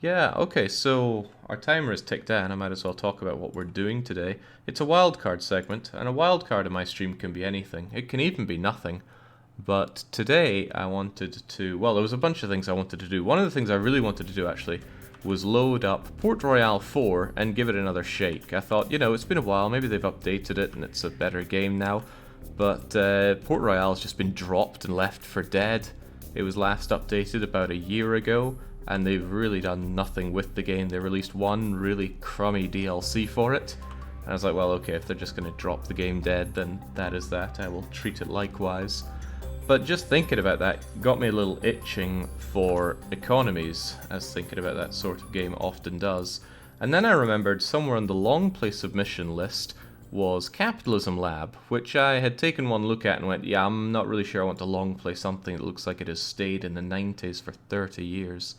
Yeah, okay, so our timer is ticked down. I might as well talk about what we're doing today. It's a wildcard segment, and a wildcard in my stream can be anything. It can even be nothing. But today I wanted to, well, there was a bunch of things I wanted to do. One of the things I really wanted to do actually was load up Port Royale 4 and give it another shake. I thought, it's been a while, maybe they've updated it and it's a better game now. But Port Royale has just been dropped and left for dead. It was last updated about a year ago, and they've really done nothing with the game. They released one really crummy DLC for it. And I was like, well, okay, if they're just going to drop the game dead, then that is that. I will treat it likewise. But just thinking about that got me a little itching for economies, as thinking about that sort of game often does. And then I remembered somewhere on the long play submission list was Capitalism Lab, which I had taken one look at and went, yeah, I'm not really sure I want to long play something that looks like it has stayed in the 90s for 30 years.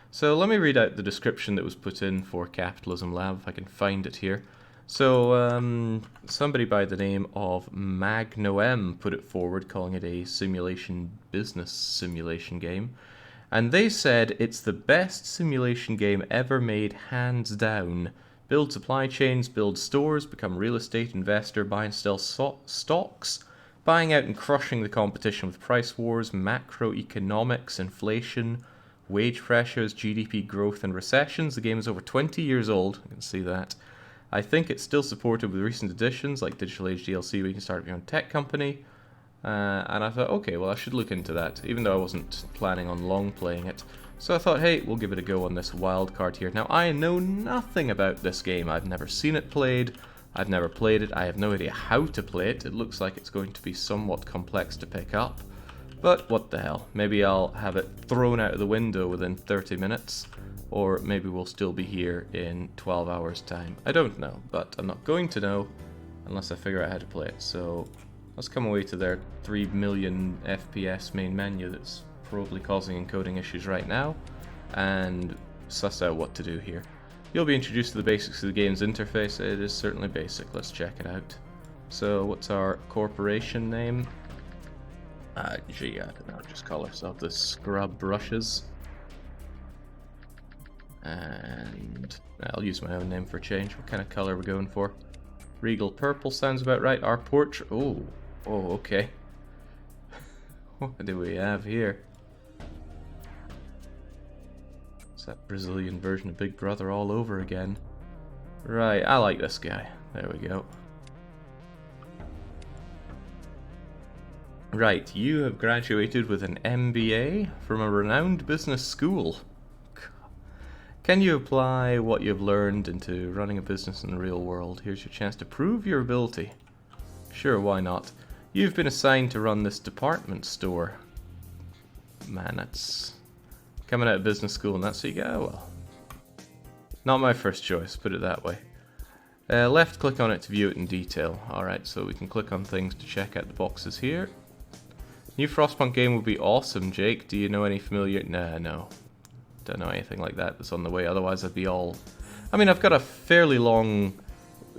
So let me read out the description that was put in for Capitalism Lab, if I can find it here. So, somebody by the name of MagnoM put it forward, calling it a business simulation game. And they said it's the best simulation game ever made, hands down. Build supply chains, build stores, become real estate investor, buy and sell stocks, buying out and crushing the competition with price wars, macroeconomics, inflation, wage pressures, GDP growth and recessions. The game is over 20 years old, you can see that. I think it's still supported with recent additions like Digital Age DLC where you can start your own tech company. And I thought, okay, well I should look into that, even though I wasn't planning on long playing it. So I thought, hey, we'll give it a go on this wildcard here. Now, I know nothing about this game. I've never seen it played. I've never played it. I have no idea how to play it. It looks like it's going to be somewhat complex to pick up. But what the hell. Maybe I'll have it thrown out of the window within 30 minutes. Or maybe we'll still be here in 12 hours time. I don't know, but I'm not going to know unless I figure out how to play it. So let's come away to their 3 million FPS main menu that's probably causing encoding issues right now, and suss out what to do here. You'll be introduced to the basics of the game's interface. It is certainly basic. Let's check it out. So what's our corporation name? Gee, I don't know, just call ourselves the Scrub Brushes. And I'll use my own name for a change. What kind of color are we going for? Regal purple sounds about right. Our portrait. Oh, okay. What do we have here? It's that Brazilian version of Big Brother all over again. Right, I like this guy. There we go. Right, you have graduated with an MBA from a renowned business school. Can you apply what you've learned into running a business in the real world? Here's your chance to prove your ability. Sure, why not? You've been assigned to run this department store. Man, that's coming out of business school and that's what you go. Well, not my first choice, put it that way. Left click on it to view it in detail. Alright, so we can click on things to check out the boxes here. New Frostpunk game would be awesome, Jake. Do you know any familiar... Nah, no. Don't know anything like that that's on the way, otherwise I'd be all... I mean, I've got a fairly long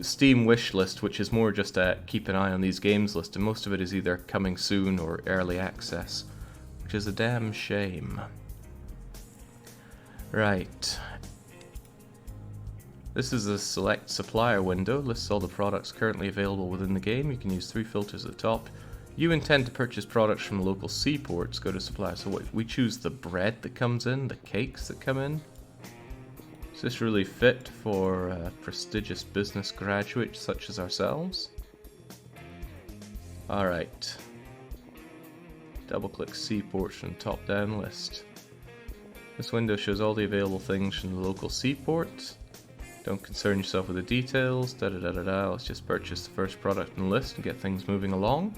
Steam wish list, which is more just a keep an eye on these games list, and most of it is either coming soon or early access, which is a damn shame. Right. This is a select supplier window, lists all the products currently available within the game. You can use 3 filters at the top. You intend to purchase products from local seaports, go to supplier. So we choose the bread that comes in, the cakes that come in. Is this really fit for prestigious business graduates such as ourselves? Alright. Double click seaports from top down list. This window shows all the available things from the local seaport. Don't concern yourself with the details, Let's just purchase the first product in the list and get things moving along.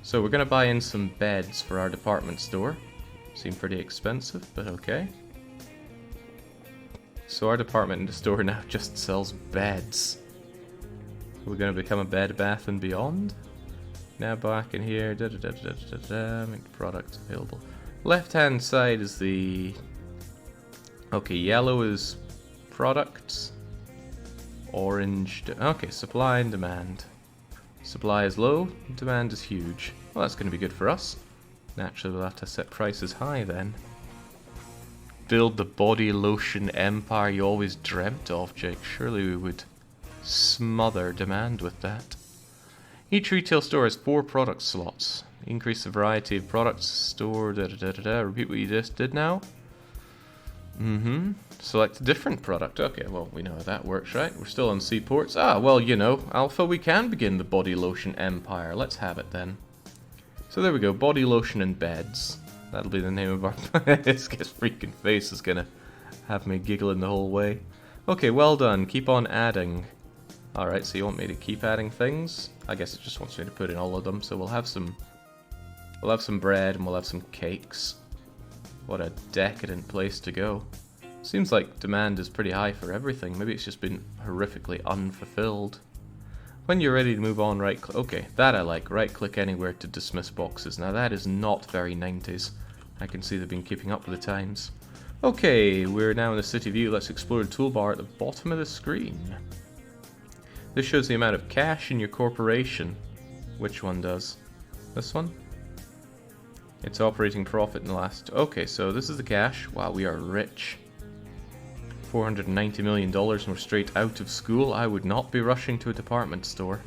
So we're going to buy in some beds for our department store. Seem pretty expensive, but okay. So our department in the store now just sells beds. We're going to become a Bed Bath and Beyond. Now back in here, make the product available. Left hand side is the... Okay, yellow is products. Orange... Okay, supply and demand. Supply is low, demand is huge. Well, that's going to be good for us. Naturally, we'll have to set prices high then. build the body lotion empire you always dreamt of, Jake. Surely we would smother demand with that. Each retail store has 4 product slots. Increase the variety of products stored. Repeat what you just did now. Select a different product. Okay, well, we know how that works, right? We're still on seaports. Ah, well, you know, Alpha, we can begin the body lotion empire. Let's have it then. So there we go, body lotion and beds. That'll be the name of our... This guy's freaking face is gonna have me giggling the whole way. Okay, well done. Keep on adding. Alright, so you want me to keep adding things? I guess it just wants me to put in all of them, so we'll have some bread and we'll have some cakes. What a decadent place to go. Seems like demand is pretty high for everything. Maybe it's just been horrifically unfulfilled. When you're ready to move on, right-click. Okay, that I like. Right-click anywhere to dismiss boxes. Now that is not very 90s. I can see they've been keeping up with the times. Okay, we're now in the city view. Let's explore the toolbar at the bottom of the screen. This shows the amount of cash in your corporation. Which one does? This one? It's operating profit in the last... Okay, so this is the cash. Wow, we are rich. $490 million and we're straight out of school. I would not be rushing to a department store.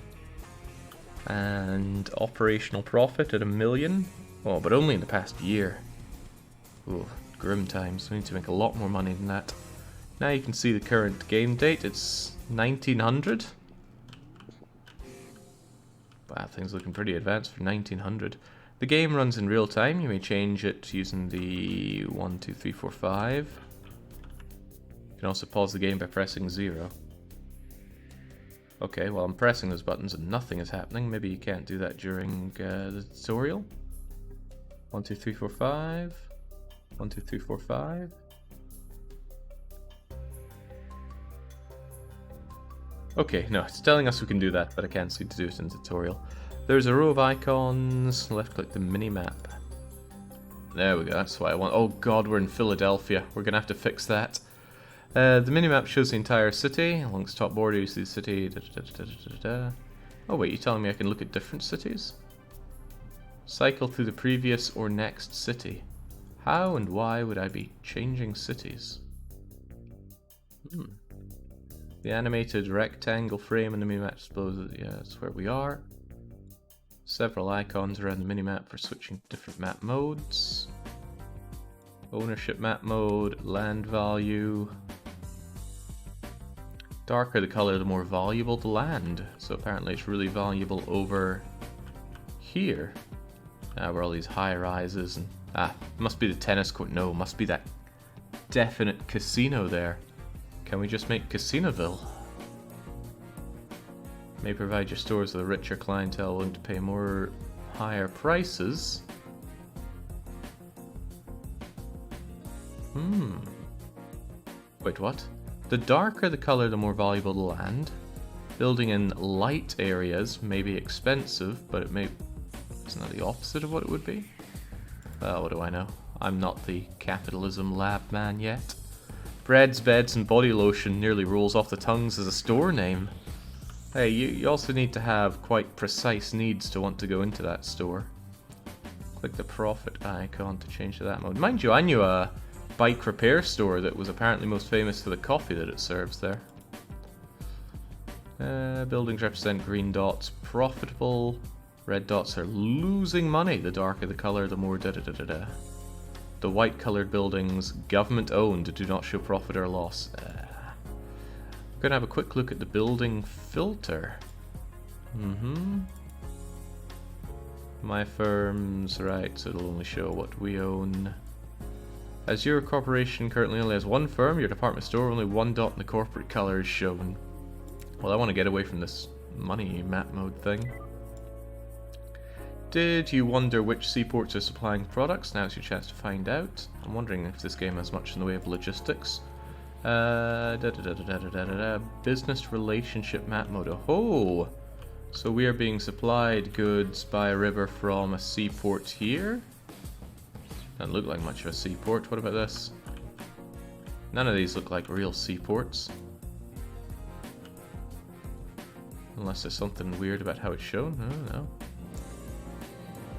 And operational profit at $1 million. Oh, but only in the past year. Ooh, grim times. We need to make a lot more money than that. Now you can see the current game date. It's 1900. Wow, things looking pretty advanced for 1900. The game runs in real time. You may change it using the 1, 2, 3, 4, 5. You can also pause the game by pressing 0. Okay, well I'm pressing those buttons and nothing is happening. Maybe you can't do that during the tutorial. 1, 2, 3, 4, 5. 1, 2, 3, 4, 5. Okay, no, it's telling us we can do that, but I can't seem to do it in the tutorial. There's a row of icons. Left click the mini-map. There we go, that's what I want. Oh god, we're in Philadelphia. We're gonna have to fix that. The mini-map shows the entire city. Along its top border you see the city. Oh wait, you're telling me I can look at different cities? Cycle through the previous or next city. How and why would I be changing cities? The animated rectangle frame in the minimap displays, yeah, that's where we are. Several icons around the minimap for switching to different map modes. Ownership map mode, land value. Darker the color, the more valuable the land. So apparently it's really valuable over here. Where all these high rises and... must be the tennis court. No, must be that definite casino there. Can we just make Casinoville? May provide your stores with a richer clientele willing to pay more higher prices. Wait, what? The darker the color, the more valuable the land. Building in light areas may be expensive, but it may... Isn't that the opposite of what it would be? Well, what do I know? I'm not the capitalism lab man yet. Breads, beds, and body lotion nearly rolls off the tongues as a store name. Hey, you also need to have quite precise needs to want to go into that store. Click the profit icon to change to that mode. Mind you, I knew a bike repair store that was apparently most famous for the coffee that it serves there. Buildings represent green dots. Profitable. Red dots are losing money. The darker the color, the more da-da-da-da-da. The white colored buildings, government owned, do not show profit or loss. We're going to have a quick look at the building filter. My firms, right, so it'll only show what we own. As your corporation currently only has one firm, your department store, only one dot in the corporate color is shown. Well, I want to get away from this money map mode thing. Did you wonder which seaports are supplying products? Now's your chance to find out. I'm wondering if this game has much in the way of logistics. Business relationship map mode. Oh! So we are being supplied goods by a river from a seaport here? Doesn't look like much of a seaport. What about this? None of these look like real seaports. Unless there's something weird about how it's shown. I don't know.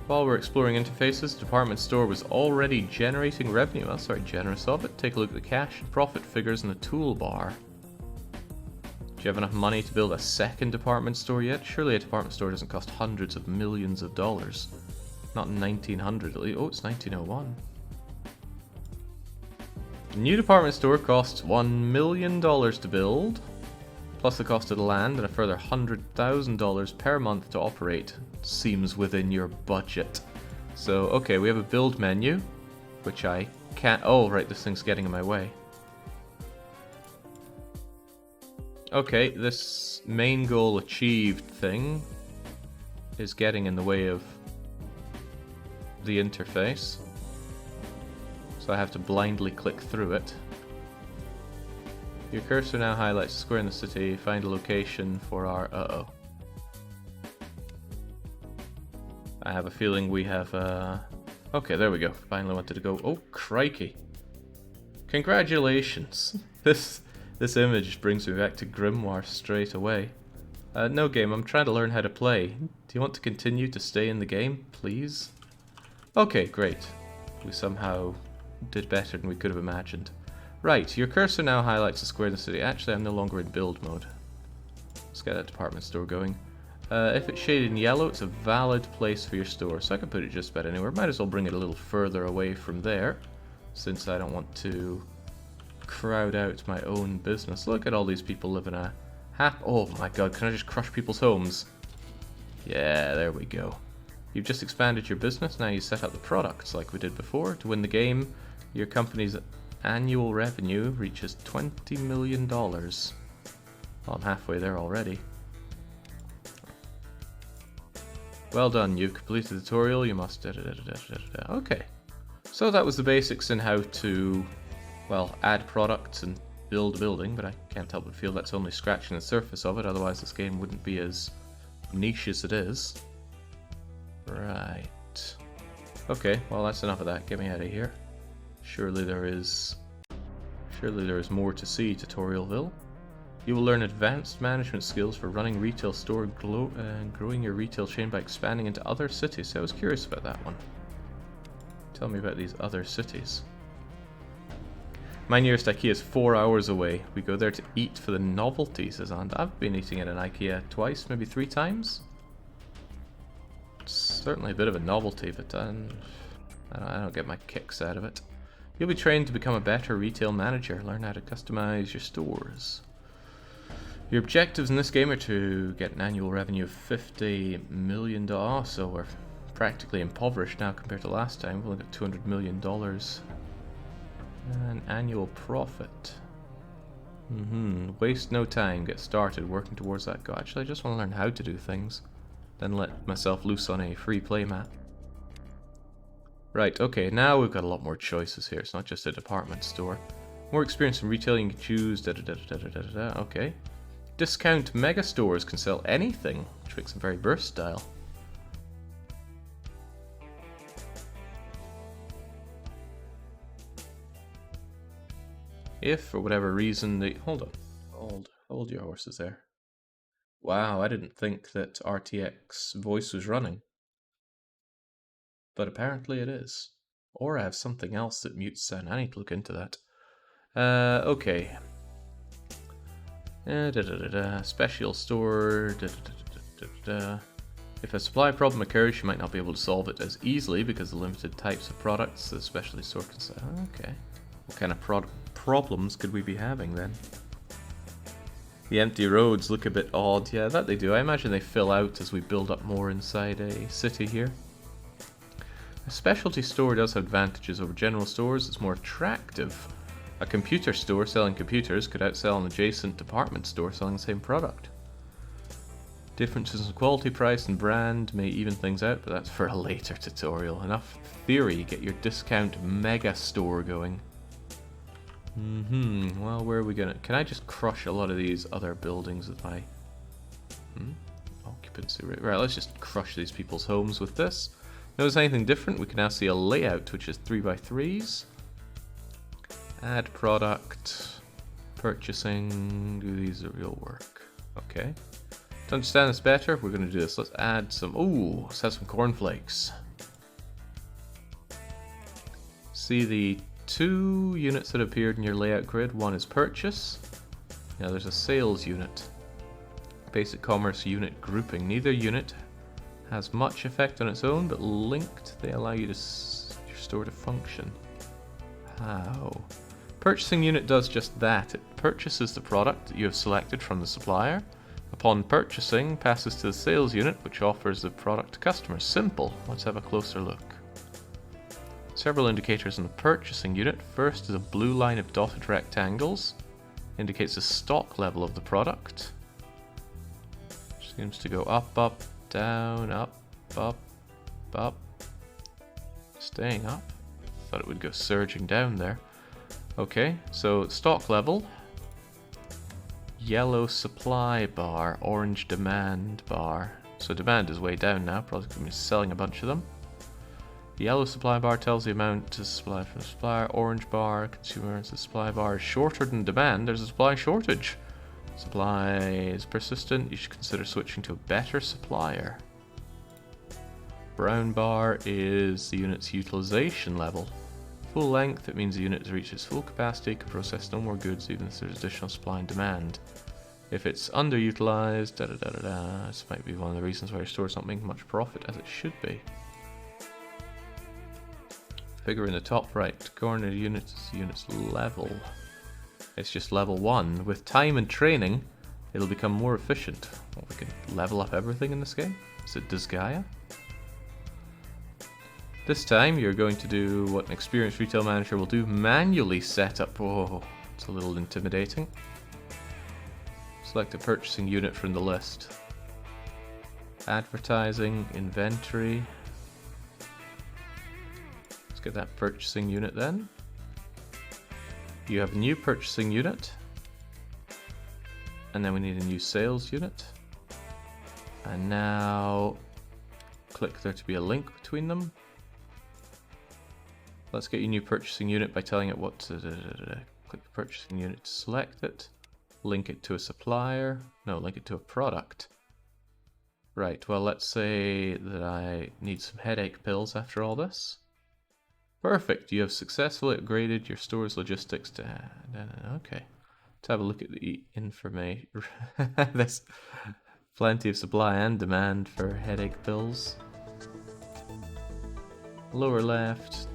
While we're exploring interfaces, the department store was already generating revenue. That's very generous of it. Take a look at the cash and profit figures in the toolbar. Do you have enough money to build a second department store yet? Surely a department store doesn't cost hundreds of millions of dollars. Not in 1900 at least. Oh, it's 1901. The new department store costs $1 million to build, plus the cost of the land and a further $100,000 per month to operate. Seems within your budget. So, okay, we have a build menu, which I can't... Oh, right, this thing's getting in my way. Okay, this main goal achieved thing is getting in the way of the interface. So I have to blindly click through it. Your cursor now highlights a square in the city. Find a location for our... Uh-oh. I have a feeling we have... Okay, there we go. Finally wanted to go... Oh, crikey. Congratulations. This image brings me back to Grimoire straight away. No game, I'm trying to learn how to play. Do you want to continue to stay in the game, please? Okay, great. We somehow did better than we could have imagined. Right, your cursor now highlights a square in the city. Actually, I'm no longer in build mode. Let's get that department store going. If it's shaded in yellow, it's a valid place for your store, so I can put it just about anywhere. Might as well bring it a little further away from there, since I don't want to crowd out my own business. Look at all these people living a oh my god, can I just crush people's homes? Yeah, there we go. You've just expanded your business, now you set up the products like we did before. To win the game, your company's annual revenue reaches $20 million. Well, I'm halfway there already. Well done, you've completed the tutorial, you must... Okay. So that was the basics in how to, well, add products and build a building, but I can't help but feel that's only scratching the surface of it, otherwise this game wouldn't be as niche as it is. Right. Okay, well that's enough of that, get me out of here. Surely there is more to see, Tutorialville. You will learn advanced management skills for running retail store and growing your retail chain by expanding into other cities. So I was curious about that one. Tell me about these other cities. My nearest IKEA is 4 hours away. We go there to eat for the novelties, says Ant. I've been eating at an IKEA twice, maybe 3 times. It's certainly a bit of a novelty, but I don't get my kicks out of it. You'll be trained to become a better retail manager. Learn how to customize your stores. Your objectives in this game are to get an annual revenue of $50 million. So we're practically impoverished now compared to last time. We'll get $200 million. An annual profit. Waste no time. Get started working towards that goal. Actually, I just want to learn how to do things. Then let myself loose on a free play map. Right, okay, now we've got a lot more choices here. It's not just a department store. More experience in retailing, you can choose okay. Discount mega stores can sell anything, which makes them very versatile. If, for whatever reason, they... Hold on. Hold your horses there. Wow, I didn't think that RTX voice was running. But apparently it is. Or I have something else that mutes sound. I need to look into that. Okay. Special store. If a supply problem occurs, you might not be able to solve it as easily because of the limited types of products the specialty store can sell. Okay. What kind of problems could we be having then? The empty roads look a bit odd. Yeah, that they do. I imagine they fill out as we build up more inside a city here. A specialty store does have advantages over general stores. It's more attractive. A computer store selling computers could outsell an adjacent department store selling the same product. Differences in quality, price, and brand may even things out, but that's for a later tutorial. Enough theory, get your discount mega store going. Well, where are we gonna... Can I just crush a lot of these other buildings with my... occupancy rate? Right, let's just crush these people's homes with this. Notice anything different? We can now see a layout, which is 3x3s. Add product. Purchasing. Do these the real work. Okay. To understand this better, we're going to do this. Let's add some... Ooh, let's have some cornflakes. see the two units that appeared in your layout grid. One is purchase. Now there's a sales unit. Basic commerce unit grouping. Neither unit has much effect on its own, but linked they allow you to your store to function. How? Purchasing unit does just that. It purchases the product that you have selected from the supplier. Upon purchasing, passes to the sales unit, which offers the product to customers. Simple. Let's have a closer look. Several indicators in the purchasing unit. First is a blue line of dotted rectangles. Indicates the stock level of the product. Seems to go up, up, down, up, up, up. Staying up. Thought it would go surging down there. Okay, so stock level. Yellow supply bar, orange demand bar. So demand is way down now, probably going to be selling a bunch of them. The yellow supply bar tells the amount to supply from the supplier. Orange bar, consumers, the supply bar is shorter than demand. There's a supply shortage. Supply is persistent. You should consider switching to a better supplier. Brown bar is the unit's utilization level. Full length, it means the unit has reached its full capacity, can process no more goods even if there's additional supply and demand. If it's underutilized, this might be one of the reasons why your store's not making much profit as it should be. Figure in the top right corner, the unit's level. It's just level 1. With time and training, it'll become more efficient. Well, we can level up everything in this game. Is it Disgaea? This time you're going to do what an experienced retail manager will do, manually set up. Whoa, it's a little intimidating. Select a purchasing unit from the list. Advertising, inventory. Let's get that purchasing unit then. You have a new purchasing unit. And then we need a new sales unit. And now click there to be a link between them. Let's get your new purchasing unit by telling it what to click the purchasing unit to select it. Link it to a supplier. No, link it to a product. Right, well, let's say that I need some headache pills after all this. Perfect, you have successfully upgraded your store's logistics to... Okay, let's have a look at the information. There's plenty of supply and demand for headache pills. Lower left,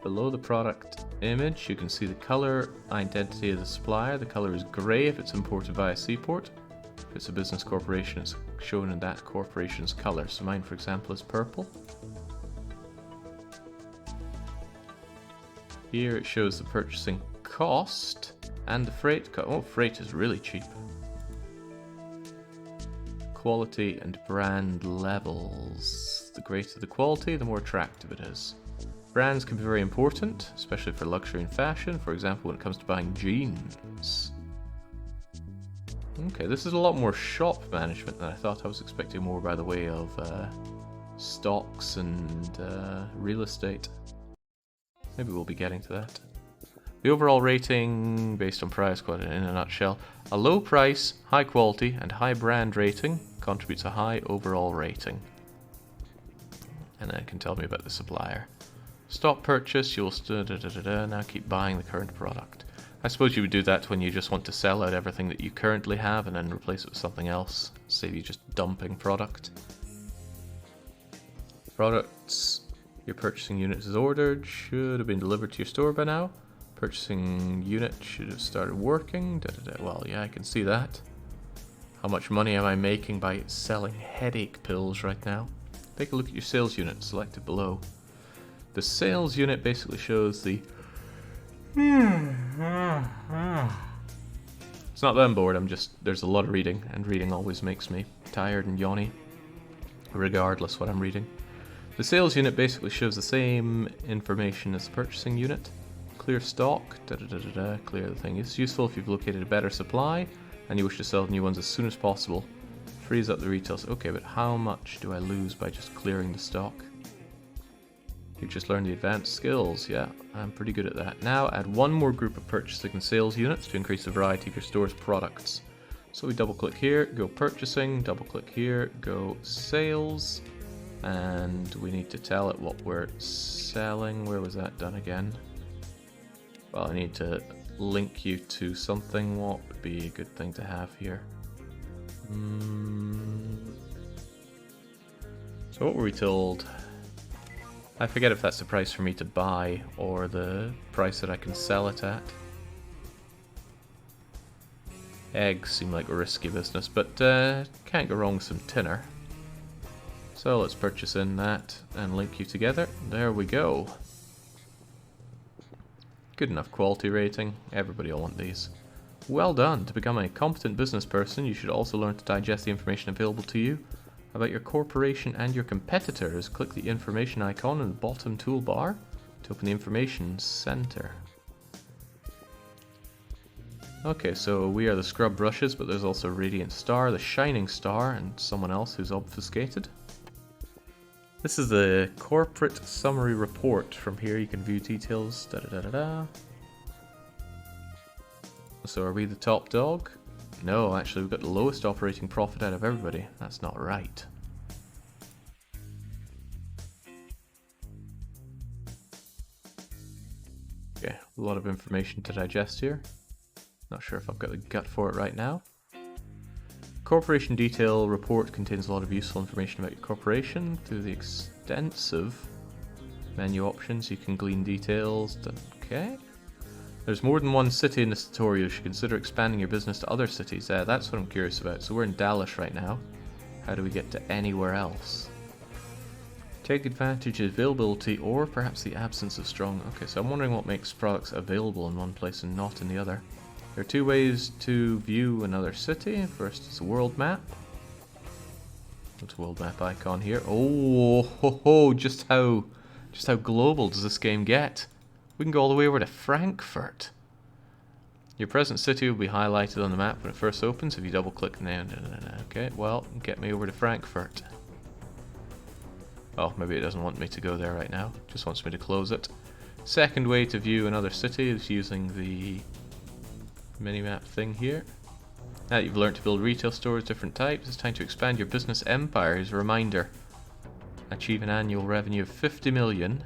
Below the product image, you can see the color identity of the supplier. The color is grey if it's imported via seaport. If it's a business corporation, it's shown in that corporation's color. So mine, for example, is purple. Here it shows the purchasing cost and the freight cost. Oh, freight is really cheap. Quality and brand levels. The greater the quality, the more attractive it is. Brands can be very important, especially for luxury and fashion. For example, when it comes to buying jeans. Okay, this is a lot more shop management than I thought. I was expecting more by the way of stocks and real estate. Maybe we'll be getting to that. The overall rating, based on price quality in a nutshell. A low price, high quality, and high brand rating contributes a high overall rating. And then it can tell me about the supplier. Stop purchase, you'll now keep buying the current product. I suppose you would do that when you just want to sell out everything that you currently have and then replace it with something else. Save you just dumping product. Products your purchasing unit is ordered, should have been delivered to your store by now. Purchasing unit should have started working. Well, yeah, I can see that. How much money am I making by selling headache pills right now? Take a look at your sales unit, selected below. The sales unit basically shows the... It's not that I'm bored, there's a lot of reading, and reading always makes me tired and yawny, regardless what I'm reading. The sales unit basically shows the same information as the purchasing unit. Clear stock, clear the thing. It's useful if you've located a better supply and you wish to sell new ones as soon as possible. Frees up the retails. Okay, but how much do I lose by just clearing the stock? You just learned the advanced skills. Yeah, I'm pretty good at that. Now add one more group of purchasing and sales units to increase the variety of your store's products. So we double click here, go purchasing, double click here, go sales. And we need to tell it what we're selling. Where was that done again? Well, I need to link you to something. What would be a good thing to have here? So what were we told? I forget if that's the price for me to buy or the price that I can sell it at. Eggs seem like a risky business, but can't go wrong with some tinner. So let's purchase in that and link you together. There we go. Good enough quality rating. Everybody will want these. Well done. To become a competent business person, you should also learn to digest the information available to you about your corporation and your competitors. Click the information icon in the bottom toolbar to open the information center. Okay, so we are the scrub brushes, but there's also Radiant Star, the Shining Star, and someone else who's obfuscated. This is the corporate summary report. From here you can view details. So are we the top dog? No, actually we've got the lowest operating profit out of everybody. That's not right. Okay, a lot of information to digest here. Not sure if I've got the gut for it right now. Corporation detail report contains a lot of useful information about your corporation. Through the extensive menu options you can glean details. Okay. There's more than one city in this tutorial. You should consider expanding your business to other cities. That's what I'm curious about. So we're in Dallas right now. How do we get to anywhere else? Take advantage of availability or perhaps the absence of strong... Okay, so I'm wondering what makes products available in one place and not in the other. There are two ways to view another city. First is a world map. What's a world map icon here? Oh, ho, ho, just how global does this game get? We can go all the way over to Frankfurt. Your present city will be highlighted on the map when it first opens if you double click. Okay, well, get me over to Frankfurt. Oh, maybe it doesn't want me to go there right now. Just wants me to close it. Second way to view another city is using the minimap thing here. Now that you've learned to build retail stores of different types, it's time to expand your business empire. As a reminder, achieve an annual revenue of 50 million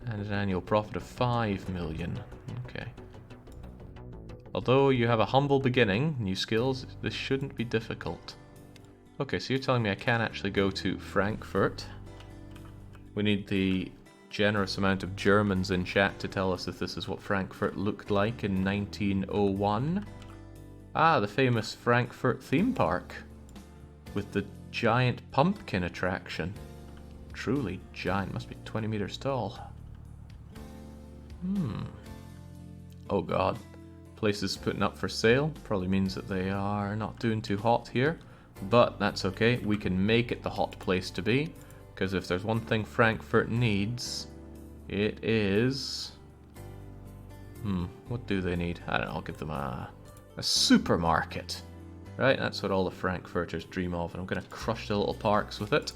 and an annual profit of 5 million. Okay. Although you have a humble beginning, new skills, this shouldn't be difficult. Okay, so you're telling me I can actually go to Frankfurt. We need the generous amount of Germans in chat to tell us if this is what Frankfurt looked like in 1901. Ah, the famous Frankfurt theme park with the giant pumpkin attraction. Truly giant, must be 20 meters tall. Oh god. Place is putting up for sale. Probably means that they are not doing too hot here. But that's okay. We can make it the hot place to be. Because if there's one thing Frankfurt needs, it is... what do they need? I don't know, I'll give them a supermarket. Right, that's what all the Frankfurters dream of. And I'm going to crush the little parks with it.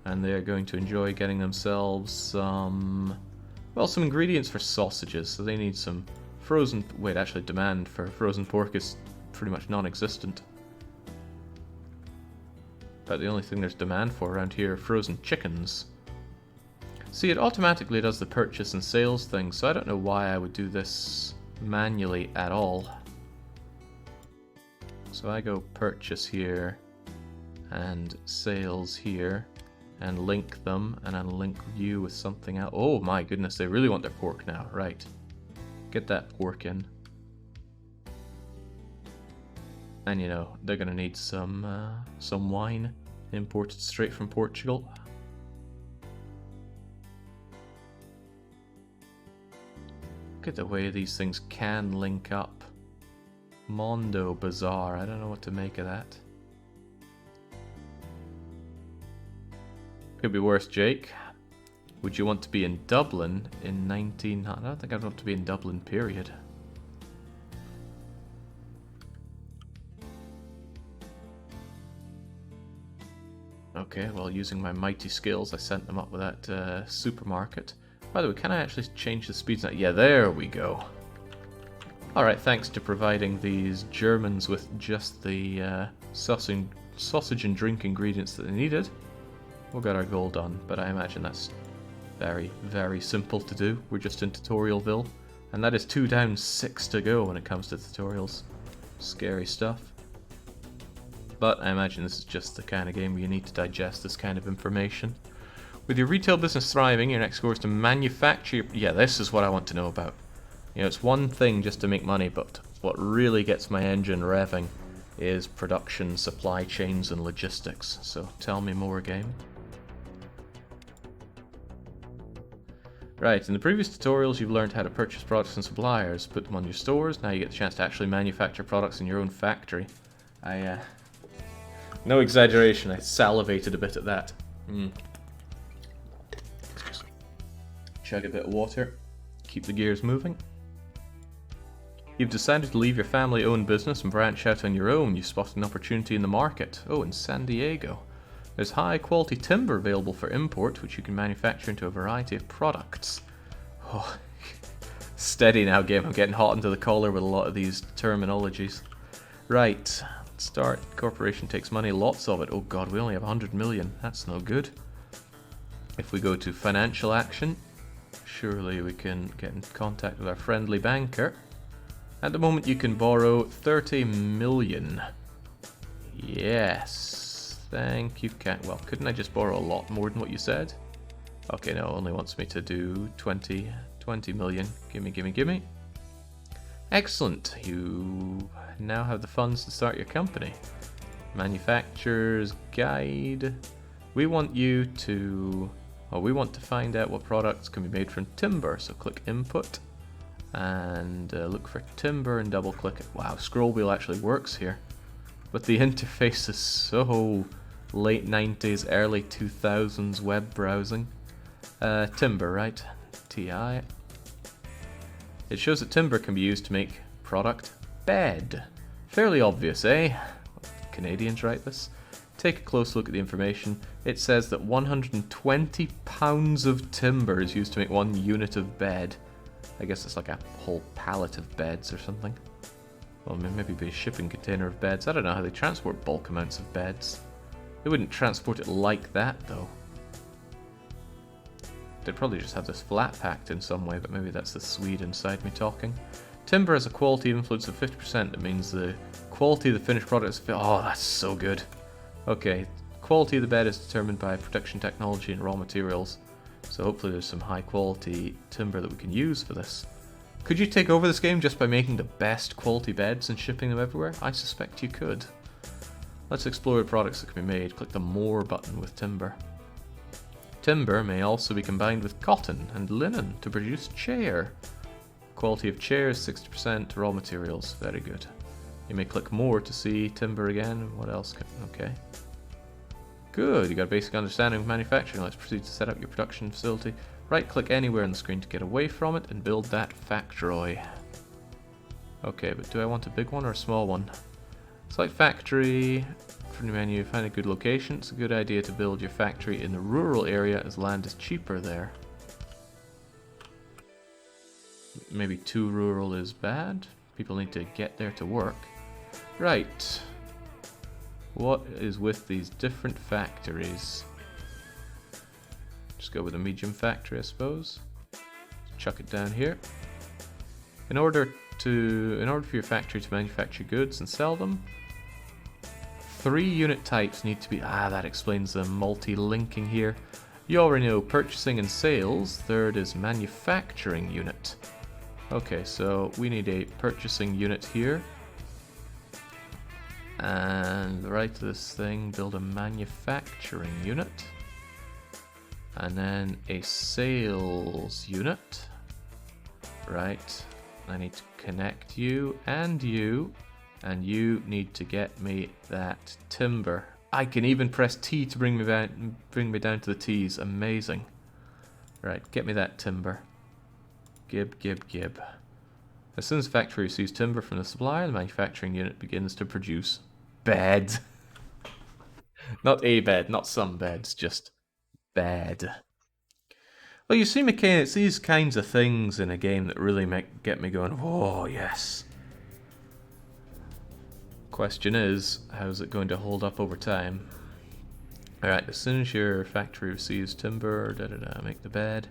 And they're going to enjoy getting themselves some... well, some ingredients for sausages. So they need some frozen... wait, actually demand for frozen pork is pretty much non-existent. But the only thing there's demand for around here are frozen chickens. See, it automatically does the purchase and sales thing, so I don't know why I would do this manually at all. So I go purchase here and sales here and link them, and then link view with something else. Oh my goodness, they really want their pork now. Right. Get that pork in. And you know, they're gonna need some wine imported straight from Portugal. Look at the way these things can link up. Mondo Bazaar, I don't know what to make of that. Could be worse, Jake. Would you want to be in Dublin in 1900? I don't think I'd want to be in Dublin, period. Okay, well, using my mighty skills, I sent them up with that supermarket. By the way, can I actually change the speeds now? Yeah, there we go. Alright, thanks to providing these Germans with just the sausage and drink ingredients that they needed. we'll get our goal done, but I imagine that's very, very simple to do. We're just in Tutorialville, and that is 2 down, 6 to go when it comes to tutorials. Scary stuff. But I imagine this is just the kind of game where you need to digest this kind of information. With your retail business thriving, your next goal is to manufacture... Yeah, this is what I want to know about. You know, it's one thing just to make money, but what really gets my engine revving is production, supply chains, and logistics. So tell me more, game. Right, in the previous tutorials you've learned how to purchase products and suppliers, put them on your stores. Now you get the chance to actually manufacture products in your own factory. No exaggeration, I salivated a bit at that. Just chug a bit of water, keep the gears moving. You've decided to leave your family-owned business and branch out on your own. You spotted an opportunity in the market. Oh, in San Diego. There's high-quality timber available for import, which you can manufacture into a variety of products. Oh, steady now, game. I'm getting hot into the collar with a lot of these terminologies. Right, start. Corporation takes money, lots of it. Oh god, we only have 100 million. That's no good. If we go to financial action, surely we can get in contact with our friendly banker. At the moment you can borrow 30 million. Yes. Thank you. Well, couldn't I just borrow a lot more than what you said? Okay, no, it only wants me to do 20 million. Gimme. Excellent. You now have the funds to start your company. Manufacturer's guide. We want you to... Well, we want to find out what products can be made from timber. So click input and look for timber and double click it. Wow, scroll wheel actually works here. But the interface is so late 90s, early 2000s web browsing. Timber, right? TI. It shows that timber can be used to make product bed. Fairly obvious, eh? Canadians write this. Take a close look at the information. It says that 120 pounds of timber is used to make 1 unit of bed. I guess it's like a whole pallet of beds or something. Well, maybe be a shipping container of beds. I don't know how they transport bulk amounts of beds. They wouldn't transport it like that, though. They'd probably just have this flat packed in some way, but maybe that's the Swede inside me talking. Timber has a quality influence of 50%. That means the quality of the finished product is... Oh, that's so good. Okay, quality of the bed is determined by production technology and raw materials. So hopefully there's some high quality timber that we can use for this. Could you take over this game just by making the best quality beds and shipping them everywhere? I suspect you could. Let's explore products that can be made. Click the More button with timber. Timber may also be combined with cotton and linen to produce chair. Quality of chair is 60%, raw materials, very good. You may click More to see timber again. What else? Okay. Good, you got a basic understanding of manufacturing. Let's proceed to set up your production facility. Right click anywhere on the screen to get away from it and build that factory. Okay, but do I want a big one or a small one? Select factory from the menu, find a good location. It's a good idea to build your factory in the rural area as land is cheaper there. Maybe too rural is bad. People need to get there to work. Right. What is with these different factories? Just go with a medium factory, I suppose. Chuck it down here. In order for your factory to manufacture goods and sell them, 3 unit types need to be... that explains the multi-linking here. You already know purchasing and sales. Third is manufacturing unit. Okay, so we need a purchasing unit here. And right to this thing, build a manufacturing unit. And then a sales unit. Right. I need to connect you, and you need to get me that timber. I can even press T to bring me down to the T's. Amazing. Right, get me that timber. Gib. As soon as the factory receives timber from the supplier, the manufacturing unit begins to produce bed. Not a bed, not some beds, just bed. Well, you see, McCain, it's these kinds of things in a game that really get me going, oh, yes. Question is, how's it going to hold up over time? Alright, as soon as your factory receives timber, make the bed.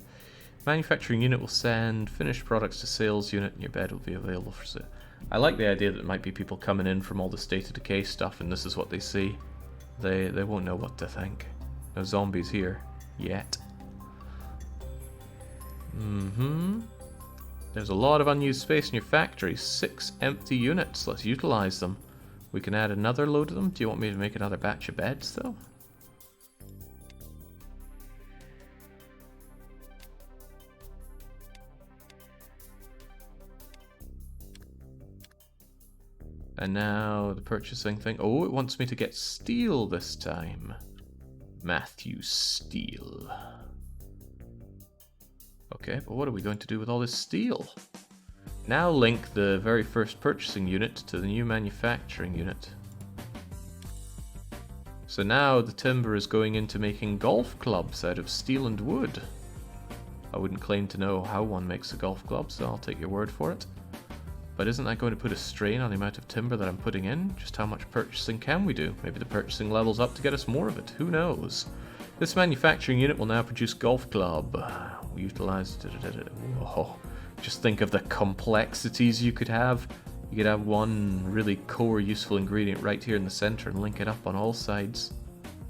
Manufacturing unit will send finished products to sales unit and your bed will be available for sale. I like the idea that there might be people coming in from all the State of Decay stuff and this is what they see. They won't know what to think. No zombies here. Yet. There's a lot of unused space in your factory. 6 empty units. Let's utilize them. We can add another load of them. Do you want me to make another batch of beds though? And now the purchasing thing. Oh, it wants me to get steel this time. Matthew Steel. Okay, but what are we going to do with all this steel? Now link the very first purchasing unit to the new manufacturing unit. So now the timber is going into making golf clubs out of steel and wood. I wouldn't claim to know how one makes a golf club, so I'll take your word for it. But isn't that going to put a strain on the amount of timber that I'm putting in? Just how much purchasing can we do? Maybe the purchasing level's up to get us more of it. Who knows? This manufacturing unit will now produce golf club. We utilize... Whoa. Just think of the complexities you could have. You could have one really core useful ingredient right here in the center and link it up on all sides.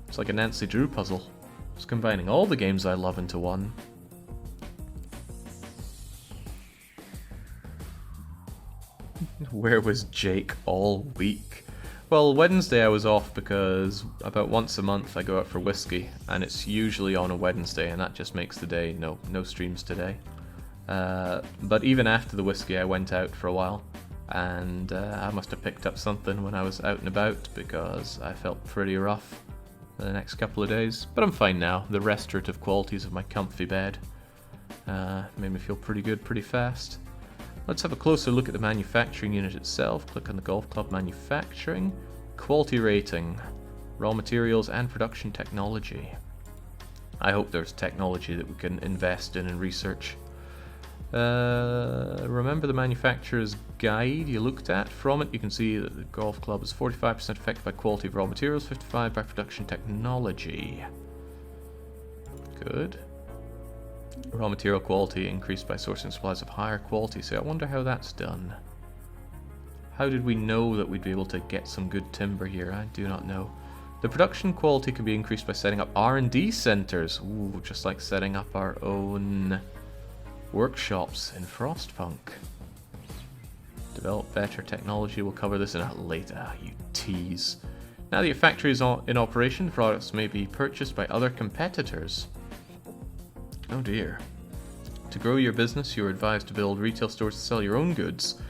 It's like a Nancy Drew puzzle. Just combining all the games I love into one. Where was Jake all week? Well, Wednesday I was off because about once a month I go out for whiskey, and it's usually on a Wednesday, and that just makes the day no streams today. But even after the whiskey I went out for a while, and I must have picked up something when I was out and about because I felt pretty rough the next couple of days. But I'm fine now. The restorative qualities of my comfy bed made me feel pretty good pretty fast. Let's have a closer look at the manufacturing unit itself. Click on the golf club manufacturing. Quality rating, raw materials and production technology. I hope there's technology that we can invest in and research. Remember the manufacturer's guide you looked at? From it you can see that the golf club is 45% affected by quality of raw materials, 55% by production technology. Good. Raw material quality increased by sourcing supplies of higher quality, so I wonder how that's done. How did we know that we'd be able to get some good timber here? I do not know. The production quality can be increased by setting up R&D centers. Ooh, just like setting up our own workshops in Frostpunk. Develop better technology. We'll cover this in a later. You tease. Now that your factory is in operation, products may be purchased by other competitors. Oh dear. To grow your business, you are advised to build retail stores to sell your own goods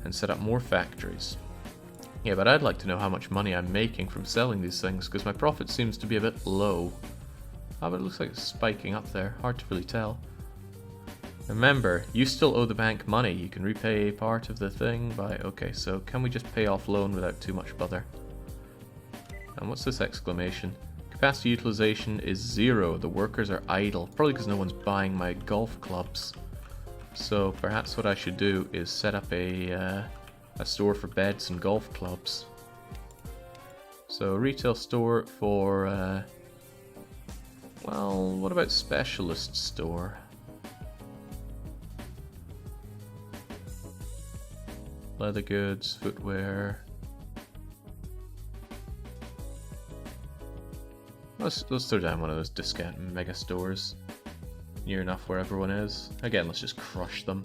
and set up more factories. Yeah, but I'd like to know how much money I'm making from selling these things, because my profit seems to be a bit low. Oh, but it looks like it's spiking up there. Hard to really tell. Remember, you still owe the bank money. You can repay part of the thing by... Okay, so can we just pay off loan without too much bother? And what's this exclamation? Capacity utilization is 0. The workers are idle. Probably because no one's buying my golf clubs. So perhaps what I should do is set up a store for beds and golf clubs. So retail store for... well, what about specialist store? Leather goods, footwear... Let's throw down one of those discount mega stores. Near enough where everyone is. Again, let's just crush them.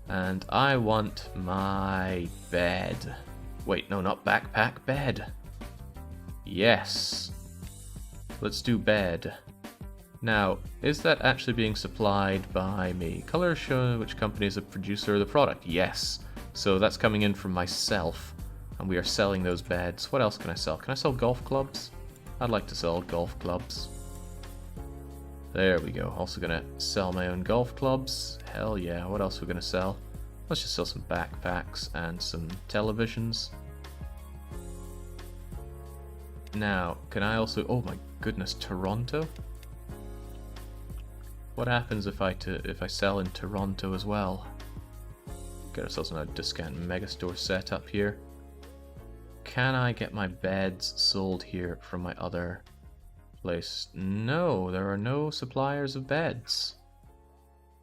And I want my bed. Wait, no, not backpack, bed. Yes. Let's do bed. Now, is that actually being supplied by me? Color show which company is the producer of the product. Yes. So that's coming in from myself. And we are selling those beds. What else can I sell? Can I sell golf clubs? I'd like to sell golf clubs. There we go. Also gonna sell my own golf clubs. Hell yeah. What else are we gonna sell? Let's just sell some backpacks and some televisions. Now, can I also... Oh my goodness, Toronto? What happens if I sell in Toronto as well? Get ourselves a discount megastore set up here. Can I get my beds sold here from my other place? No, there are no suppliers of beds.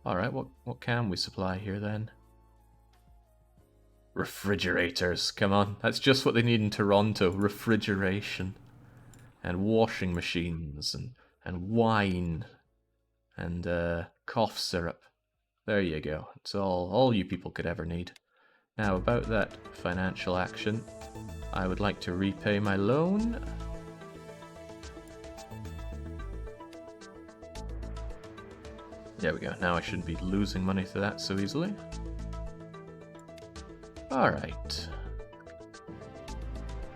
Alright, what can we supply here then? Refrigerators, come on. That's just what they need in Toronto. Refrigeration. And washing machines, and wine, and cough syrup. There you go. It's all you people could ever need. Now, about that financial action, I would like to repay my loan. There we go. Now I shouldn't be losing money to that so easily. Alright.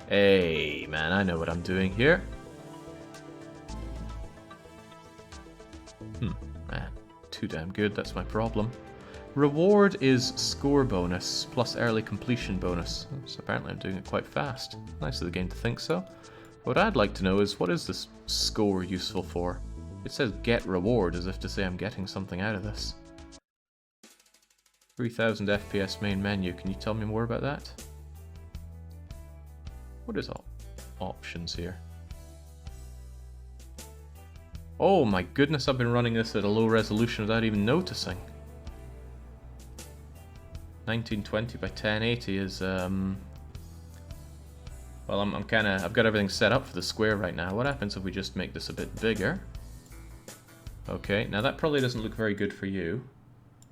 Hey, man, I know what I'm doing here. Man, too damn good, that's my problem. Reward is score bonus, plus early completion bonus. So apparently I'm doing it quite fast. Nice of the game to think so. What I'd like to know is, what is this score useful for? It says get reward, as if to say I'm getting something out of this. 3000 FPS main menu, can you tell me more about that? What is options here? Oh my goodness, I've been running this at a low resolution without even noticing. 1920 by 1080 is, well, I've got everything set up for the square right now. What happens if we just make this a bit bigger? Okay, now that probably doesn't look very good for you.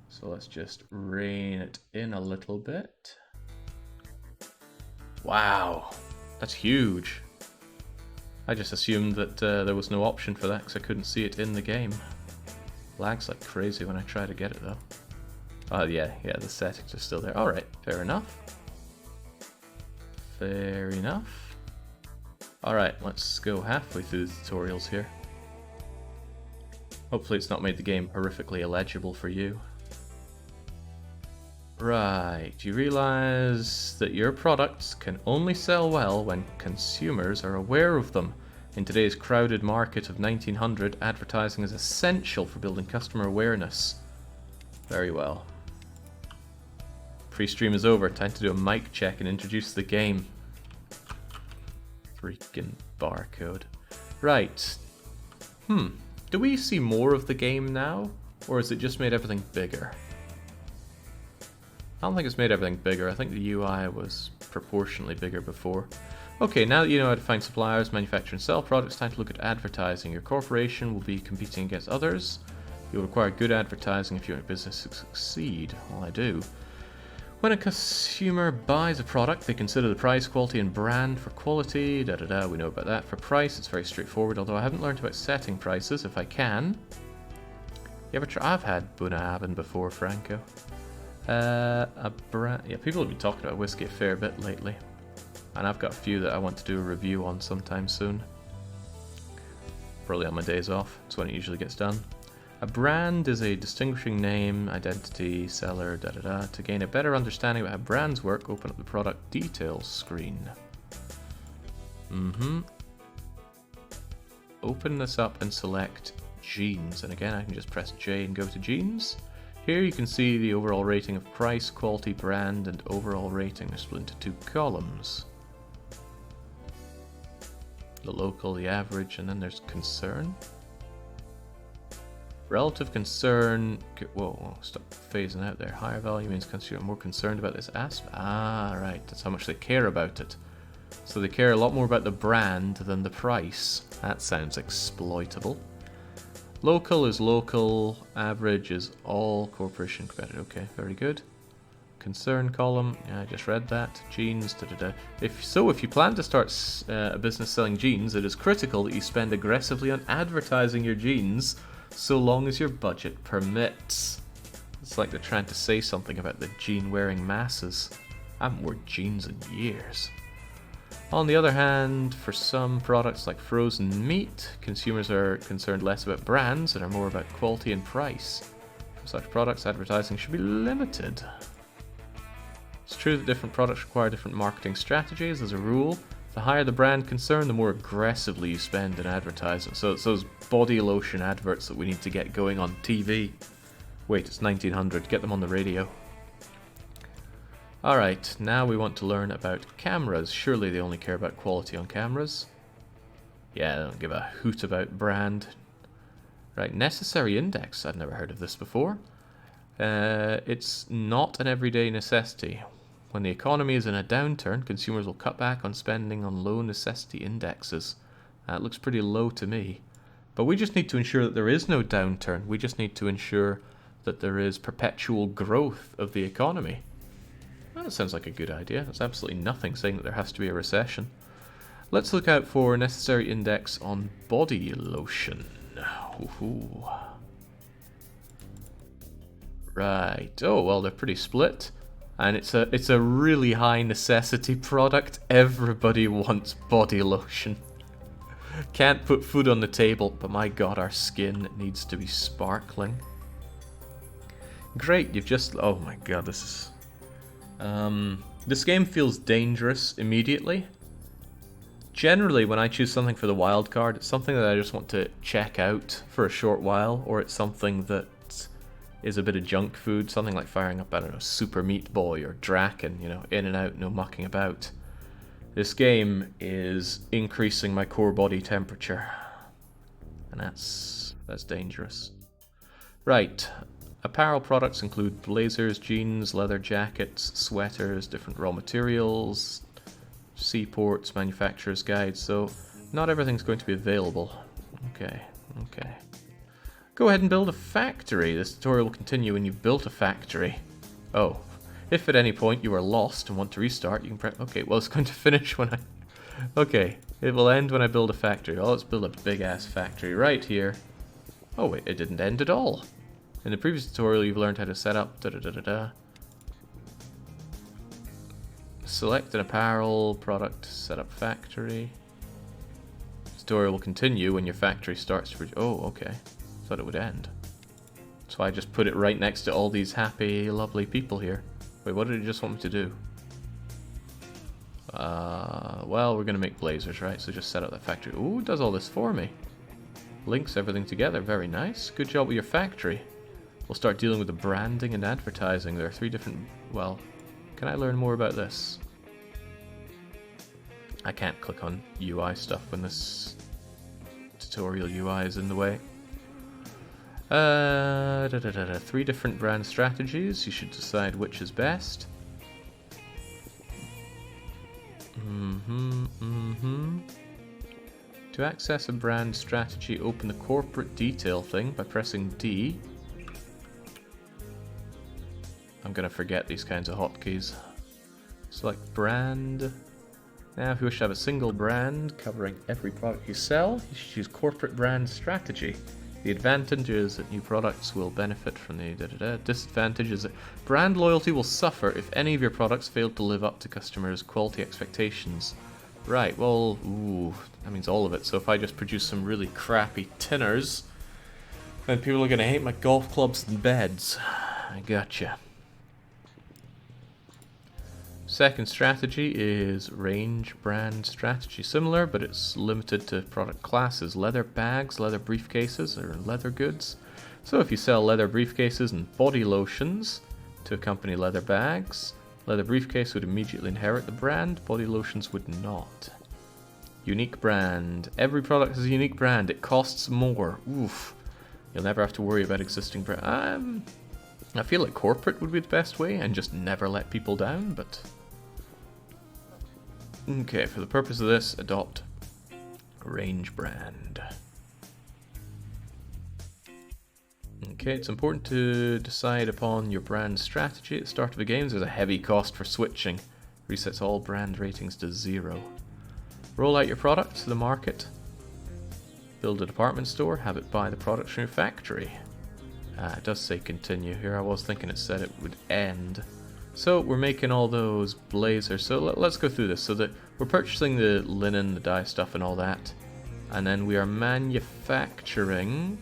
So let's just rein it in a little bit. Wow, that's huge. I just assumed that there was no option for that because I couldn't see it in the game. Lags like crazy when I try to get it though. Oh yeah, the settings are still there. Alright, fair enough. Fair enough. Alright, let's go halfway through the tutorials here. Hopefully it's not made the game horrifically illegible for you. Right, you realize that your products can only sell well when consumers are aware of them. In today's crowded market of 1900, advertising is essential for building customer awareness. Very well. Pre-stream is over, time to do a mic check and introduce the game. Freaking barcode. Right. Do we see more of the game now? Or has it just made everything bigger? I don't think it's made everything bigger. I think the UI was proportionally bigger before. Okay, now that you know how to find suppliers, manufacture and sell products, time to look at advertising. Your corporation will be competing against others. You'll require good advertising if you want your business to succeed. Well, I do. When a consumer buys a product, they consider the price, quality, and brand. For quality, we know about that. For price, it's very straightforward, although I haven't learned about setting prices, if I can. You ever try? I've had Buna Abend before, Franco. A brand. Yeah, people have been talking about whiskey a fair bit lately. And I've got a few that I want to do a review on sometime soon. Probably on my days off. That's when it usually gets done. A brand is a distinguishing name, identity, seller, To gain a better understanding about how brands work, open up the product details screen. Open this up and select jeans. And again, I can just press J and go to jeans. Here you can see the overall rating of price, quality, brand, and overall rating are split into two columns. The local, the average, and then there's concern. Relative concern, whoa, stop phasing out there. Higher value means consumers are more concerned about this aspect. Ah, right, that's how much they care about it. So they care a lot more about the brand than the price. That sounds exploitable. Local is local, average is all corporation competitor. Okay, very good. Concern column, yeah, I just read that. Jeans, If you plan to start a business selling jeans, it is critical that you spend aggressively on advertising your jeans, so long as your budget permits. It's like they're trying to say something about the jean-wearing masses. I haven't worn jeans in years. On the other hand, for some products like frozen meat, consumers are concerned less about brands and are more about quality and price. For such products, advertising should be limited. It's true that different products require different marketing strategies. As a rule, the higher the brand concern, the more aggressively you spend in advertising. So it's those body lotion adverts that we need to get going on TV. Wait, it's 1900. Get them on the radio. Alright, now we want to learn about cameras. Surely they only care about quality on cameras. Yeah, I don't give a hoot about brand. Right, necessary index. I've never heard of this before. It's not an everyday necessity. When the economy is in a downturn, consumers will cut back on spending on low necessity indexes. That looks pretty low to me. But we just need to ensure that there is no downturn. We just need to ensure that there is perpetual growth of the economy. Well, that sounds like a good idea. There's absolutely nothing saying that there has to be a recession. Let's look out for necessary index on body lotion. Ooh. Right. Oh, well, they're pretty split. And it's a really high necessity product. Everybody wants body lotion. Can't put food on the table, but my god, our skin needs to be sparkling. Great, you've just... Oh my god, this is... this game feels dangerous immediately. Generally, when I choose something for the wildcard, it's something that I just want to check out for a short while, or it's something that is a bit of junk food, something like firing up, I don't know, Super Meat Boy or Draken, you know, in and out, no mucking about. This game is increasing my core body temperature, and that's dangerous. Right, apparel products include blazers, jeans, leather jackets, sweaters, different raw materials, seaports, manufacturer's guides, so not everything's going to be available. Okay. Go ahead and build a factory. This tutorial will continue when you've built a factory. Oh. If at any point you are lost and want to restart, you can press... Okay, well, it's going to finish when I... Okay, it will end when I build a factory. Oh, let's build a big-ass factory right here. Oh, wait, it didn't end at all. In the previous tutorial, you've learned how to set up... Select an apparel, product, set up factory. This tutorial will continue when your factory starts to... Oh, okay. Thought it would end. So I just put it right next to all these happy, lovely people here. Wait, what did it just want me to do? Well, we're going to make blazers, right? So just set up that factory. Ooh, it does all this for me. Links everything together. Very nice. Good job with your factory. We'll start dealing with the branding and advertising. There are 3 different... Well, can I learn more about this? I can't click on UI stuff when this tutorial UI is in the way. 3 different brand strategies. You should decide which is best. To access a brand strategy, open the corporate detail thing by pressing D. I'm gonna forget these kinds of hotkeys. Select brand. Now, if you wish to have a single brand covering every product you sell, you should use corporate brand strategy. The advantage is that new products will benefit from the disadvantage is that brand loyalty will suffer if any of your products fail to live up to customers' quality expectations. Right, well, ooh, that means all of it. So if I just produce some really crappy tinners, then people are going to hate my golf clubs and beds. I gotcha. Second strategy is range brand strategy. Similar, but it's limited to product classes. Leather bags, leather briefcases, or leather goods. So if you sell leather briefcases and body lotions to accompany leather bags, leather briefcase would immediately inherit the brand, body lotions would not. Unique brand. Every product has a unique brand. It costs more. Oof. You'll never have to worry about existing brand. I feel like corporate would be the best way and just never let people down, but... Okay, for the purpose of this, adopt range brand. Okay, it's important to decide upon your brand strategy at the start of the game. There's a heavy cost for switching. Resets all brand ratings to 0. Roll out your product to the market. Build a department store, have it buy the products from your factory. It does say continue here. I was thinking it said it would end. So we're making all those blazers. So let's go through this. So that we're purchasing the linen, the dye stuff and all that. And then we are manufacturing...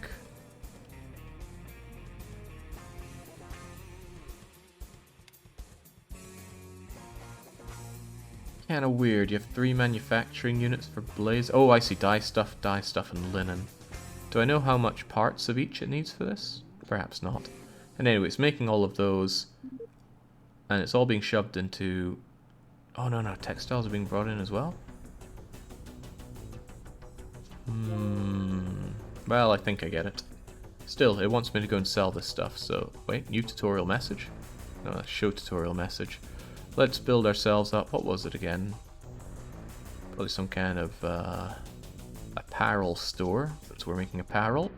Kind of weird. You have 3 manufacturing units for blaze. Oh, I see. Dye stuff, and linen. Do I know how much parts of each it needs for this? Perhaps not. And anyway, it's making all of those. And it's all being shoved into... Oh, no, textiles are being brought in as well. Well, I think I get it. Still, it wants me to go and sell this stuff, so... Wait, new tutorial message? No, that's show tutorial message. Let's build ourselves up. What was it again? Probably some kind of apparel store. So we're making apparel.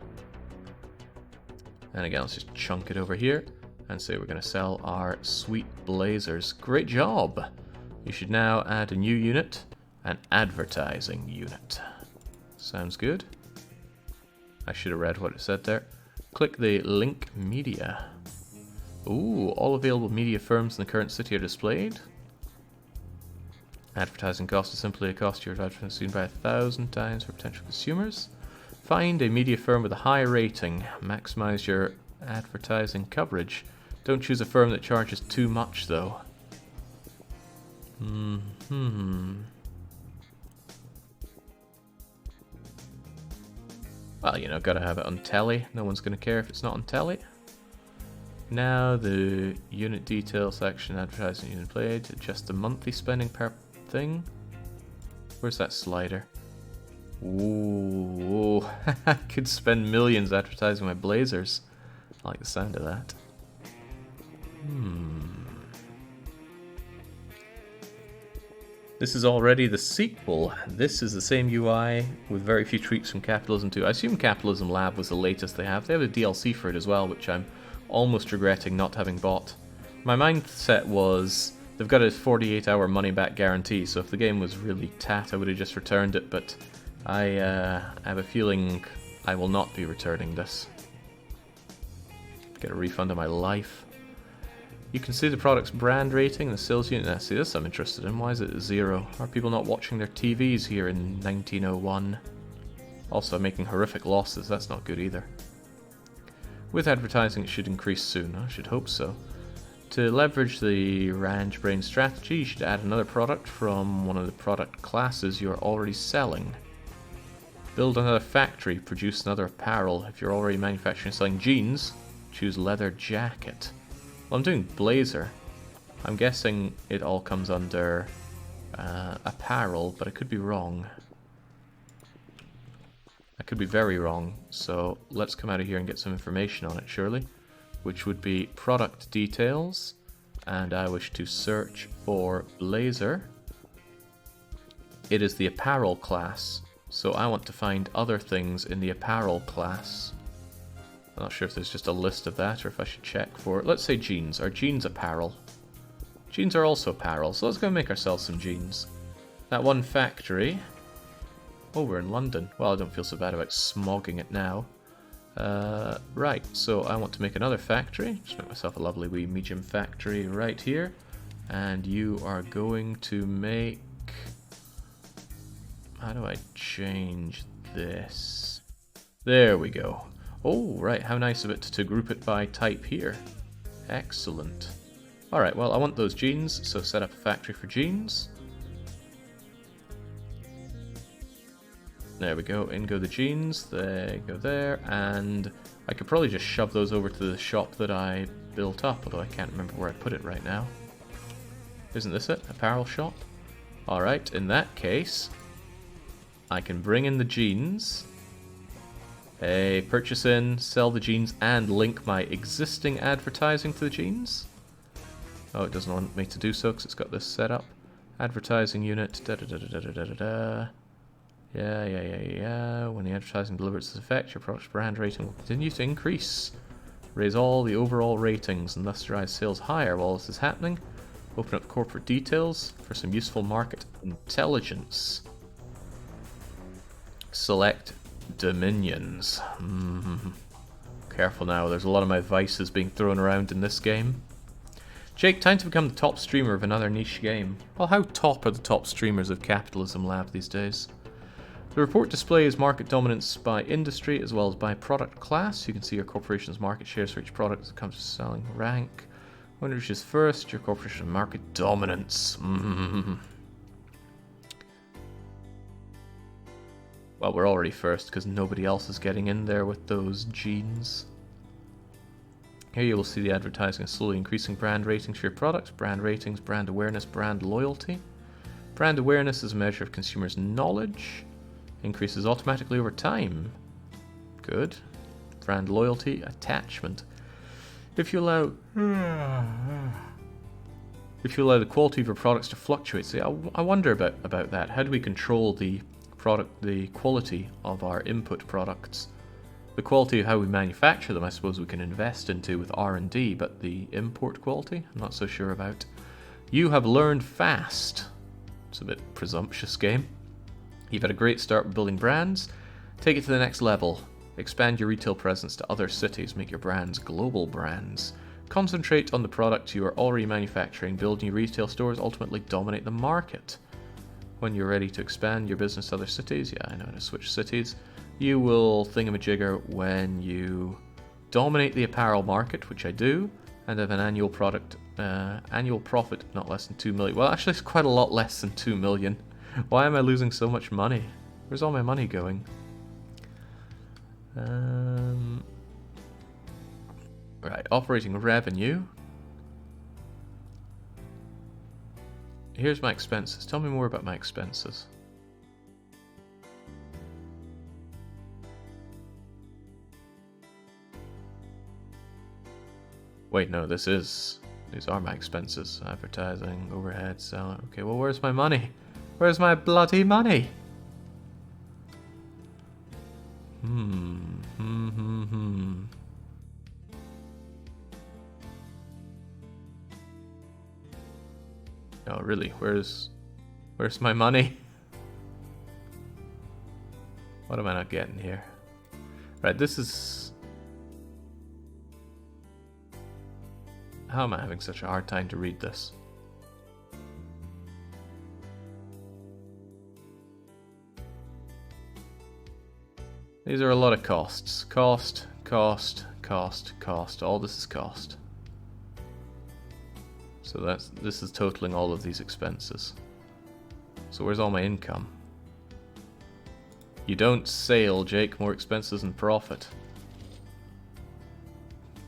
And again, let's just chunk it over here and say we're going to sell our sweet blazers. Great job! You should now add a new unit, an advertising unit. Sounds good. I should have read what it said there. Click the link media. Ooh, all available media firms in the current city are displayed. Advertising cost is simply a cost your advertising seen by 1,000 times for potential consumers. Find a media firm with a high rating. Maximize your advertising coverage. Don't choose a firm that charges too much, though. Well, you know, gotta have it on telly. No one's gonna care if it's not on telly. Now the unit detail section, advertising unit played. Adjust the monthly spending per thing. Where's that slider? Ooh, I could spend millions advertising my blazers. I like the sound of that. This is already the sequel. This is the same UI with very few tweaks from Capitalism 2. I assume Capitalism Lab was the latest they have. They have a DLC for it as well, which I'm almost regretting not having bought. My mindset was they've got a 48-hour money-back guarantee, so if the game was really tat, I would have just returned it, but I have a feeling I will not be returning this. Get a refund of my life. You can see the product's brand rating, the sales unit. Now, see, this I'm interested in. Why is it 0? Are people not watching their TVs here in 1901? Also, making horrific losses. That's not good either. With advertising, it should increase soon. I should hope so. To leverage the Ranch Brain strategy, you should add another product from one of the product classes you're already selling. Build another factory, produce another apparel. If you're already manufacturing and selling jeans, choose leather jacket. Well, I'm doing blazer. I'm guessing it all comes under apparel, but I could be wrong. I could be very wrong, so let's come out of here and get some information on it, surely. Which would be product details, and I wish to search for blazer. It is the apparel class, so I want to find other things in the apparel class. I'm not sure if there's just a list of that or if I should check for it. Let's say jeans. Are jeans apparel? Jeans are also apparel, so let's go make ourselves some jeans. That one factory. Oh, we're in London. Well, I don't feel so bad about smogging it now. Right, so I want to make another factory. Just make myself a lovely wee medium factory right here. And you are going to make... How do I change this? There we go. Oh, right, how nice of it to group it by type here. Excellent. Alright, well, I want those jeans, so set up a factory for jeans. There we go, in go the jeans, they go there, and I could probably just shove those over to the shop that I built up, although I can't remember where I put it right now. Isn't this it? Apparel shop? Alright, in that case, I can bring in the jeans, purchase in, sell the jeans, and link my existing advertising to the jeans. Oh, it doesn't want me to do so because it's got this set up. Advertising unit, da-da-da-da-da-da-da-da. Yeah. When the advertising delivers its effect, your product's brand rating will continue to increase. Raise all the overall ratings and thus drive sales higher. While this is happening, open up corporate details for some useful market intelligence. Select Dominions. Careful now, there's a lot of my vices being thrown around in this game. Jake, time to become the top streamer of another niche game. Well, how top are the top streamers of Capitalism Lab these days? The report displays market dominance by industry as well as by product class. You can see your corporation's market shares for each product as it comes to selling rank. When it reaches first, your corporation's market dominance. Well, we're already first because nobody else is getting in there with those jeans. Here you will see the advertising is slowly increasing brand ratings for your products. Brand ratings, brand awareness, brand loyalty. Brand awareness is a measure of consumers' knowledge. Increases automatically over time. Good. Brand loyalty, attachment. If you allow the quality of your products to fluctuate, see, I wonder about that. How do we control the quality of our input products? The quality of how we manufacture them, I suppose we can invest into with R&D, but the import quality, I'm not so sure about. You have learned fast. It's a bit presumptuous game. You've had a great start building brands. Take it to the next level. Expand your retail presence to other cities. Make your brands global brands. Concentrate on the products you are already manufacturing. Build new retail stores. Ultimately dominate the market. When you're ready to expand your business to other cities, yeah, I know how to switch cities. You will thingamajigger when you dominate the apparel market, which I do, and have an annual profit not less than 2 million. Well, actually, it's quite a lot less than 2 million. Why am I losing so much money? Where's all my money going? Right, operating revenue. Here's my expenses. Tell me more about my expenses. Wait, no, these are my expenses. Advertising, overhead, selling. Okay, well, where's my money? Where's my bloody money? No, really, where's my money? What am I not getting here? Right, this is... How am I having such a hard time to read this? These are a lot of costs. Cost. All this is cost. So this is totaling all of these expenses. So where's all my income? You don't sell, Jake. More expenses than profit.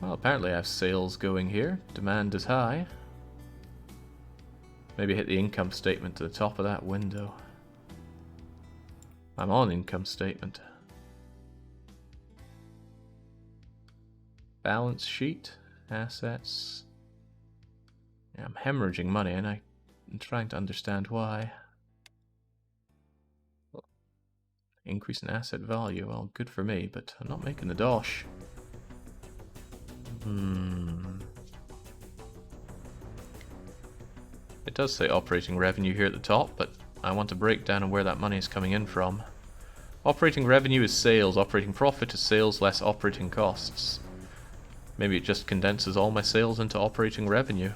Well, apparently I have sales going here. Demand is high. Maybe hit the income statement to the top of that window. I'm on income statement. Balance sheet. Assets. Yeah, I'm hemorrhaging money and I'm trying to understand why. Increase in asset value. Well, good for me, but I'm not making the dosh. It does say operating revenue here at the top, but I want a breakdown of where that money is coming in from. Operating revenue is sales, operating profit is sales less operating costs. Maybe it just condenses all my sales into operating revenue.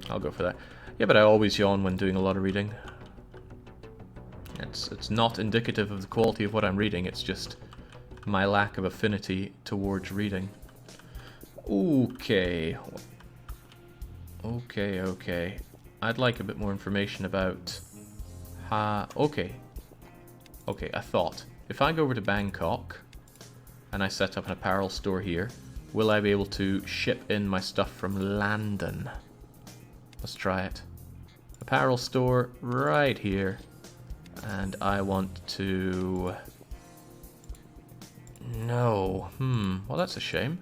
I'll go for that. Yeah, but I always yawn when doing a lot of reading. It's not indicative of the quality of what I'm reading, it's just my lack of affinity towards reading. Okay. I'd like a bit more information about... Okay, I thought. If I go over to Bangkok, and I set up an apparel store here, will I be able to ship in my stuff from London? Let's try it. Apparel store right here. And I want to... No. Well, that's a shame.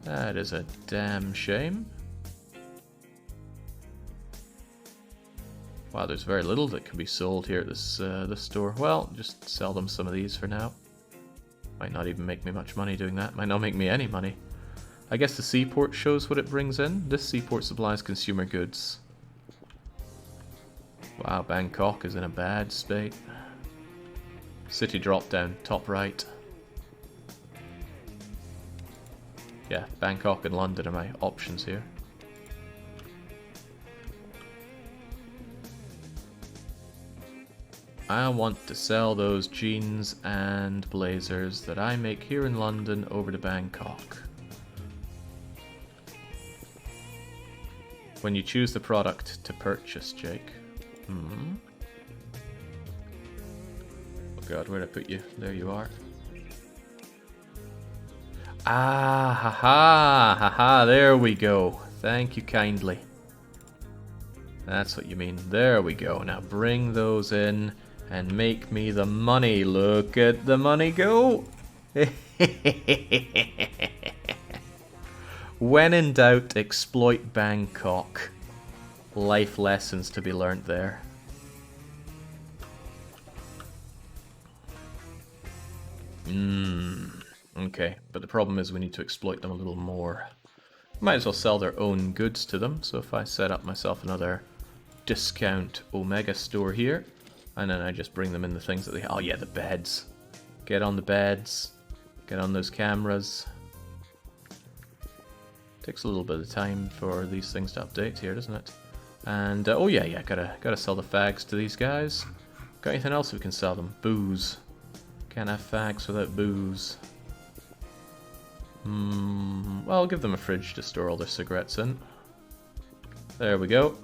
That is a damn shame. Wow, there's very little that can be sold here at this store. Well, just sell them some of these for now. Might not even make me much money doing that. Might not make me any money. I guess the seaport shows what it brings in. This seaport supplies consumer goods. Wow, Bangkok is in a bad state. City drop down, top right. Yeah, Bangkok and London are my options here. I want to sell those jeans and blazers that I make here in London over to Bangkok. When you choose the product to purchase, Jake. Oh god, where'd I put you? There you are. Ah, haha, there we go. Thank you kindly. That's what you mean. There we go. Now bring those in and make me the money. Look at the money go. When in doubt, exploit Bangkok. Life lessons to be learnt there. Okay, but the problem is we need to exploit them a little more. Might as well sell their own goods to them, so if I set up myself another discount Omega store here, and then I just bring them in the things that they... Oh yeah, the beds. Get on the beds. Get on those cameras. Takes a little bit of time for these things to update here, doesn't it? And, oh yeah, gotta sell the fags to these guys. Got anything else we can sell them? Booze. Can't have fags without booze. Well, I'll give them a fridge to store all their cigarettes in. There we go.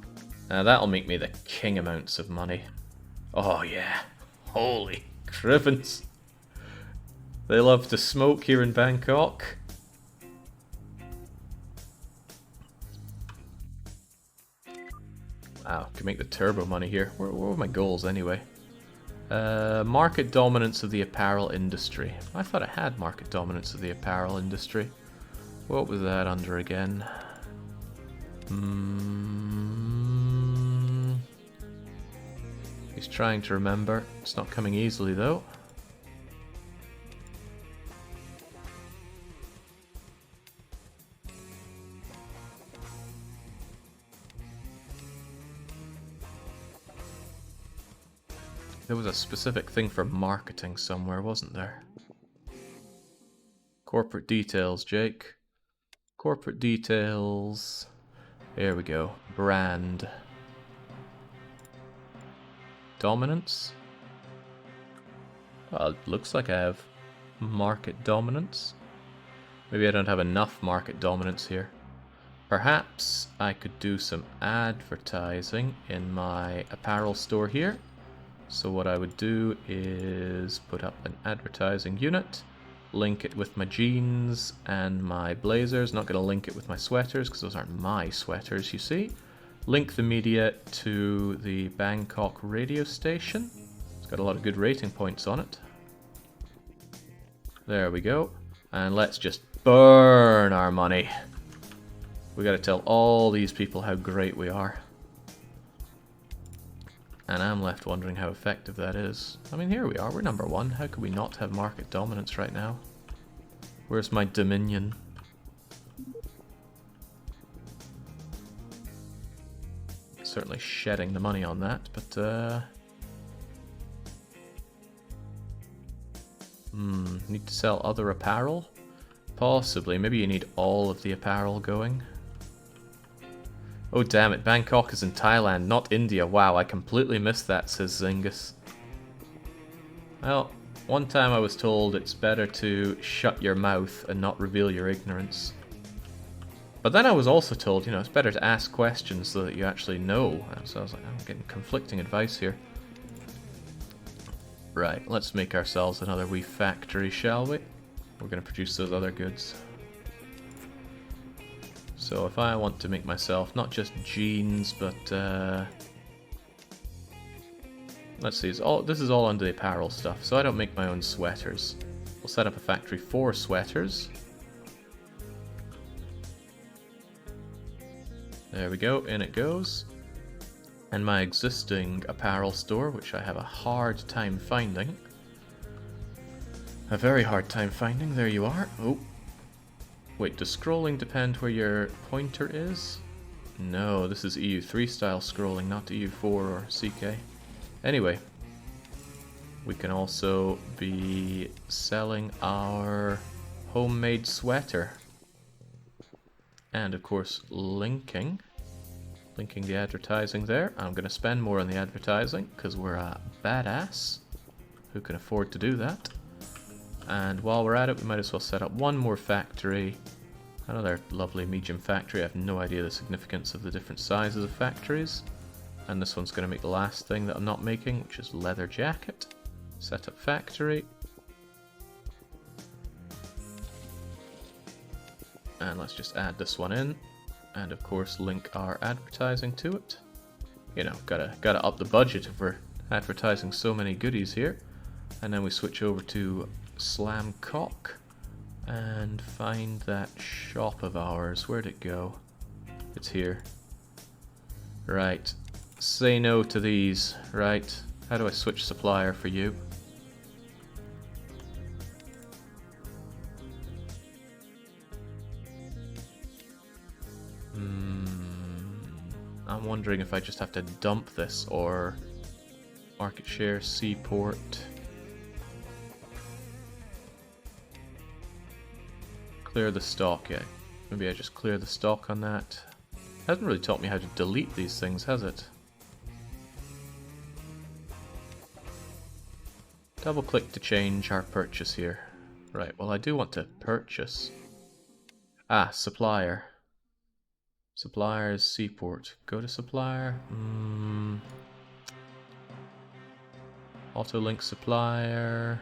Now that'll make me the king amounts of money. Oh yeah. Holy crivens. They love to smoke here in Bangkok. Wow, can make the turbo money here. What were my goals anyway? Market dominance of the apparel industry. I thought I had market dominance of the apparel industry. What was that under again? He's trying to remember. It's not coming easily though. There was a specific thing for marketing somewhere, wasn't there? Corporate details, Jake. Corporate details. There we go. Brand. Dominance? Well, it looks like I have market dominance. Maybe I don't have enough market dominance here. Perhaps I could do some advertising in my apparel store here. So what I would do is put up an advertising unit, link it with my jeans and my blazers. Not going to link it with my sweaters because those aren't my sweaters, you see. Link the media to the Bangkok radio station. It's got a lot of good rating points on it. There we go. And let's just burn our money. We got to tell all these people how great we are. And I'm left wondering how effective that is. I mean, here we are. We're number one. How could we not have market dominance right now? Where's my dominion? Certainly shedding the money on that, but need to sell other apparel? Possibly. Maybe you need all of the apparel going. Oh damn it, Bangkok is in Thailand, not India. Wow, I completely missed that, says Zingus. Well, one time I was told it's better to shut your mouth and not reveal your ignorance. But then I was also told, you know, it's better to ask questions so that you actually know. So I was like, I'm getting conflicting advice here. Right, let's make ourselves another wee factory, shall we? We're going to produce those other goods. So if I want to make myself not just jeans, but let's see, this is all under the apparel stuff, so I don't make my own sweaters. We'll set up a factory for sweaters. There we go, in it goes. And my existing apparel store, which I have a hard time finding. A very hard time finding, there you are. Oh. Wait, does scrolling depend where your pointer is? No, this is EU3 style scrolling, not EU4 or CK. Anyway, we can also be selling our homemade sweater. And of course, linking the advertising there. I'm going to spend more on the advertising because we're a badass who can afford to do that. And while we're at it, we might as well set up one more factory. Another lovely medium factory. I have no idea the significance of the different sizes of factories. And this one's going to make the last thing that I'm not making, which is leather jacket. Set up factory. And let's just add this one in. And of course link our advertising to it. You know, gotta up the budget if we're advertising so many goodies here. And then we switch over to Slamcock and find that shop of ours. Where'd it go? It's here. Right. Say no to these. Right. How do I switch supplier for you? I'm wondering if I just have to dump this or market share, seaport. Clear the stock, yeah. Maybe I just clear the stock on that. Hasn't really taught me how to delete these things, has it? Double click to change our purchase here. Right, well I do want to purchase. Ah, supplier. Suppliers, seaport. Go to supplier. Auto-link supplier.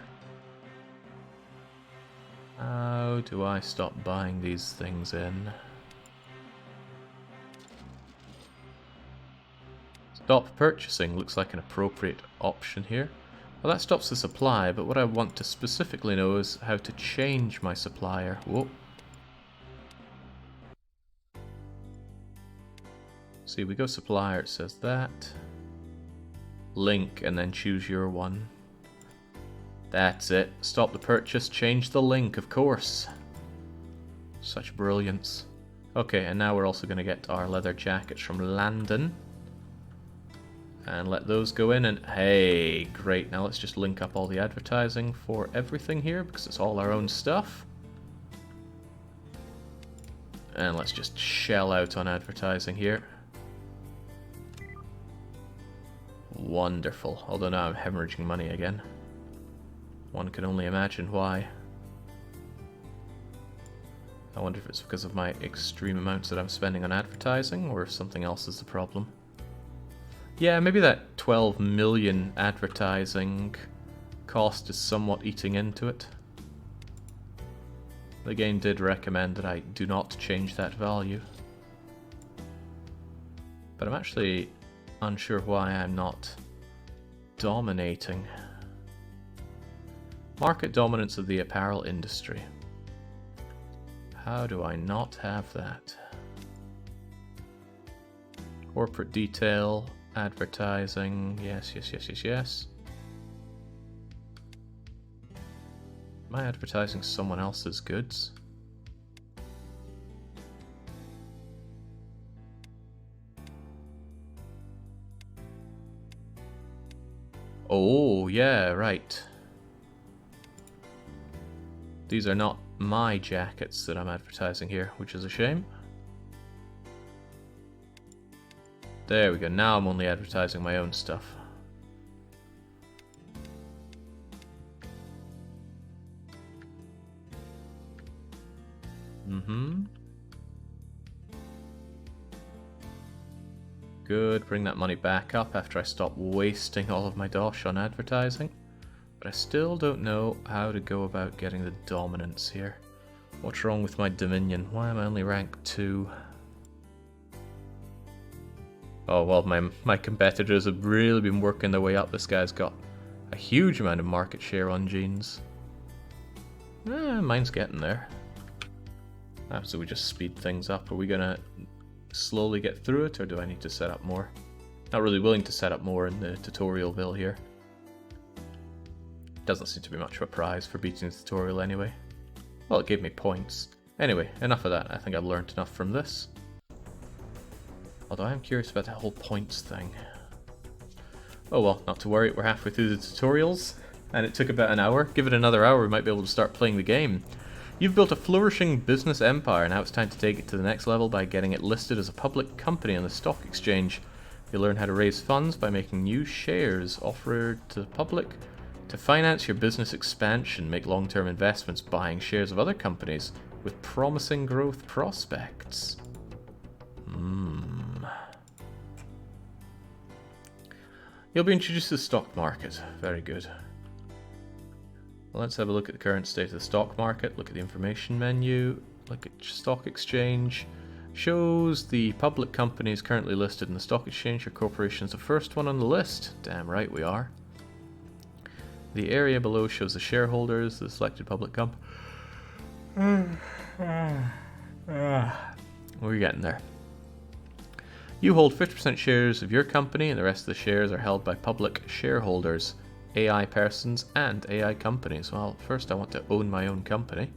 How do I stop buying these things in? Stop purchasing looks like an appropriate option here. Well, that stops the supply, but what I want to specifically know is how to change my supplier. Whoa. See, we go supplier, it says that. Link, and then choose your one. That's it. Stop the purchase, change the link, of course. Such brilliance. Okay, and now we're also going to get our leather jackets from Landon. And let those go in, and hey, great. Now let's just link up all the advertising for everything here, because it's all our own stuff. And let's just shell out on advertising here. Wonderful. Although now I'm hemorrhaging money again. One can only imagine why. I wonder if it's because of my extreme amounts that I'm spending on advertising, or if something else is the problem. Yeah, maybe that 12 million advertising cost is somewhat eating into it. The game did recommend that I do not change that value. But I'm actually unsure why I'm not dominating. Market dominance of the apparel industry. How do I not have that? Corporate detail, advertising, yes, yes, yes, yes, yes. Am I advertising someone else's goods? Oh, yeah, right. These are not my jackets that I'm advertising here, which is a shame. There we go, now I'm only advertising my own stuff. Good, bring that money back up after I stop wasting all of my dosh on advertising. But I still don't know how to go about getting the dominance here. What's wrong with my Dominion? Why am I only rank 2? Oh, well, my competitors have really been working their way up. This guy's got a huge amount of market share on jeans. Mine's getting there. So we just speed things up. Are we going to slowly get through it, or do I need to set up more? Not really willing to set up more in the tutorial bill here. Doesn't seem to be much of a prize for beating the tutorial anyway. Well, it gave me points. Anyway, enough of that. I think I've learned enough from this. Although I am curious about that whole points thing. Oh well, not to worry, we're halfway through the tutorials, and it took about an hour. Give it another hour, we might be able to start playing the game. You've built a flourishing business empire, now it's time to take it to the next level by getting it listed as a public company on the stock exchange. You'll learn how to raise funds by making new shares offered to the public. To finance your business expansion, make long-term investments buying shares of other companies with promising growth prospects. You'll be introduced to the stock market. Very good. Well, let's have a look at the current state of the stock market, look at the information menu, look at stock exchange. Shows the public companies currently listed in the stock exchange. Your corporation is the first one on the list. Damn right we are. The area below shows the shareholders, the selected public company. We're getting there. You hold 50% shares of your company, and the rest of the shares are held by public shareholders, AI persons, and AI companies. Well, first I want to own my own company.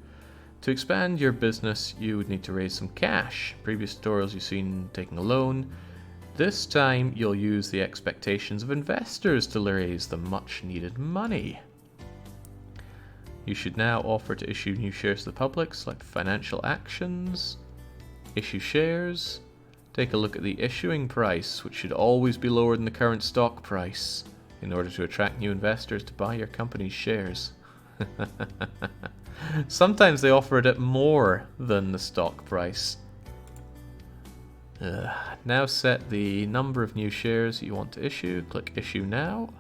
To expand your business, you would need to raise some cash. Previous tutorials you've seen taking a loan. This time, you'll use the expectations of investors to raise the much needed money. You should now offer to issue new shares to the public. Select financial actions. Issue shares. Take a look at the issuing price, which should always be lower than the current stock price, in order to attract new investors to buy your company's shares. Sometimes they offer it at more than the stock price. Now set the number of new shares you want to issue. Click Issue Now.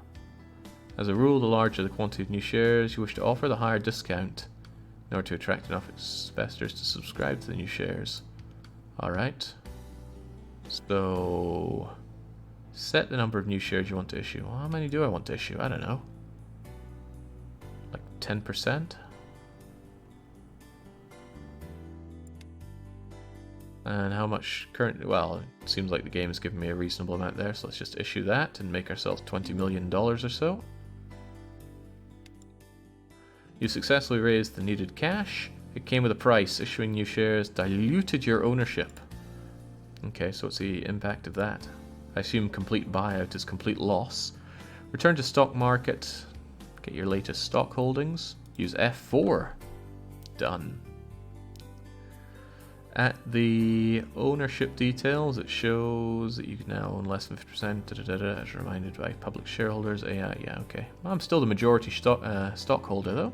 As a rule, the larger the quantity of new shares you wish to offer, the higher discount, in order to attract enough investors to subscribe to the new shares. Alright. So, set the number of new shares you want to issue. Well, how many do I want to issue? I don't know. Like 10%? And how much currently? Well, it seems like the game is giving me a reasonable amount there, so let's just issue that and make ourselves $20 million or so. You successfully raised the needed cash. It came with a price. Issuing new shares diluted your ownership. Okay, so what's the impact of that? I assume complete buyout is complete loss. Return to stock market. Get your latest stock holdings. Use F4. Done. At the ownership details, it shows that you can now own less than 50%, as reminded by public shareholders. Yeah, okay. Well, I'm still the majority stockholder, though.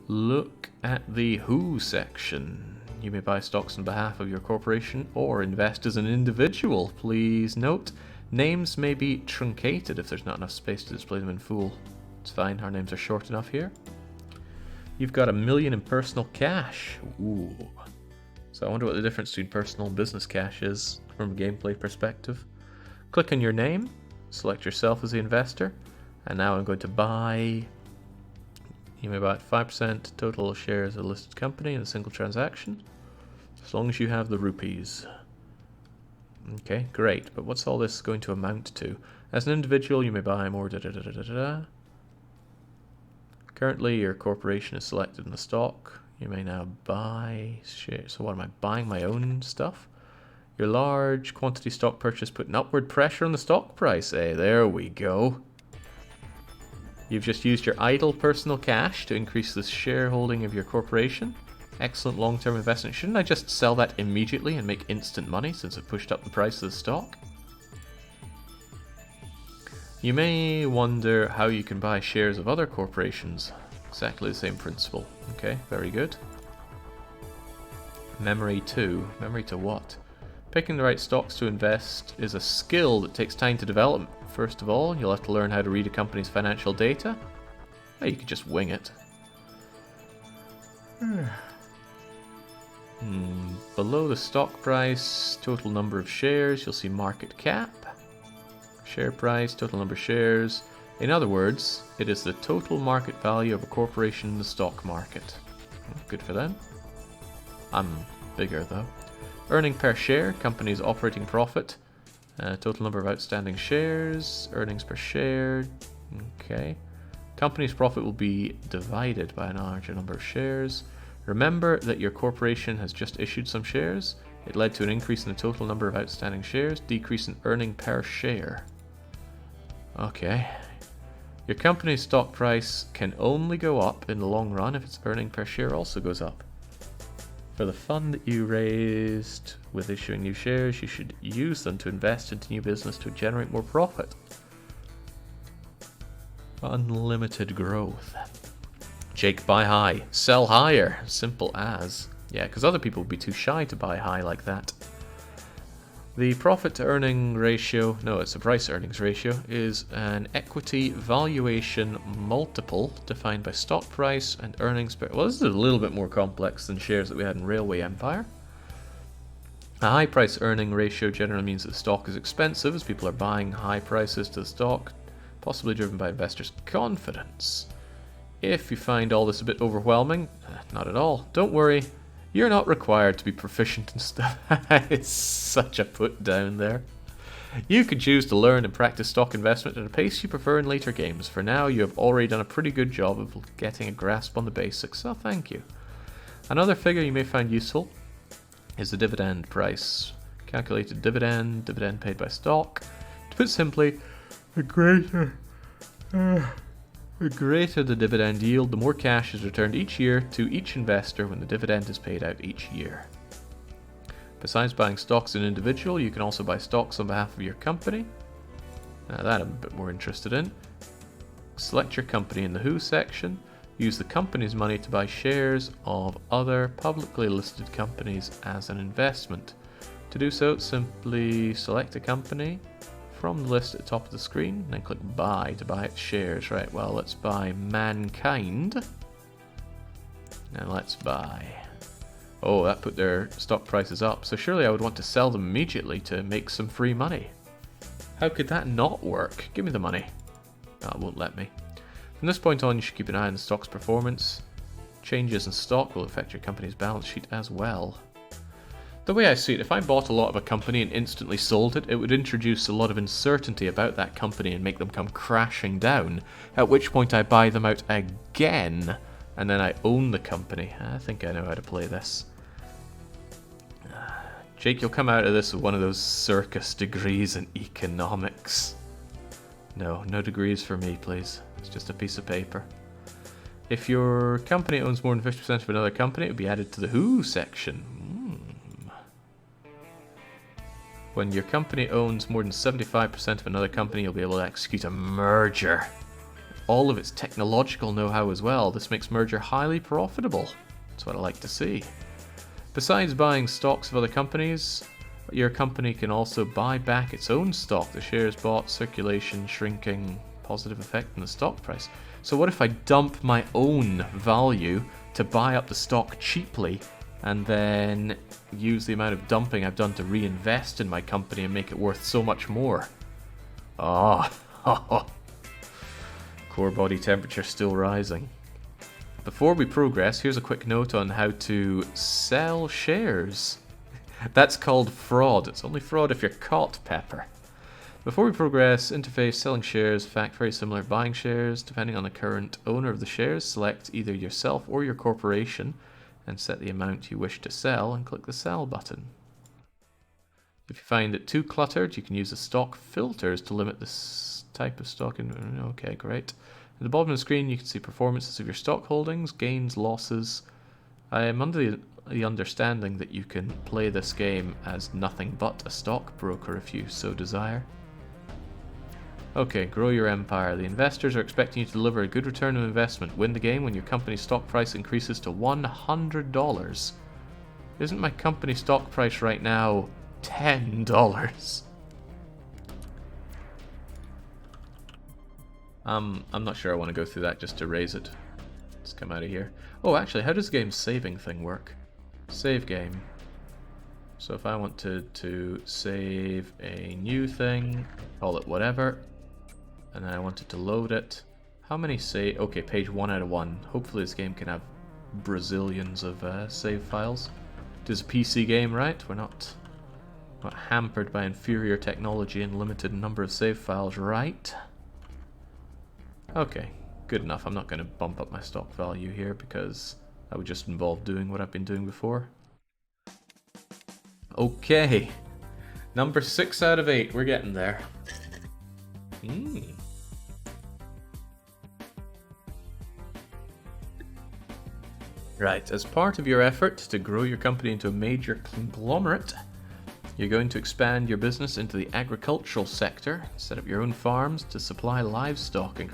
Look at the Who section. You may buy stocks on behalf of your corporation or invest as an individual. Please note, names may be truncated if there's not enough space to display them in full. It's fine, our names are short enough here. You've got $1 million in personal cash. Ooh. So I wonder what the difference between personal and business cash is from a gameplay perspective. Click on your name, select yourself as the investor, and now I'm going to buy. You may buy 5% total shares of a listed company in a single transaction, as long as you have the rupees. Okay, great, but what's all this going to amount to? As an individual, you may buy more Currently, your corporation is selected in the stock. You may now buy shares. So what am I buying? My own stuff? Your large quantity stock purchase put an upward pressure on the stock price. Hey, there we go. You've just used your idle personal cash to increase the shareholding of your corporation. Excellent long-term investment. Shouldn't I just sell that immediately and make instant money since it pushed up the price of the stock? You may wonder how you can buy shares of other corporations. Exactly the same principle. Okay, very good. Memory 2. Memory to what? Picking the right stocks to invest is a skill that takes time to develop. First of all, you'll have to learn how to read a company's financial data. Oh, you could just wing it. Below the stock price, total number of shares, you'll see market cap. Share price, total number of shares. In other words, it is the total market value of a corporation in the stock market. Good for them. I'm bigger though. Earning per share, company's operating profit. Total number of outstanding shares, earnings per share. Okay. Company's profit will be divided by a larger number of shares. Remember that your corporation has just issued some shares. It led to an increase in the total number of outstanding shares, decrease in earning per share. Okay. Your company's stock price can only go up in the long run if its earning per share also goes up. For the fund that you raised with issuing new shares, you should use them to invest into new business to generate more profit. Unlimited growth. Jake, buy high. Sell higher. Simple as. Yeah, because other people would be too shy to buy high like that. The profit to earning ratio, no, it's a price earnings ratio, is an equity valuation multiple defined by stock price and earnings per. Well, this is a little bit more complex than shares that we had in Railway Empire. A high price earning ratio generally means that the stock is expensive, as people are buying high prices to the stock, possibly driven by investors' confidence. If you find all this a bit overwhelming, not at all. Don't worry, you're not required to be proficient in stuff. It's such a put down there. You can choose to learn and practice stock investment at a pace you prefer in later games. For now, you have already done a pretty good job of getting a grasp on the basics, so thank you. Another figure you may find useful is the dividend price. Calculated dividend paid by stock. To put simply, the greater the dividend yield, the more cash is returned each year to each investor when the dividend is paid out each year. Besides buying stocks as an individual, you can also buy stocks on behalf of your company. Now that I'm a bit more interested in. Select your company in the Who section. Use the company's money to buy shares of other publicly listed companies as an investment. To do so, simply select a company from the list at the top of the screen, and then click Buy to buy its shares. Right, well, let's buy Mankind. And let's buy. Oh, that put their stock prices up, so surely I would want to sell them immediately to make some free money. How could that not work? Give me the money. No, it won't let me. From this point on, you should keep an eye on the stock's performance. Changes in stock will affect your company's balance sheet as well. The way I see it, if I bought a lot of a company and instantly sold it, it would introduce a lot of uncertainty about that company and make them come crashing down, at which point I buy them out again, and then I own the company. I think I know how to play this. Jake, you'll come out of this with one of those circus degrees in economics. No degrees for me, please. It's just a piece of paper. If your company owns more than 50% of another company, it would be added to the Who section. When your company owns more than 75% of another company, you'll be able to execute a merger. All of its technological know-how as well. This makes merger highly profitable. That's what I like to see. Besides buying stocks of other companies, your company can also buy back its own stock. The shares bought, circulation, shrinking, positive effect on the stock price. So what if I dump my own value to buy up the stock cheaply and then use the amount of dumping I've done to reinvest in my company and make it worth so much more? Core body temperature still rising. Before we progress, here's a quick note on how to sell shares. That's called fraud. It's only fraud if you're caught, Pepper. Before we progress, interface, selling shares, fact very similar, buying shares. Depending on the current owner of the shares, select either yourself or your corporation and set the amount you wish to sell and click the sell button. If you find it too cluttered, you can use the stock filters to limit this type of stock. Okay, great. At the bottom of the screen, you can see performances of your stock holdings, gains, losses. I am under the understanding that you can play this game as nothing but a stockbroker if you so desire. Okay, grow your empire. The investors are expecting you to deliver a good return on investment. Win the game when your company's stock price increases to $100. Isn't my company stock price right now $10? I'm not sure I want to go through that just to raise it. Let's come out of here. Oh, actually, how does the game's saving thing work? Save game. So if I wanted to save a new thing, call it whatever, and then I wanted to load it. How many save? Okay, page 1 out of 1. Hopefully this game can have Brazilians of save files. It is a PC game, right? We're not hampered by inferior technology and limited number of save files, right? Okay, good enough. I'm not going to bump up my stock value here because that would just involve doing what I've been doing before. Okay, number 6 out of 8. We're getting there. Right, as part of your effort to grow your company into a major conglomerate, you're going to expand your business into the agricultural sector, set up your own farms to supply livestock, and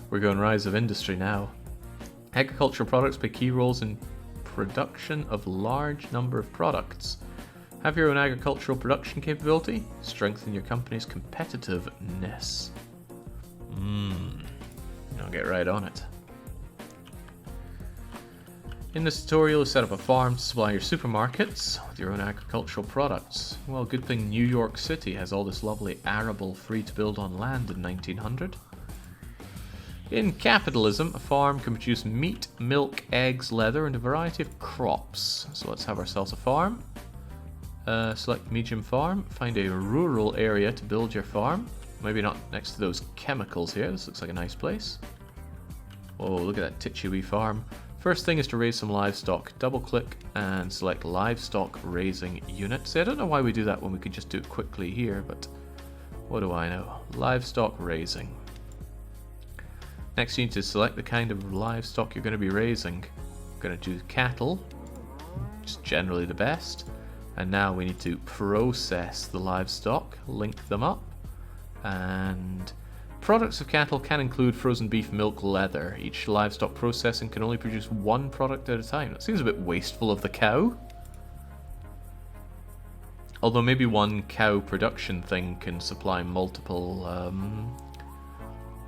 we're going rise of industry now. Agricultural products play key roles in production of large number of products. Have your own agricultural production capability, strengthen your company's competitiveness. I'll get right on it. In this tutorial, you set up a farm to supply your supermarkets with your own agricultural products. Well, good thing New York City has all this lovely arable free to build on land in 1900. In capitalism, a farm can produce meat, milk, eggs, leather, and a variety of crops. So let's have ourselves a farm. Select medium farm, find a rural area to build your farm. Maybe not next to those chemicals here, this looks like a nice place. Oh, look at that titchy wee farm. First thing is to raise some livestock. Double click and select livestock raising unit. See, I don't know why we do that when we could just do it quickly here, but what do I know? Livestock raising. Next you need to select the kind of livestock you're going to be raising. I'm going to do cattle, just generally the best. And now we need to process the livestock, link them up, and products of cattle can include frozen beef, milk, leather. Each livestock processing can only produce one product at a time. That seems a bit wasteful of the cow. Although maybe one cow production thing can supply multiple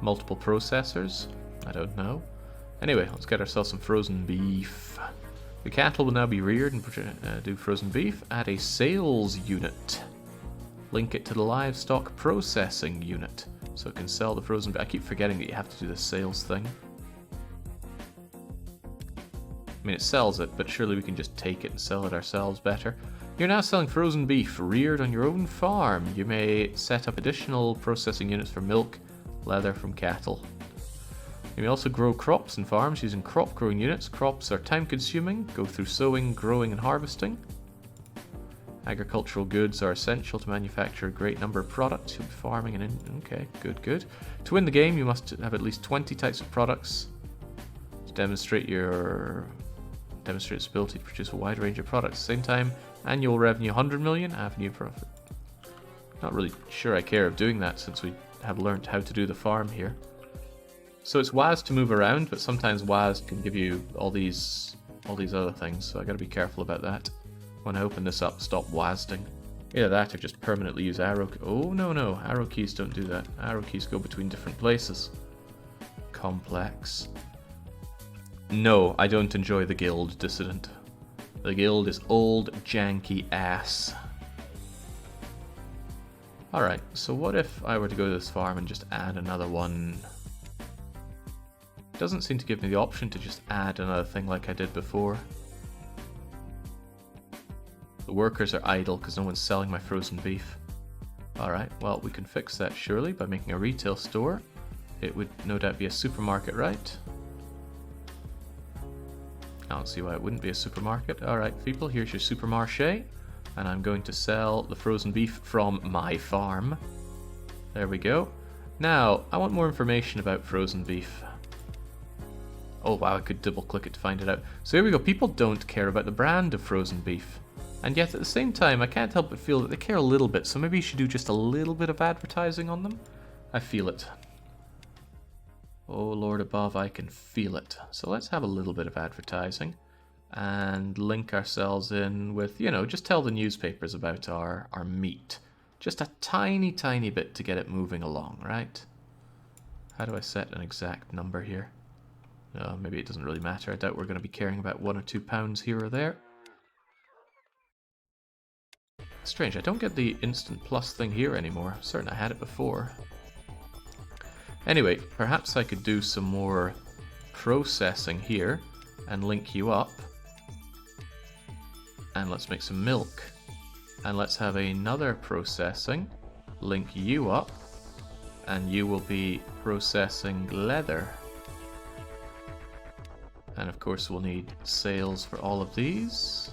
processors. I don't know. Anyway, let's get ourselves some frozen beef. The cattle will now be reared and do frozen beef. Add a sales unit. Link it to the livestock processing unit so it can sell the frozen beef. I keep forgetting that you have to do the sales thing. I mean, it sells it, but surely we can just take it and sell it ourselves better. You're now selling frozen beef reared on your own farm. You may set up additional processing units for milk, leather from cattle. You may also grow crops in farms using crop growing units. Crops are time consuming, go through sowing, growing and harvesting. Agricultural goods are essential to manufacture a great number of products. You'll be farming and okay, good. To win the game, you must have at least 20 types of products to demonstrate its ability to produce a wide range of products. At the same time, annual revenue 100 million, avenue profit. Not really sure I care of doing that since we have learned how to do the farm here. So it's WAS to move around, but sometimes WAS can give you all these other things, so I gotta be careful about that. When I open this up, stop WASDing. Either that or just permanently use arrow. Oh, no. Arrow keys don't do that. Arrow keys go between different places. Complex. No, I don't enjoy the guild, Dissident. The guild is old, janky ass. Alright, so what if I were to go to this farm and just add another one? It doesn't seem to give me the option to just add another thing like I did before. The workers are idle because no one's selling my frozen beef. Alright, well, we can fix that surely by making a retail store. It would no doubt be a supermarket, right? I don't see why it wouldn't be a supermarket. Alright, people, here's your supermarché. And I'm going to sell the frozen beef from my farm. There we go. Now, I want more information about frozen beef. Oh wow, I could double click it to find it out. So here we go, people don't care about the brand of frozen beef. And yet at the same time, I can't help but feel that they care a little bit, so maybe you should do just a little bit of advertising on them. I feel it. Oh Lord above, I can feel it. So let's have a little bit of advertising and link ourselves in with, you know, just tell the newspapers about our meat. Just a tiny bit to get it moving along, right? How do I set an exact number here? Maybe it doesn't really matter. I doubt we're going to be caring about 1 or 2 pounds here or there. Strange, I don't get the instant plus thing here anymore. I'm certain I had it before. Anyway, perhaps I could do some more processing here and link you up. And let's make some milk. And let's have another processing. Link you up. And you will be processing leather. And of course we'll need sales for all of these.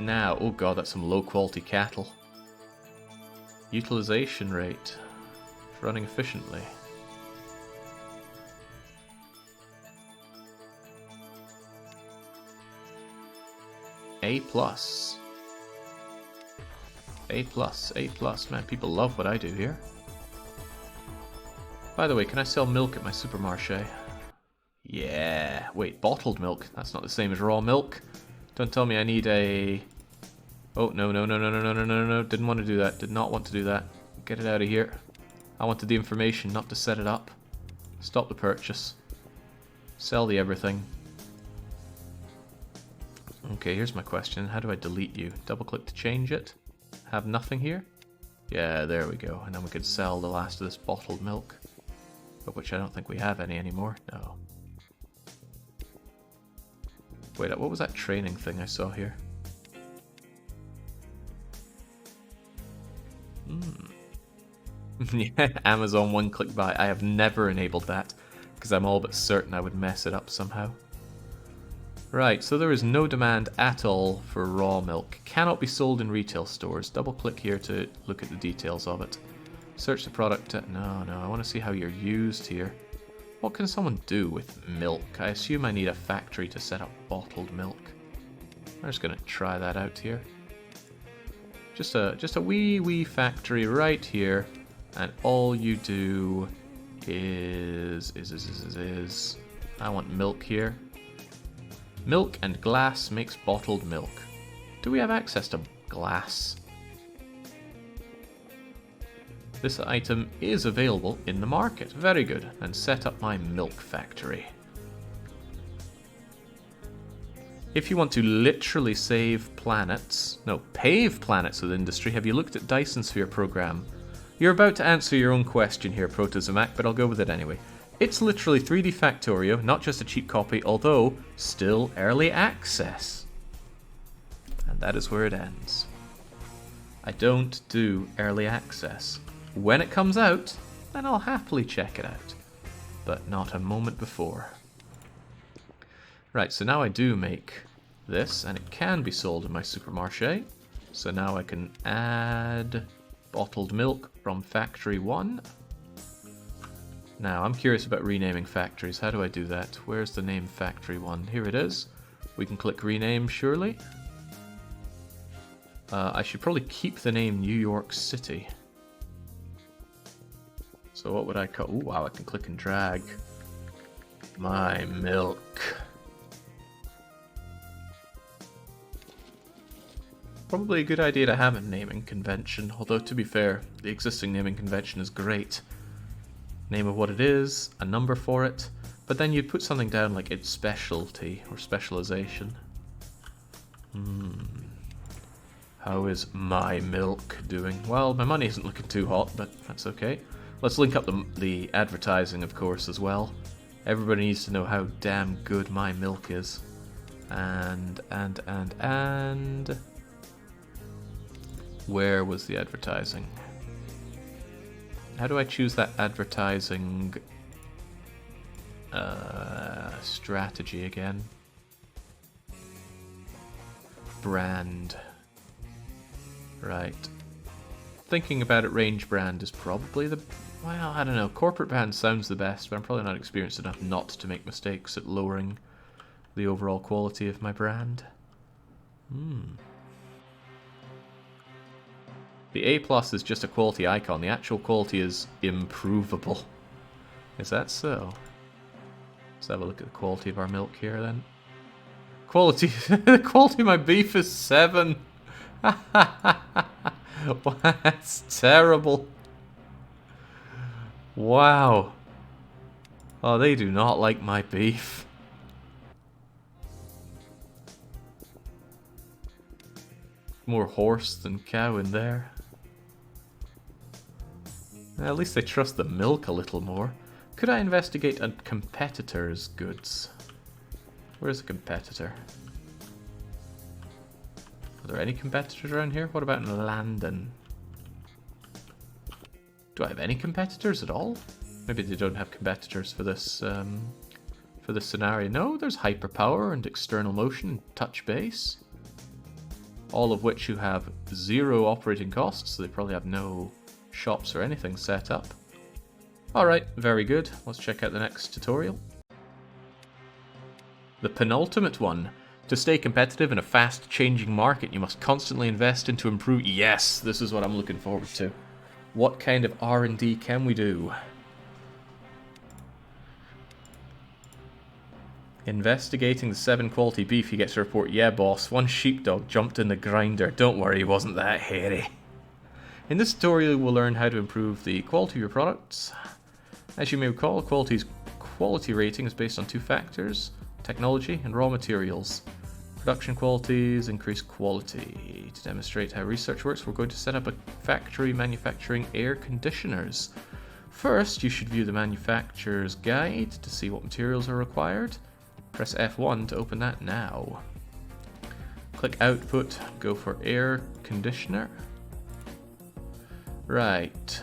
Now, oh god, that's some low quality cattle. Utilization rate. It's running efficiently. A+. A+. Man, people love what I do here. By the way, can I sell milk at my supermarché? Yeah. Wait, bottled milk? That's not the same as raw milk. Don't tell me I need a... Oh, no. Didn't want to do that. Did not want to do that. Get it out of here. I wanted the information, not to set it up. Stop the purchase. Sell the everything. Okay, here's my question. How do I delete you? Double click to change it. Have nothing here? Yeah, there we go. And then we could sell the last of this bottled milk. Of which I don't think we have any anymore. No. Wait, what was that training thing I saw here? Yeah, Amazon one-click buy. I have never enabled that, because I'm all but certain I would mess it up somehow. Right, so there is no demand at all for raw milk. Cannot be sold in retail stores. Double-click here to look at the details of it. Search the product. No, I want to see how you're used here. What can someone do with milk? I assume I need a factory to set up bottled milk. I'm just going to try that out here. Just a wee factory right here, and all you do is I want milk here. Milk and glass makes bottled milk. Do we have access to glass? This item is available in the market. Very good. And set up my milk factory. If you want to literally save planets, no, pave planets with industry, have you looked at Dyson Sphere program? You're about to answer your own question here, Protozomac, but I'll go with it anyway. It's literally 3D Factorio, not just a cheap copy, although still early access. And that is where it ends. I don't do early access. When it comes out, then I'll happily check it out. But not a moment before. Right, so now I do make this, and it can be sold in my supermarché. So now I can add bottled milk from Factory 1. Now, I'm curious about renaming factories. How do I do that? Where's the name Factory 1? Here it is. We can click rename, surely. I should probably keep the name New York City. So what would I call... Ooh, wow, I can click and drag. My milk. Probably a good idea to have a naming convention, although to be fair, the existing naming convention is great. Name of what it is, a number for it, but then you'd put something down like its specialty or specialization. How is my milk doing? Well, my money isn't looking too hot, but that's okay. Let's link up the advertising, of course, as well. Everybody needs to know how damn good my milk is. And... Where was the advertising? How do I choose that advertising strategy again? Brand. Right. Thinking about it, range brand is probably the... Well, I don't know. Corporate brand sounds the best, but I'm probably not experienced enough not to make mistakes at lowering the overall quality of my brand. The A+ is just a quality icon. The actual quality is improvable. Is that so? Let's have a look at the quality of our milk here then. Quality... the quality of my beef is 7. That's terrible. Wow. Oh, they do not like my beef. More horse than cow in there. At least they trust the milk a little more. Could I investigate a competitor's goods? Where's the competitor? Are there any competitors around here? What about in London? Do I have any competitors at all? Maybe they don't have competitors for this scenario. No, there's hyperpower and external motion and touch base. All of which you have 0 operating costs, so they probably have no shops or anything set up. Alright, very good. Let's check out the next tutorial. The penultimate one. To stay competitive in a fast-changing market, you must constantly invest into improve... Yes, this is what I'm looking forward to. What kind of R&D can we do? Investigating the 7 quality beef, he gets a report. Yeah, boss, one sheepdog jumped in the grinder. Don't worry, he wasn't that hairy. In this tutorial, we'll learn how to improve the quality of your products. As you may recall, quality is quality rating is based on two factors: technology and raw materials. Production qualities increase quality. To demonstrate how research works, we're going to set up a factory manufacturing air conditioners. First, you should view the manufacturer's guide to see what materials are required. Press F1 to open that now. Click Output, go for air conditioner. Right.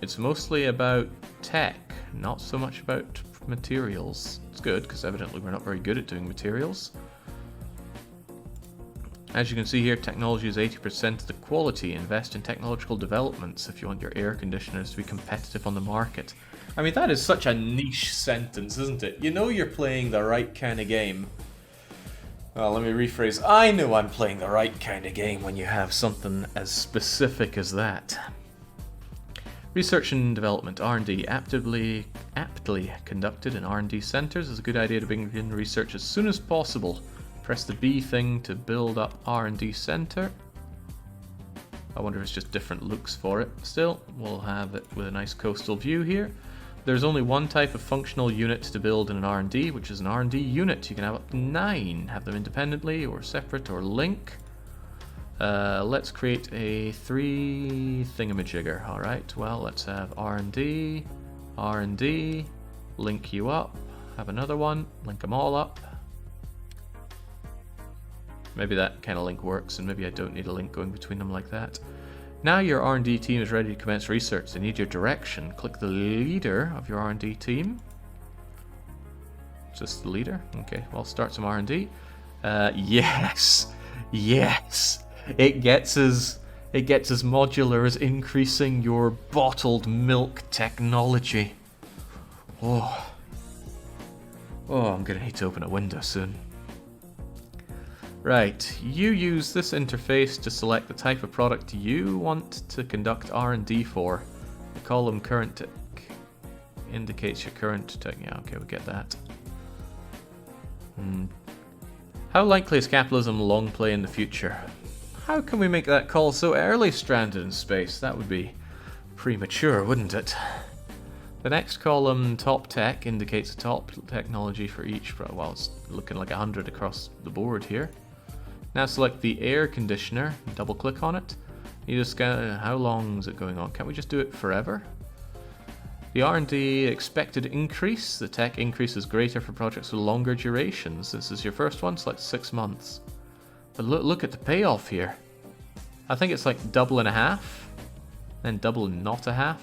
It's mostly about tech, not so much about materials. It's good, because evidently we're not very good at doing materials. As you can see here, technology is 80% of the quality. Invest in technological developments if you want your air conditioners to be competitive on the market. I mean, that is such a niche sentence, isn't it? You know you're playing the right kind of game. Well, let me rephrase. I know I'm playing the right kind of game when you have something as specific as that. Research and development, R&D, aptly conducted in R&D centers. Is a good idea to begin research as soon as possible. Press the B thing to build up R&D center. I wonder if it's just different looks for it. Still, we'll have it with a nice coastal view here. There's only one type of functional unit to build in an R&D, which is an R&D unit. You can have up to 9. Have them independently or separate or link. Let's create a 3 thingamajigger. Alright, well, let's have R&D, R&D, link you up. Have another one, link them all up. Maybe that kind of link works, and maybe I don't need a link going between them like that. Now your R&D team is ready to commence research. They need your direction. Click the leader of your R&D team. Just the leader? Okay, well, start some R&D. Yes! Yes! It gets as modular as increasing your bottled milk technology. Oh, I'm gonna need to open a window soon. Right, you use this interface to select the type of product you want to conduct R&D for. The column current tech indicates your current tech. Yeah, okay, we get that. How likely is capitalism long play in the future? How can we make that call so early, stranded in space? That would be premature, wouldn't it? The next column, top tech, indicates the top technology for each. Well, it's looking like 100 across the board here. Now select the air conditioner, double click on it. You just go, how long is it going on? Can't we just do it forever? The R&D expected increase, the tech increase is greater for projects with longer durations. This is your first one, select 6 months. But look at the payoff here. I think it's like double and a half, then double and not a half.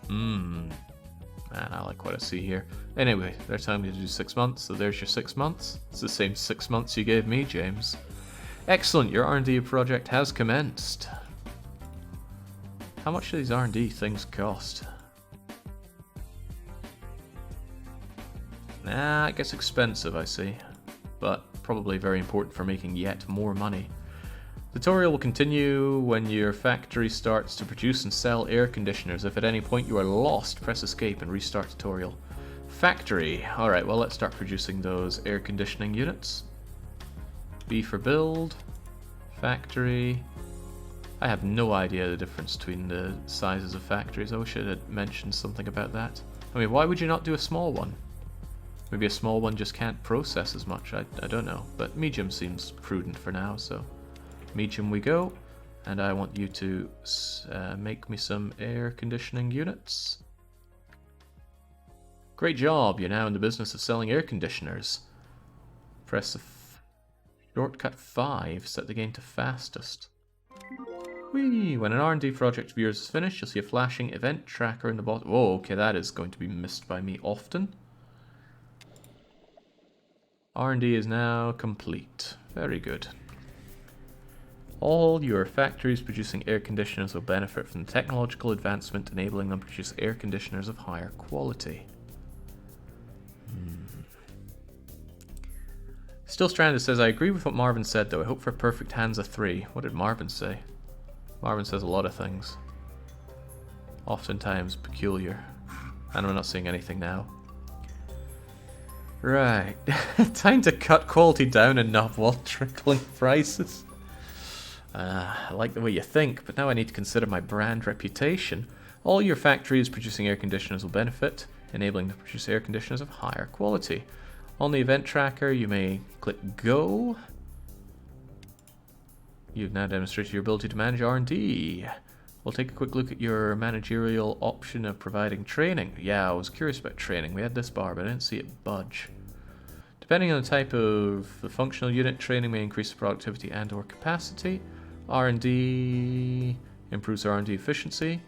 Man, I like what I see here. Anyway, they're telling me to do 6 months, so there's your 6 months. It's the same 6 months you gave me, James. Excellent, your R&D project has commenced. How much do these R&D things cost? Nah, it gets expensive, I see. But probably very important for making yet more money. Tutorial will continue when your factory starts to produce and sell air conditioners. If at any point you are lost, press escape and restart tutorial. Factory. Alright, well, let's start producing those air conditioning units. B for build. Factory. I have no idea the difference between the sizes of factories. I wish it had mentioned something about that. I mean, why would you not do a small one? Maybe a small one just can't process as much. I don't know. But medium seems prudent for now, so medium we go. And I want you to make me some air conditioning units. Great job, you're now in the business of selling air conditioners. Press the shortcut 5, set the gain to fastest. Whee! When an R&D project of yours is finished, you'll see a flashing event tracker in the bottom. Oh, okay, that is going to be missed by me often. R&D is now complete. Very good. All your factories producing air conditioners will benefit from the technological advancement enabling them to produce air conditioners of higher quality. Still Stranded says, I agree with what Marvin said though. I hope for perfect hands of 3. What did Marvin say? Marvin says a lot of things. Oftentimes peculiar. And I'm not saying anything now. Right. Time to cut quality down enough while trickling prices. I like the way you think, but now I need to consider my brand reputation. All your factories producing air conditioners will benefit, enabling them to produce air conditioners of higher quality. On the event tracker, you may click Go. You've now demonstrated your ability to manage R&D. We'll take a quick look at your managerial option of providing training. Yeah, I was curious about training. We had this bar, but I didn't see it budge. Depending on the type of the functional unit, training may increase the productivity and or capacity. R&D improves R&D efficiency.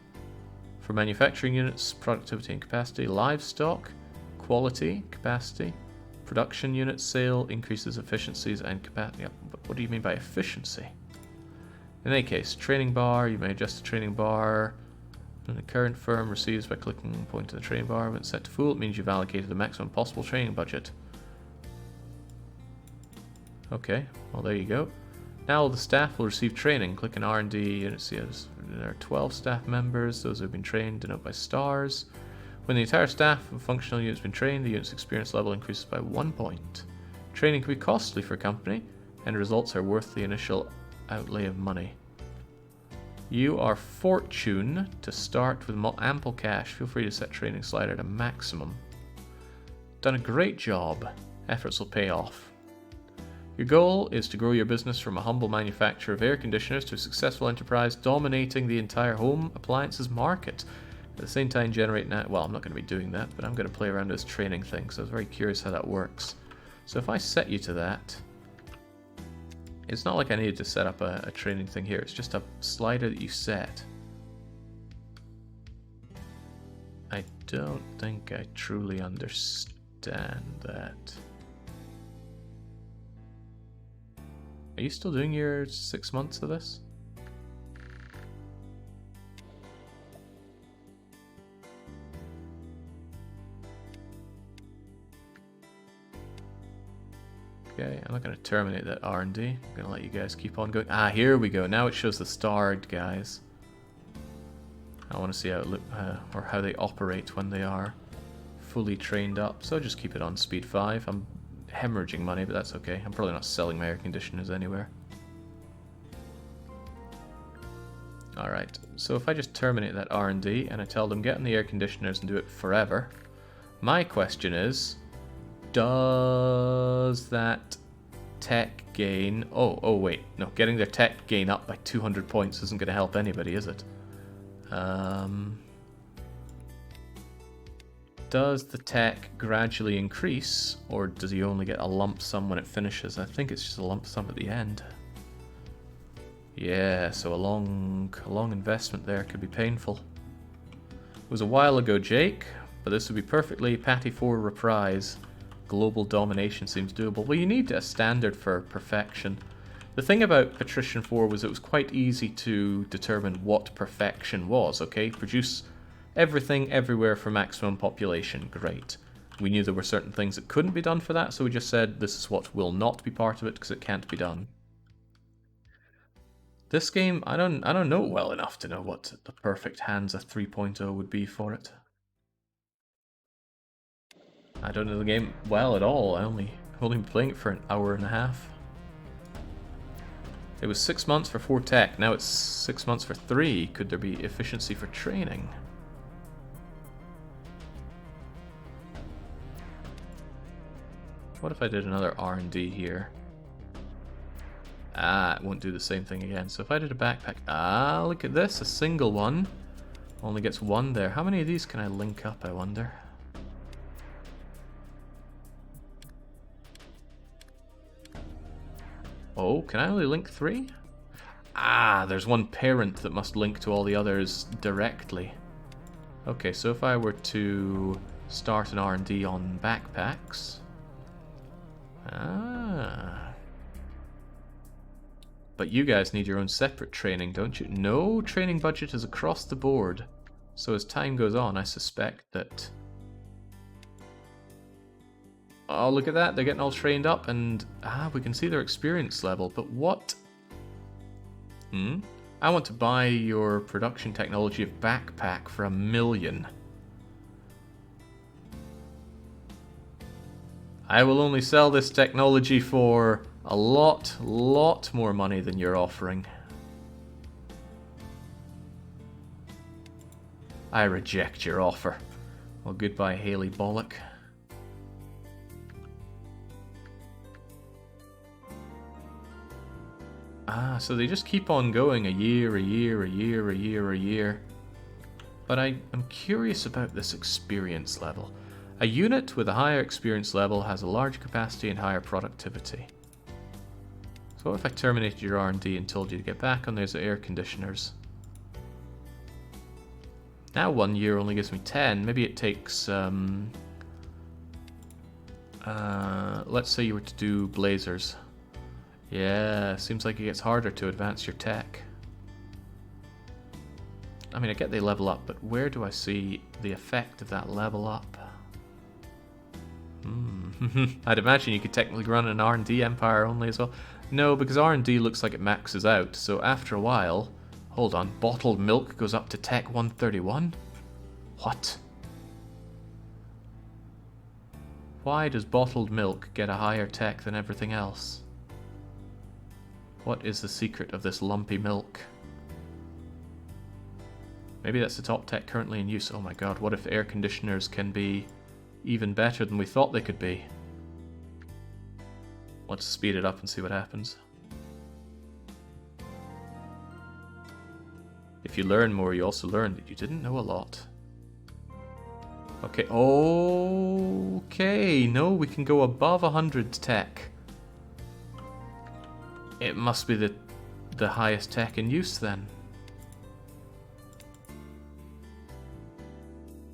For manufacturing units, productivity and capacity. Livestock, quality, capacity. Production unit sale increases efficiencies and capacity. But what do you mean by efficiency? In any case, training bar, you may adjust the training bar. And the current firm receives by clicking a point to the training bar. When it's set to full, it means you've allocated the maximum possible training budget. Okay, well there you go. Now all the staff will receive training. Click on R&D units. There are 12 staff members. Those who have been trained denote by stars. When the entire staff of functional unit has been trained, the unit's experience level increases by 1 point. Training can be costly for a company, and results are worth the initial outlay of money. You are fortune to start with ample cash. Feel free to set training slider to maximum. Done a great job. Efforts will pay off. Your goal is to grow your business from a humble manufacturer of air conditioners to a successful enterprise dominating the entire home appliances market. At the same time generate well, I'm not going to be doing that, but I'm going to play around with this training thing, so I was very curious how that works. So if I set you to that, it's not like I needed to set up a training thing here, it's just a slider that you set. I don't think I truly understand that. Are you still doing your 6 months of this? Okay, I'm not going to terminate that R&D. I'm going to let you guys keep on going. Ah, here we go. Now it shows the starred guys. I want to see how it look, or how they operate when they are fully trained up. So I'll just keep it on speed 5. I'm hemorrhaging money, but that's okay. I'm probably not selling my air conditioners anywhere. Alright, so if I just terminate that R&D and I tell them get on the air conditioners and do it forever, my question is, does that tech gain... Oh wait, no, getting their tech gain up by 200 points isn't going to help anybody, is it? Does the tech gradually increase, or does he only get a lump sum when it finishes? I think it's just a lump sum at the end. Yeah, so a long investment there could be painful. It was a while ago, Jake, but this would be perfectly Patty 4 reprise. Global domination seems doable. Well, you need a standard for perfection. The thing about Patrician 4 was it was quite easy to determine what perfection was, okay? Produce everything everywhere for maximum population. Great. We knew there were certain things that couldn't be done for that, so we just said this is what will not be part of it because it can't be done. This game, I don't know it well enough to know what the perfect Hansa 3.0 would be for it. I don't know the game well at all. I only been playing it for an hour and a half. It was 6 months for 4 tech, now it's 6 months for 3. Could there be efficiency for training? What if I did another R&D here? Ah, it won't do the same thing again. So if I did a backpack... Ah, look at this, a single one. Only gets 1 there. How many of these can I link up, I wonder? Oh, can I only link 3? Ah, there's one parent that must link to all the others directly. Okay, so if I were to start an R&D on backpacks... Ah... But you guys need your own separate training, don't you? No, training budget is across the board. So as time goes on, I suspect that... Oh, look at that. They're getting all trained up and... Ah, we can see their experience level. But what... I want to buy your production technology of backpack for $1 million. I will only sell this technology for a lot more money than you're offering. I reject your offer. Well, goodbye, Haley Bollock. Ah, so they just keep on going a year. But I'm curious about this experience level. A unit with a higher experience level has a larger capacity and higher productivity. So what if I terminated your R&D and told you to get back on those air conditioners? Now 1 year only gives me 10. Maybe it takes, let's say you were to do blazers. Yeah, seems like it gets harder to advance your tech. I mean, I get they level up, but where do I see the effect of that level up? I'd imagine you could technically run an R&D empire only as well. No, because R&D looks like it maxes out, so after a while... Hold on, bottled milk goes up to tech 131? What? Why does bottled milk get a higher tech than everything else? What is the secret of this lumpy milk? Maybe that's the top tech currently in use. Oh my god, what if air conditioners can be even better than we thought they could be? Let's speed it up and see what happens. If you learn more, you also learn that you didn't know a lot. Okay, okay, no, we can go above 100 tech. It must be the highest tech in use then.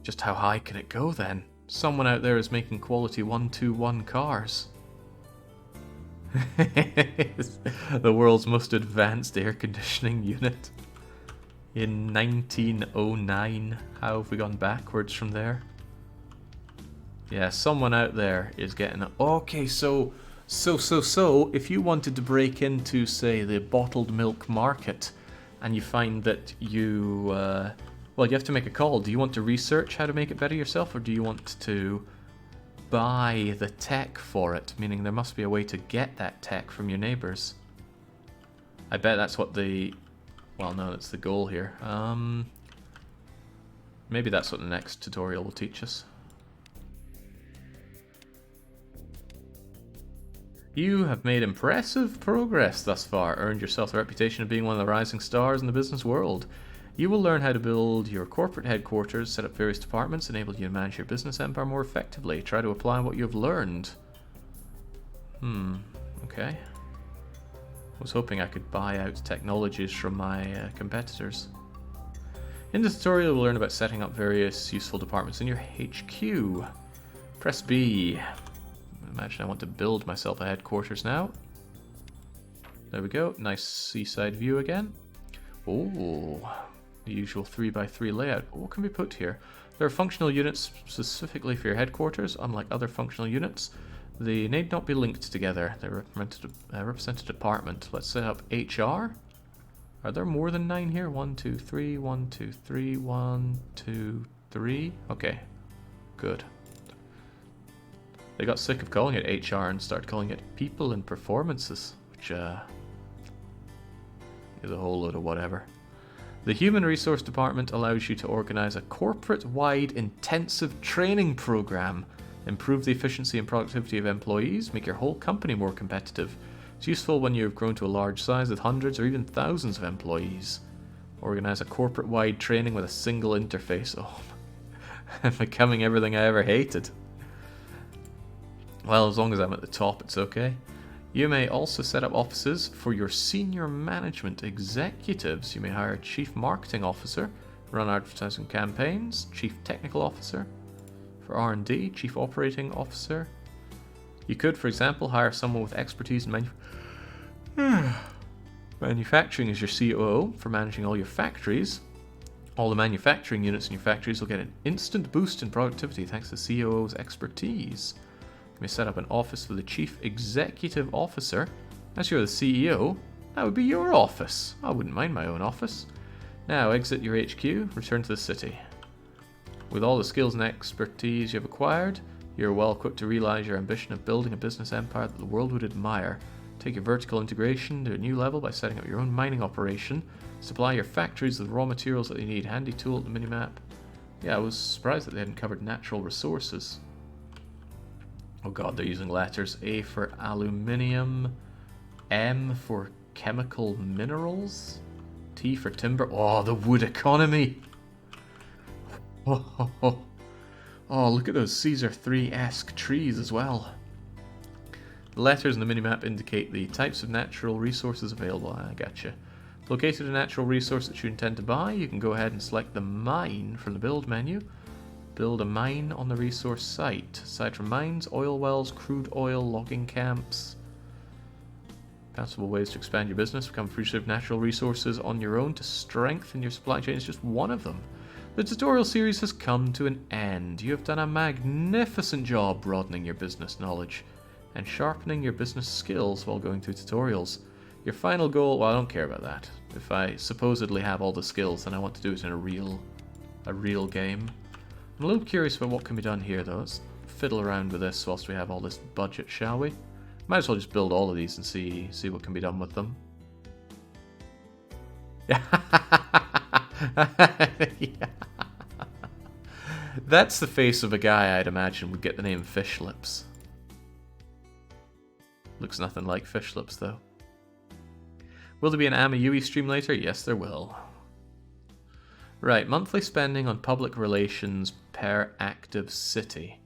Just how high can it go then? Someone out there is making quality 121 cars. The world's most advanced air conditioning unit. In 1909. How have we gone backwards from there? Yeah, someone out there is getting... Okay, so, if you wanted to break into, say, the bottled milk market, and you find that you... well, you have to make a call. Do you want to research how to make it better yourself, or do you want to buy the tech for it? Meaning there must be a way to get that tech from your neighbors. I bet that's what the... Well, no, that's the goal here. Maybe that's what the next tutorial will teach us. You have made impressive progress thus far, earned yourself the reputation of being one of the rising stars in the business world. You will learn how to build your corporate headquarters, set up various departments, enable you to manage your business empire more effectively. Try to apply what you have learned. Okay. I was hoping I could buy out technologies from my competitors. In this tutorial, we'll learn about setting up various useful departments in your HQ. Press B. Imagine I want to build myself a headquarters now. There we go. Nice seaside view again. Oh, the usual 3x3 layout. What can we put here? There are functional units specifically for your headquarters, unlike other functional units. They need not be linked together. They represent a department. Let's set up HR. Are there more than 9 here? 1, 2, 3, 1, 2, 3, 1, 2, 3. Okay, good. They got sick of calling it HR and started calling it People and Performances, which is a whole load of whatever. The Human Resource Department allows you to organize a corporate-wide intensive training program, improve the efficiency and productivity of employees, make your whole company more competitive. It's useful when you've grown to a large size with hundreds or even thousands of employees. Organize a corporate-wide training with a single interface. Oh, I'm becoming everything I ever hated. Well, as long as I'm at the top, it's okay. You may also set up offices for your senior management executives. You may hire a chief marketing officer, run advertising campaigns, chief technical officer. For R&D, chief operating officer. You could, for example, hire someone with expertise in manufacturing as your COO for managing all your factories. All the manufacturing units in your factories will get an instant boost in productivity thanks to the COO's expertise. You may set up an office for the Chief Executive Officer. As you're the CEO, that would be your office. I wouldn't mind my own office. Now exit your HQ, return to the city. With all the skills and expertise you've acquired, You're well equipped to realize your ambition of building a business empire that the world would admire. Take your vertical integration to a new level by setting up your own mining operation. Supply your factories with raw materials that they need. Handy tool at the minimap. Yeah, I was surprised that they hadn't covered natural resources. Oh god, they're using letters. A for aluminium. M for chemical minerals. T for timber. Oh, the wood economy. Oh, look at those Caesar 3-esque trees as well. The letters in the minimap indicate the types of natural resources available. I gotcha. Located a natural resource that you intend to buy, you can go ahead and select the mine from the build menu. Build a mine on the resource site. Aside from mines, oil wells, crude oil, logging camps. Possible ways to expand your business. Become appreciative of natural resources on your own to strengthen your supply chain is just one of them. The tutorial series has come to an end. You have done a magnificent job broadening your business knowledge and sharpening your business skills while going through tutorials. Your final goal, well, I don't care about that. If I supposedly have all the skills, then I want to do it in a real game. I'm a little curious about what can be done here, though. Let's fiddle around with this whilst we have all this budget, shall we? Might as well just build all of these and see what can be done with them. Yeah. That's the face of a guy I'd imagine would get the name Fish Lips. Looks nothing like Fish Lips, though. Will there be an Amayui stream later? Yes, there will. Right, monthly spending on public relations per active city.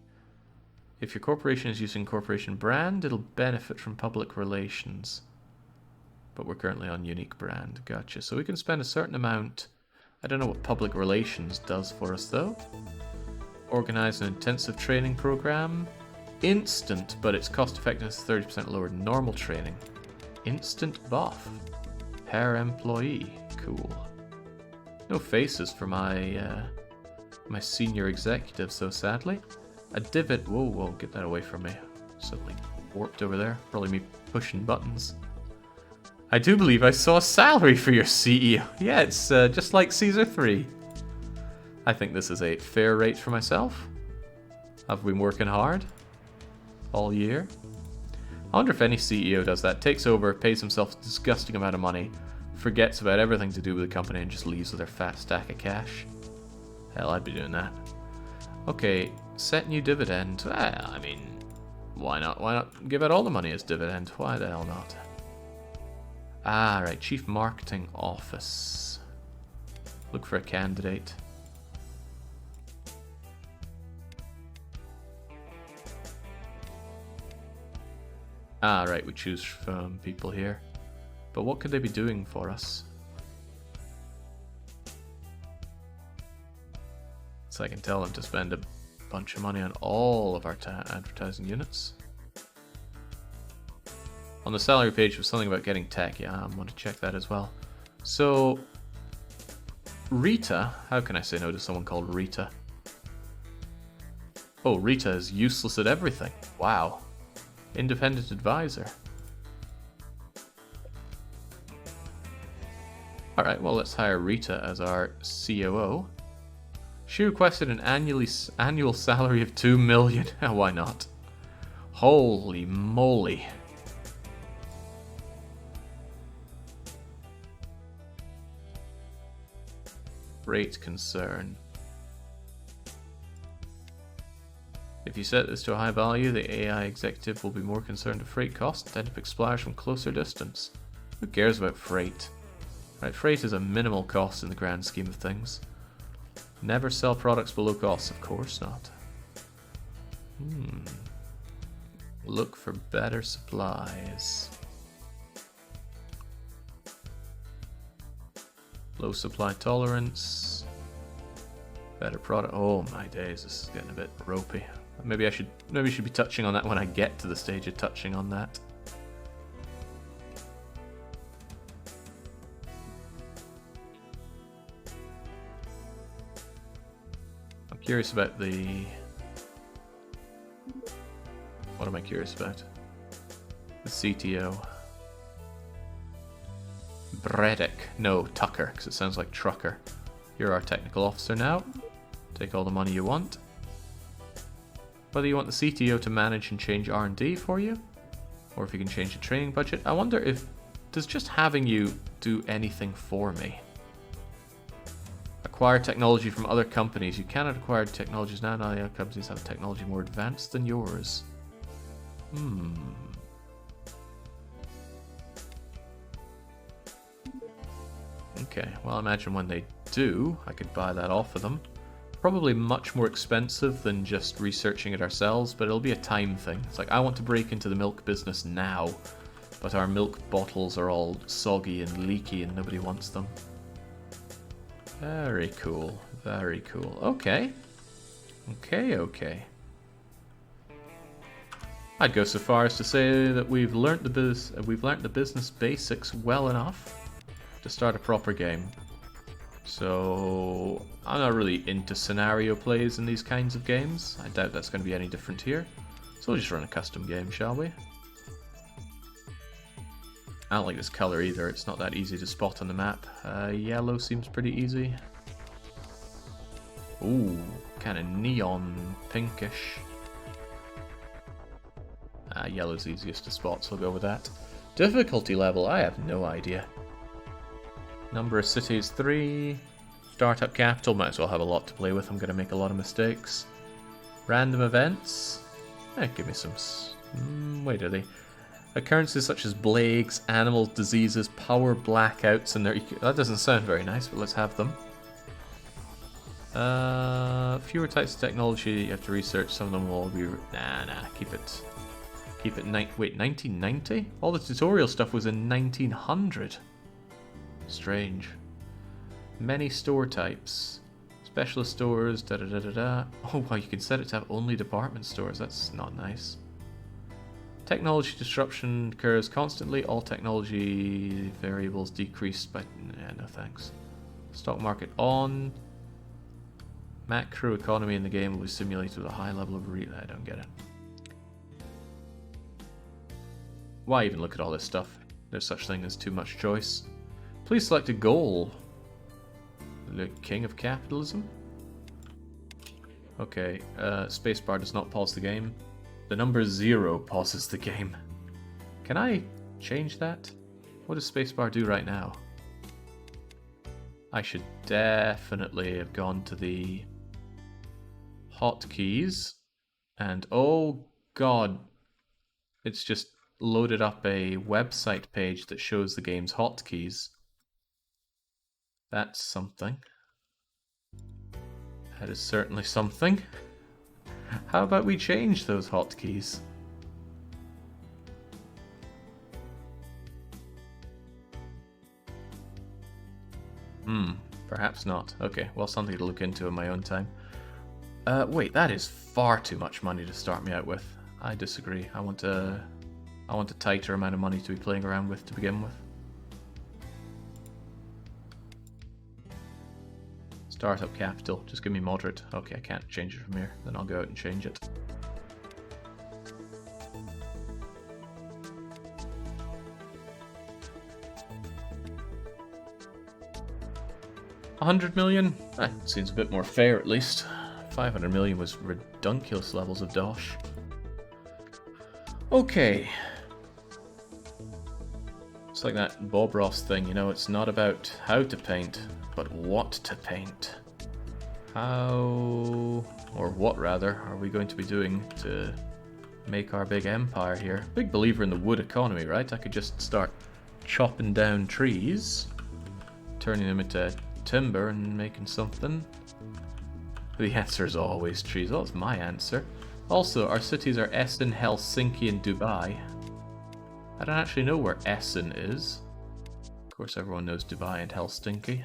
If your corporation is using corporation brand, it'll benefit from public relations. But we're currently on unique brand. Gotcha. So we can spend a certain amount. I don't know what public relations does for us, though. Organize an intensive training program. Instant, but its cost effectiveness is 30% lower than normal training. Instant buff. Per employee. Cool. No faces for my my senior executives, though, sadly. A divot. Whoa, get that away from me. Suddenly warped over there. Probably me pushing buttons. I do believe I saw a salary for your CEO. Yeah, it's just like Caesar 3. I think this is a fair rate for myself. I've been working hard all year. I wonder if any CEO does that. Takes over, pays himself a disgusting amount of money, forgets about everything to do with the company and just leaves with their fat stack of cash. Hell, I'd be doing that. Okay, set new dividend. I mean, why not? Why not give out all the money as dividend? Why the hell not? Ah, right, Chief Marketing Office. Look for a candidate. Ah, right, we choose from people here. But what could they be doing for us? So I can tell them to spend a bunch of money on all of our advertising units. On the salary page was something about getting tech. Yeah, I'm going to check that as well. So, Rita, how can I say no to someone called Rita? Oh, Rita is useless at everything. Wow. Independent advisor. Alright, well, let's hire Rita as our COO. She requested an annual salary of 2 million. Why not? Holy moly. Great concern. If you set this to a high value, the AI executive will be more concerned with freight costs and to pick suppliers from closer distance. Who cares about freight? Right, freight is a minimal cost in the grand scheme of things. Never sell products below cost, of course not. Look for better supplies. Low supply tolerance. Better product. Oh my days, this is getting a bit ropey. Maybe I should be touching on that when I get to the stage of touching on that. I'm curious about the... What am I curious about? The CTO. Bredek. No, Tucker, because it sounds like trucker. You're our technical officer now. Take all the money you want. Whether you want the CTO to manage and change R&D for you, or if you can change the training budget. I wonder if, does just having you do anything for me? Acquire technology from other companies. You cannot acquire technologies now. Now the other companies have technology more advanced than yours. Okay, well, I imagine when they do, I could buy that off of them. Probably much more expensive than just researching it ourselves, but it'll be a time thing. It's like, I want to break into the milk business now, but our milk bottles are all soggy and leaky and nobody wants them. Very cool, very cool. Okay. Okay. I'd go so far as to say that we've learnt the business basics well enough to start a proper game. So I'm not really into scenario plays in these kinds of games. I doubt that's going to be any different here. So we'll just run a custom game, shall we? I don't like this color either. It's not that easy to spot on the map. Yellow seems pretty easy. Ooh, kind of neon pinkish. Yellow's easiest to spot, so we'll go with that. Difficulty level, I have no idea. Number of cities, 3. Startup capital, might as well have a lot to play with. I'm going to make a lot of mistakes. Random events. Give me some... wait, are they? Occurrences such as plagues, animals, diseases, power blackouts, and that doesn't sound very nice, but let's have them. Fewer types of technology you have to research. Some of them will be... Nah, keep it... Wait, 1990? All the tutorial stuff was in 1900. Strange. Many store types. Specialist stores, da-da-da-da-da. Oh, wow, you can set it to have only department stores. That's not nice. Technology disruption occurs constantly. All technology variables decreased by... no thanks. Stock market on. Macro economy in the game will be simulated with a high level of I don't get it. Why even look at all this stuff? There's such thing as too much choice. Please select a goal. The king of capitalism? Okay, spacebar does not pause the game. The number 0 pauses the game. Can I change that? What does spacebar do right now? I should definitely have gone to the hotkeys. And oh god, it's just loaded up a website page that shows the game's hotkeys. That's something. That is certainly something. How about we change those hotkeys? Perhaps not. Okay, well, something to look into in my own time. Wait, that is far too much money to start me out with. I disagree. I want a tighter amount of money to be playing around with to begin with. Startup capital. Just give me moderate. Okay, I can't change it from here. Then I'll go out and change it. $100 million? That seems a bit more fair at least. 500 million was redunculous levels of dosh. Okay. It's like that Bob Ross thing, you know, it's not about how to paint, but what to paint. How, or what rather, are we going to be doing to make our big empire here? Big believer in the wood economy, right? I could just start chopping down trees, turning them into timber and making something. The answer is always trees. Well, that's my answer. Also, our cities are Essen, Helsinki, and Dubai. I don't actually know where Essen is. Of course, everyone knows Dubai and Helsinki.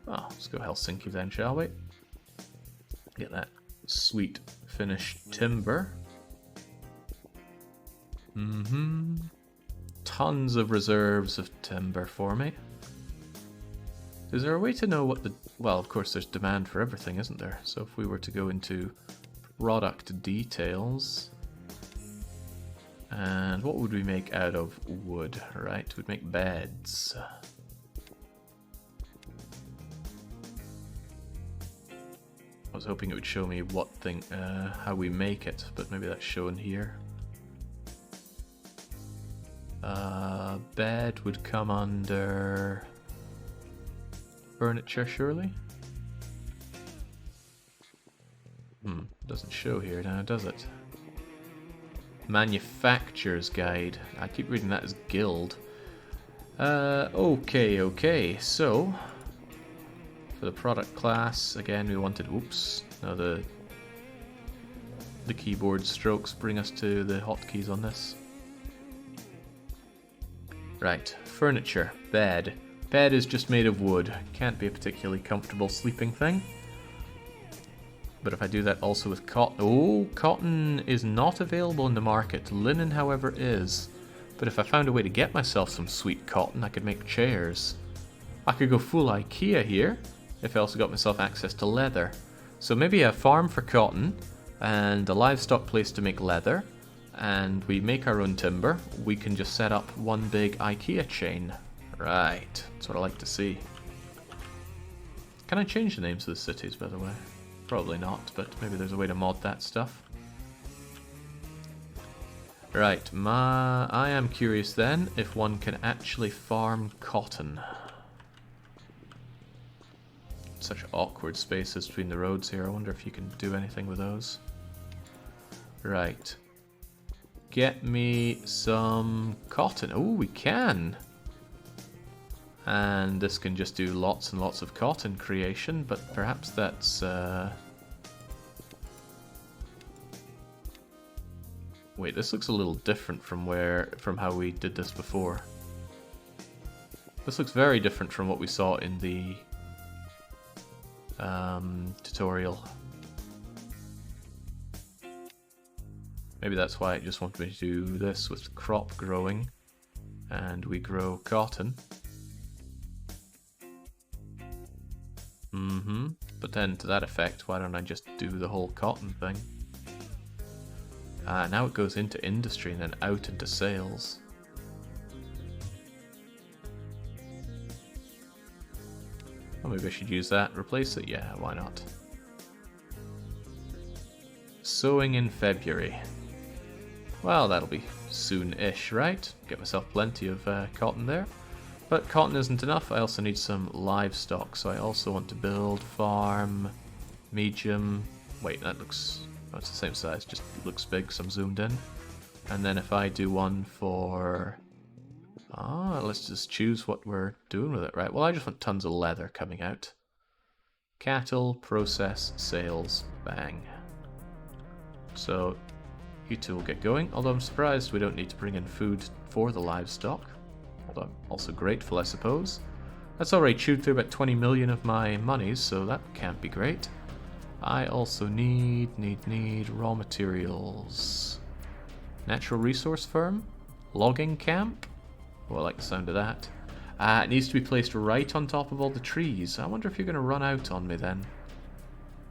Oh, let's go Helsinki then, shall we? Get that sweet finished timber. Tons of reserves of timber for me. Is there a way to know what the... Well, of course, there's demand for everything, isn't there? So if we were to go into product details... And what would we make out of wood, right? We'd make beds. was hoping it would show me what thing, how we make it, but maybe that's shown here. Bed would come under furniture, surely? Doesn't show here now, does it? Manufacturer's Guide. I keep reading that as Guild. Okay, so for the product class, again we wanted, whoops, no, the keyboard strokes bring us to the hotkeys on this. Right, furniture, bed. Bed is just made of wood. Can't be a particularly comfortable sleeping thing. But if I do that also with cotton... Oh, cotton is not available in the market. Linen, however, is. But if I found a way to get myself some sweet cotton, I could make chairs. I could go full IKEA here, if I also got myself access to leather. So maybe a farm for cotton, and a livestock place to make leather, and we make our own timber. We can just set up one big IKEA chain. Right, that's what I like to see. Can I change the names of the cities, by the way? Probably not, but maybe there's a way to mod that stuff. Right, I am curious then if one can actually farm cotton. Such awkward spaces between the roads here. I wonder if you can do anything with those. Right. Get me some cotton. Oh, we can! And this can just do lots and lots of cotton creation, but perhaps that's... Wait, this looks a little different from how we did this before. This looks very different from what we saw in the tutorial. Maybe that's why it just wanted me to do this with crop growing, and we grow cotton. But then to that effect, why don't I just do the whole cotton thing? Ah, now it goes into industry and then out into sales. Oh, maybe I should use that, replace it? Yeah, why not? Sowing in February. Well, that'll be soon-ish, right? Get myself plenty of cotton there. But cotton isn't enough, I also need some livestock, so I also want to build farm, medium... Wait, that looks... Oh, it's the same size, just looks big because I'm zoomed in. And then if I do one for... let's just choose what we're doing with it, right? Well, I just want tons of leather coming out. Cattle, process, sales, bang. So, you two will get going, although I'm surprised we don't need to bring in food for the livestock. Although I'm also grateful, I suppose. That's already chewed through about 20 million of my monies, so that can't be great. I also need raw materials. Natural resource firm? Logging camp? Oh, I like the sound of that. It needs to be placed right on top of all the trees. I wonder if you're going to run out on me then.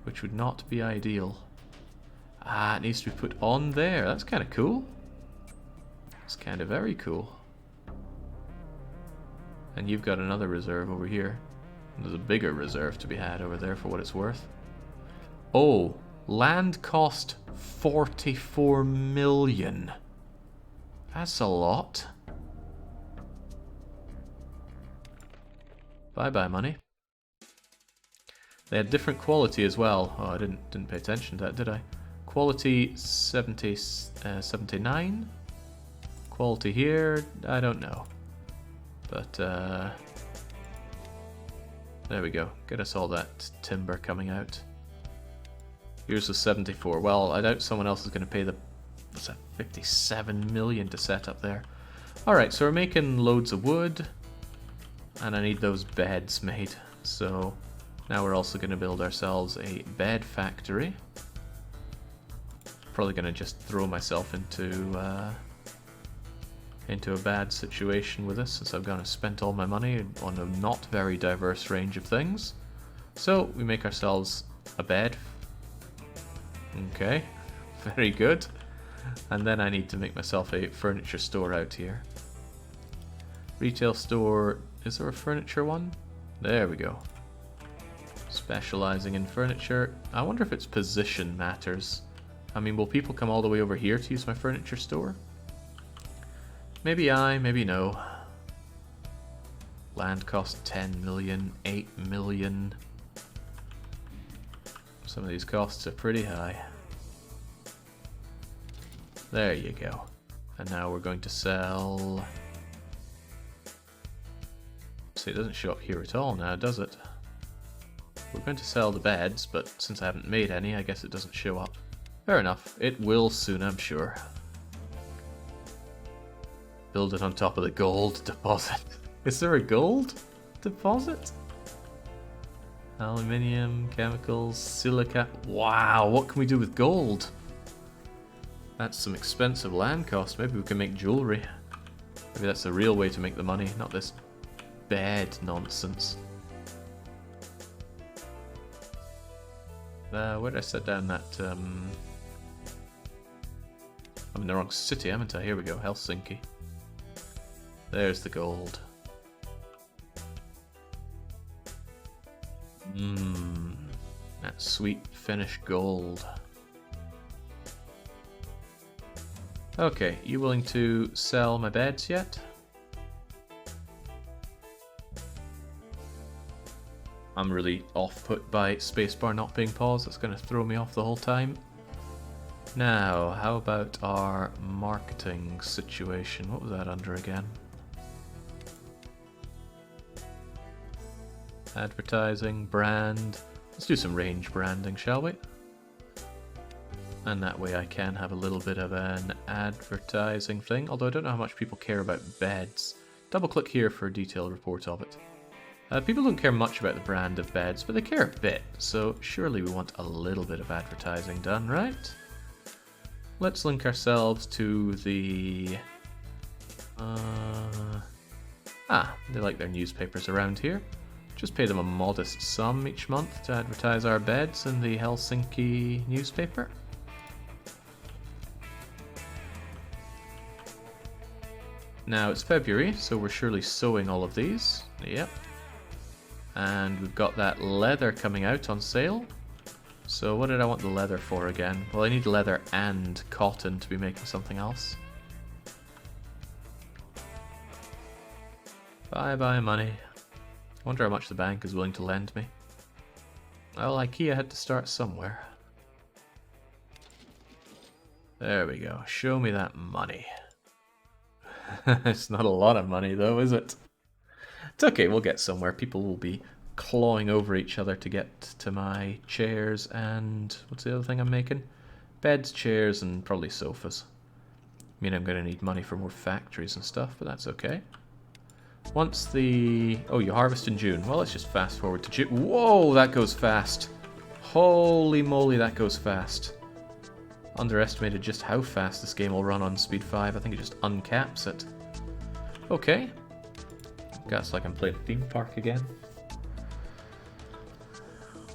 Which would not be ideal. It needs to be put on there. That's kind of cool. It's kind of very cool. And you've got another reserve over here. And there's a bigger reserve to be had over there for what it's worth. Oh, land cost 44 million. That's a lot. Bye-bye, money. They had different quality as well. Oh, I didn't pay attention to that, did I? Quality 79. Quality here, I don't know. But, there we go. Get us all that timber coming out. Here's the 74. Well, I doubt someone else is going to pay the... What's that? 57 million to set up there. Alright, so we're making loads of wood. And I need those beds made. So, now we're also going to build ourselves a bed factory. Probably going to just throw myself into a bad situation with this, since I've gone and spent all my money on a not very diverse range of things. So, we make ourselves a bed. Okay, very good. And then I need to make myself a furniture store out here. Retail store, is there a furniture one? There we go. Specializing in furniture. I wonder if its position matters. I mean, will people come all the way over here to use my furniture store? Maybe maybe no. Land cost 10 million, 8 million. Some of these costs are pretty high. There you go. And now we're going to sell... See, it doesn't show up here at all now, does it? We're going to sell the beds, but since I haven't made any, I guess it doesn't show up. Fair enough. It will soon, I'm sure. Build it on top of the gold deposit. Is there a gold deposit? Aluminium, chemicals, silica. Wow, what can we do with gold? That's some expensive land cost. Maybe we can make jewelry. Maybe that's the real way to make the money, not this bed nonsense. Where did I set down that? I'm in the wrong city, haven't I? Here we go, Helsinki. There's the gold. That sweet Finnish gold. Okay, you willing to sell my beds yet? I'm really off-put by spacebar not being paused. That's going to throw me off the whole time. Now, how about our marketing situation? What was that under again? Advertising, brand. Let's do some range branding, shall we? And that way I can have a little bit of an advertising thing, although I don't know how much people care about beds. Double click here for a detailed report of it. People don't care much about the brand of beds, but they care a bit, so surely we want a little bit of advertising done, right? Let's link ourselves to the... they like their newspapers around here. Just pay them a modest sum each month to advertise our beds in the Helsinki newspaper. Now it's February, so we're surely sewing all of these. Yep. And we've got that leather coming out on sale. So what did I want the leather for again? Well, I need leather and cotton to be making something else. Bye-bye money. I wonder how much the bank is willing to lend me. Well, IKEA had to start somewhere. There we go. Show me that money. It's not a lot of money though, is it? It's okay, we'll get somewhere. People will be clawing over each other to get to my chairs and... what's the other thing I'm making? Beds, chairs, and probably sofas. I mean, I'm going to need money for more factories and stuff, but that's okay. Once the... oh, you harvest in June. Well, let's just fast forward to June. Whoa, that goes fast. Holy moly, that goes fast. Underestimated just how fast this game will run on speed 5. I think it just uncaps it. Okay. Guess like I'm playing a theme park again.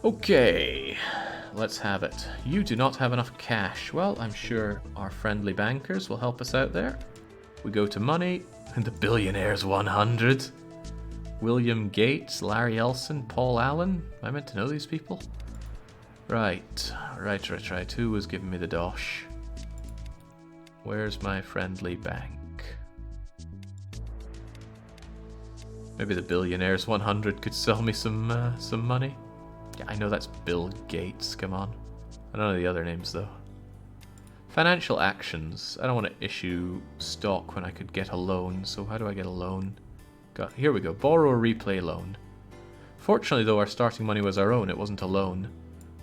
Okay. Let's have it. You do not have enough cash. Well, I'm sure our friendly bankers will help us out there. We go to money, and the billionaires 100. William Gates, Larry Ellison, Paul Allen. Am I meant to know these people? Right. Who was giving me the dosh? Where's my friendly bank? Maybe the billionaires 100 could sell me some money. Yeah, I know that's Bill Gates. Come on. I don't know the other names though. Financial actions. I don't want to issue stock when I could get a loan. So how do I get a loan? Here we go. Borrow or repay loan. Fortunately though, our starting money was our own. It wasn't a loan.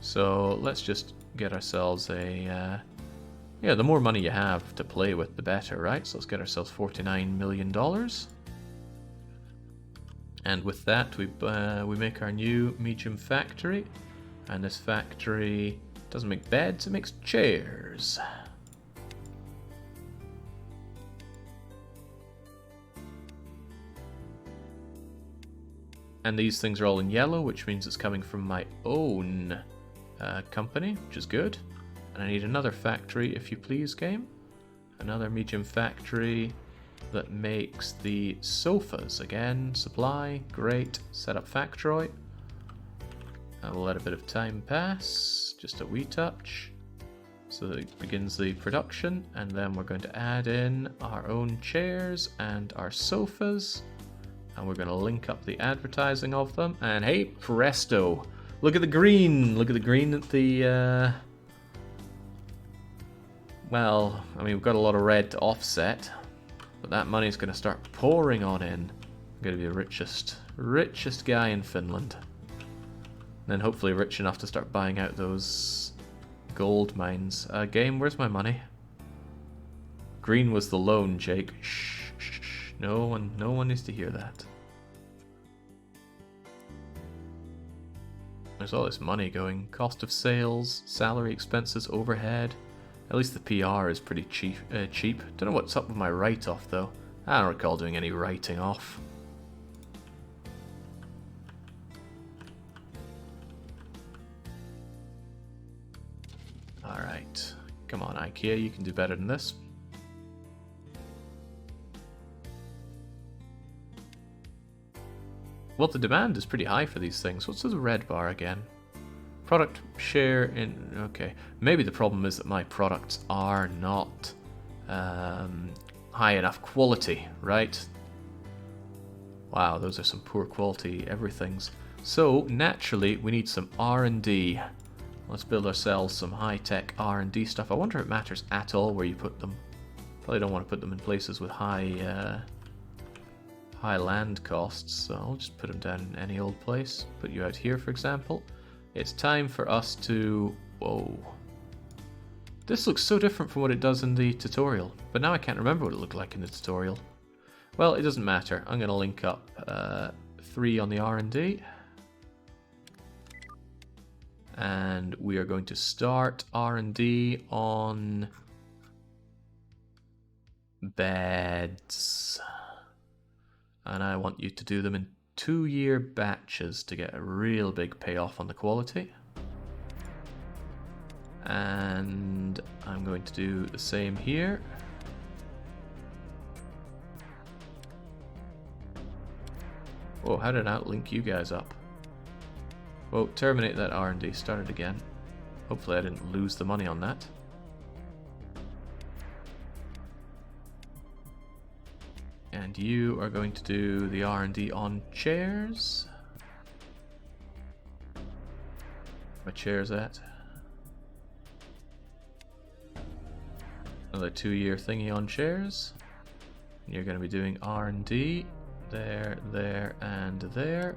So let's just get ourselves a... yeah, the more money you have to play with, the better, right? So let's get ourselves $49 million. And with that, we make our new medium factory. And this factory doesn't make beds, it makes chairs. And these things are all in yellow, which means it's coming from my own company, which is good. And I need another factory, if you please, game. Another medium factory that makes the sofas. Again, supply, great. Set up factory. I will let a bit of time pass, just a wee touch, so that it begins the production, and then we're going to add in our own chairs and our sofas, and we're going to link up the advertising of them, and hey, presto! Look at the green! Look at the green at the, well, I mean, we've got a lot of red to offset, but that money's going to start pouring on in. I'm going to be the richest guy in Finland. Then hopefully rich enough to start buying out those gold mines. Game, where's my money? Green was the loan, Jake. Shh, shh, shh. No one needs to hear that. There's all this money going. Cost of sales, salary expenses, overhead. At least the PR is pretty cheap. Don't know what's up with my write-off though. I don't recall doing any writing off. Alright. Come on, IKEA, you can do better than this. Well, the demand is pretty high for these things. What's the red bar again? Product share in... Okay. Maybe the problem is that my products are not high enough quality, right? Wow, those are some poor quality everythings. So, naturally, we need some R&D. Let's build ourselves some high-tech R&D stuff. I wonder if it matters at all where you put them. Probably don't want to put them in places with high land costs, so I'll just put them down in any old place. Put you out here, for example. It's time for us to... Whoa. This looks so different from what it does in the tutorial, but now I can't remember what it looked like in the tutorial. Well, it doesn't matter. I'm going to link up 3 on the R&D. And we are going to start R&D on beds. And I want you to do them in 2-year batches to get a real big payoff on the quality. And I'm going to do the same here. Oh, how did I outlink you guys up? Well, terminate that R&D, start it again. Hopefully I didn't lose the money on that. And you are going to do the R&D on chairs. My chair's at. Another 2-year thingy on chairs. And you're going to be doing R&D there, there, and there.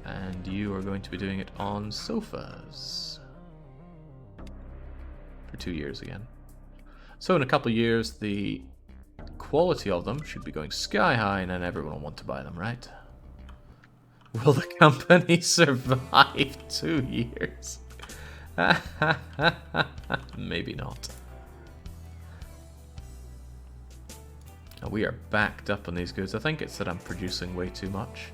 And you are going to be doing it on sofas. For 2 years again. So in a couple of years, the quality of them should be going sky high, and then everyone will want to buy them, right? Will the company survive 2 years? Maybe not. We are backed up on these goods. I think it's that I'm producing way too much.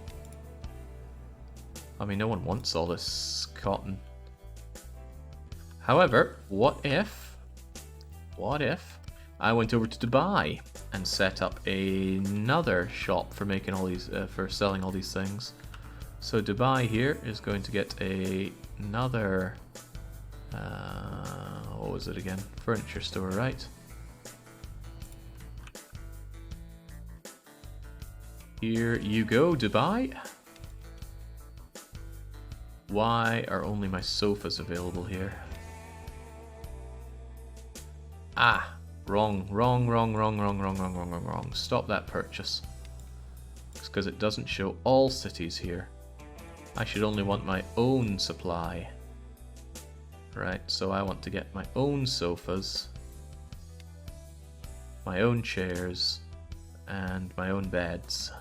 I mean, no one wants all this cotton. However, what if I went over to Dubai and set up another shop for making all these, for selling all these things? So Dubai here is going to get another, what was it again? Furniture store, right? Here you go, Dubai. Why are only my sofas available here? Ah, wrong. Stop that purchase. It's because it doesn't show all cities here. I should only want my own supply. Right, so I want to get my own sofas, my own chairs, and my own beds.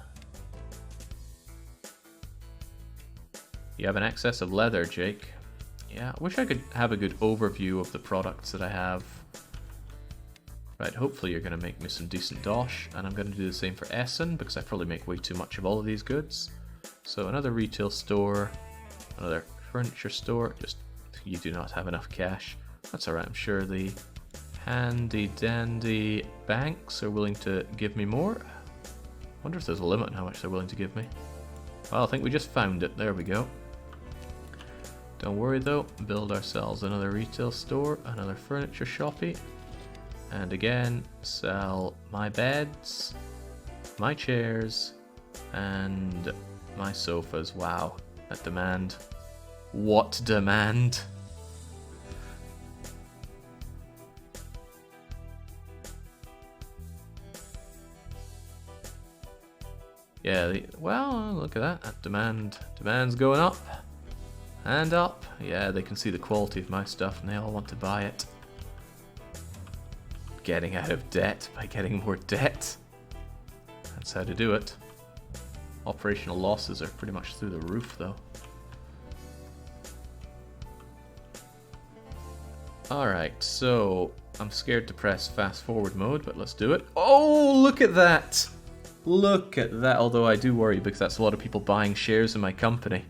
You have an excess of leather, Jake. Yeah, I wish I could have a good overview of the products that I have. Right, hopefully you're going to make me some decent dosh, and I'm going to do the same for Essen, because I probably make way too much of all of these goods. So another retail store, another furniture store. Just, you do not have enough cash. That's alright, I'm sure the handy dandy banks are willing to give me more. I wonder if there's a limit on how much they're willing to give me. Well, I think we just found it. There we go. Don't worry though, build ourselves another retail store, another furniture shoppy, and again, sell my beds, my chairs, and my sofas. Wow, that demand. What demand? Yeah, well, look at that. That demand's going up and up. Yeah, they can see the quality of my stuff and they all want to buy it. Getting out of debt by getting more debt. That's how to do it. Operational losses are pretty much through the roof though. Alright, so I'm scared to press fast forward mode, but let's do it. Oh, look at that! Look at that, although I do worry because that's a lot of people buying shares in my company.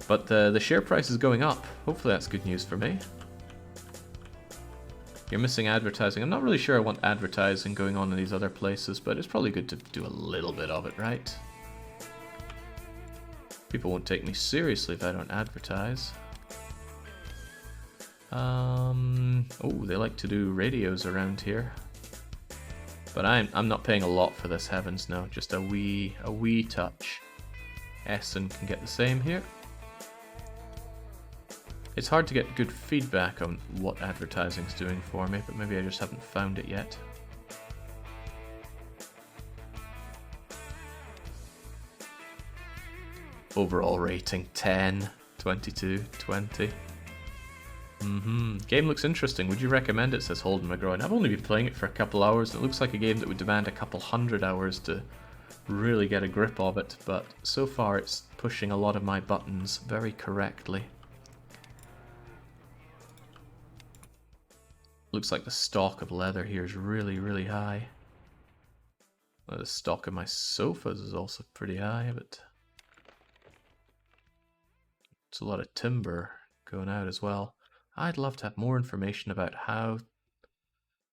But the share price is going up. Hopefully that's good news for me. You're missing advertising. I'm not really sure I want advertising going on in these other places, but it's probably good to do a little bit of it, right? People won't take me seriously if I don't advertise. Oh, they like to do radios around here. But I'm not paying a lot for this, heavens no, just a wee touch. Essen can get the same here. It's hard to get good feedback on what advertising's doing for me, but maybe I just haven't found it yet. Overall rating 10, 22, 20. Game looks interesting. Would you recommend it? Says Holden McGraw. And I've only been playing it for a couple hours, and it looks like a game that would demand a couple hundred hours to really get a grip of it, but so far it's pushing a lot of my buttons very correctly. Looks like the stock of leather here is really, really high. Well, the stock of my sofas is also pretty high, but it's a lot of timber going out as well. I'd love to have more information about how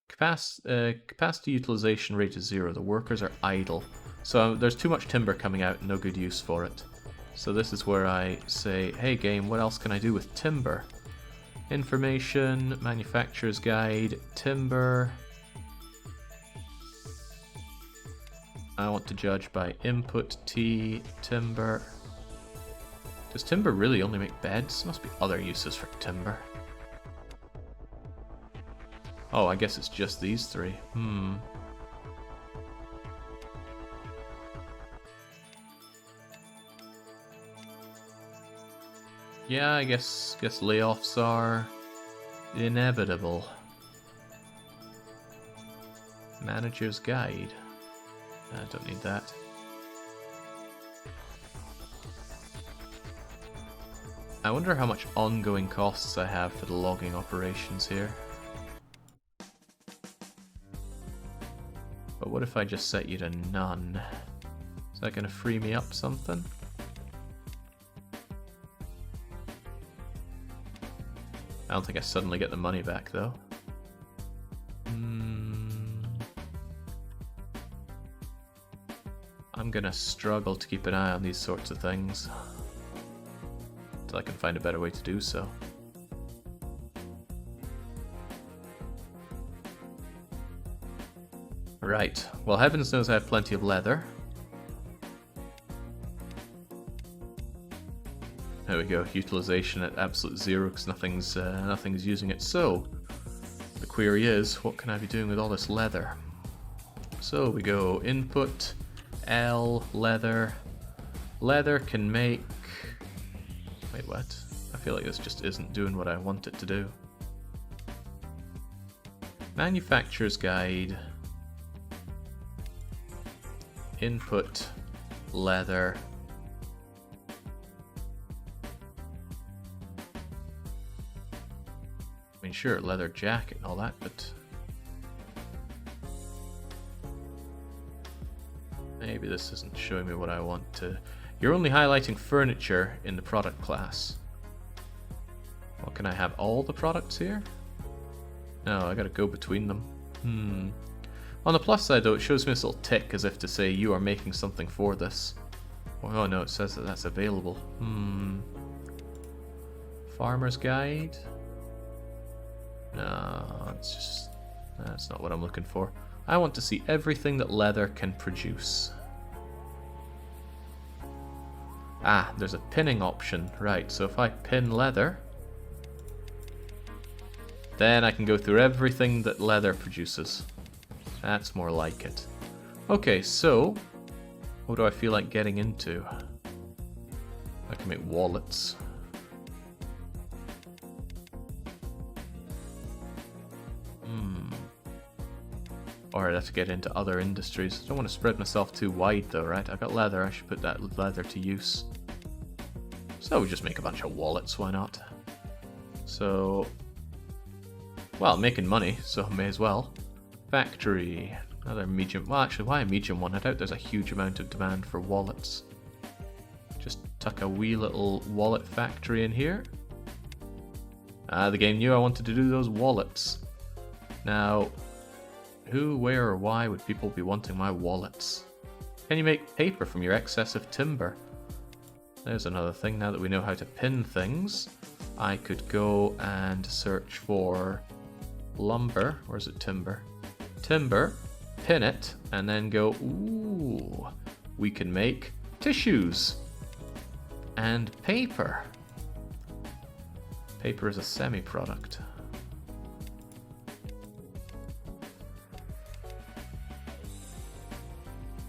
capacity utilization rate is 0. The workers are idle. So there's too much timber coming out, no good use for it. So this is where I say, hey game, what else can I do with timber? Information, manufacturer's guide, timber. I want to judge by input T, timber. Does timber really only make beds? Must be other uses for timber. Oh, I guess it's just these three. Yeah, I guess layoffs are inevitable. Manager's guide. I don't need that. I wonder how much ongoing costs I have for the logging operations here. But what if I just set you to none? Is that going to free me up something? I don't think I suddenly get the money back though. I'm gonna struggle to keep an eye on these sorts of things until I can find a better way to do so. Right, well heavens knows I have plenty of leather. There we go, utilization at absolute 0 because nothing's using it. So, the query is, what can I be doing with all this leather? So we go input, L, leather. Leather can make... Wait, what? I feel like this just isn't doing what I want it to do. Manufacturer's guide. Input, leather. I mean, sure, leather jacket and all that, but maybe this isn't showing me what I want to. You're only highlighting furniture in the product class. Well, can I have all the products here? No, I gotta go between them. On the plus side though, it shows me this little tick as if to say you are making something for this. Oh no, it says that that's available. Farmer's Guide. No, it's just... That's not what I'm looking for. I want to see everything that leather can produce. Ah, there's a pinning option. Right, so if I pin leather, then I can go through everything that leather produces. That's more like it. Okay, so what do I feel like getting into? I can make wallets. Or I'd have to get into other industries. I don't want to spread myself too wide though, right? I got leather, I should put that leather to use. So we just make a bunch of wallets, why not? So, well, making money, so may as well. Factory, another medium. Well, actually, why a medium one? I doubt there's a huge amount of demand for wallets. Just tuck a wee little wallet factory in here. Ah, the game knew I wanted to do those wallets. Now, who, where, or why would people be wanting my wallets? Can you make paper from your excess of timber? There's another thing. Now that we know how to pin things, I could go and search for lumber. Or is it timber? Timber, pin it, and then go, ooh, we can make tissues and paper. Paper is a semi-product.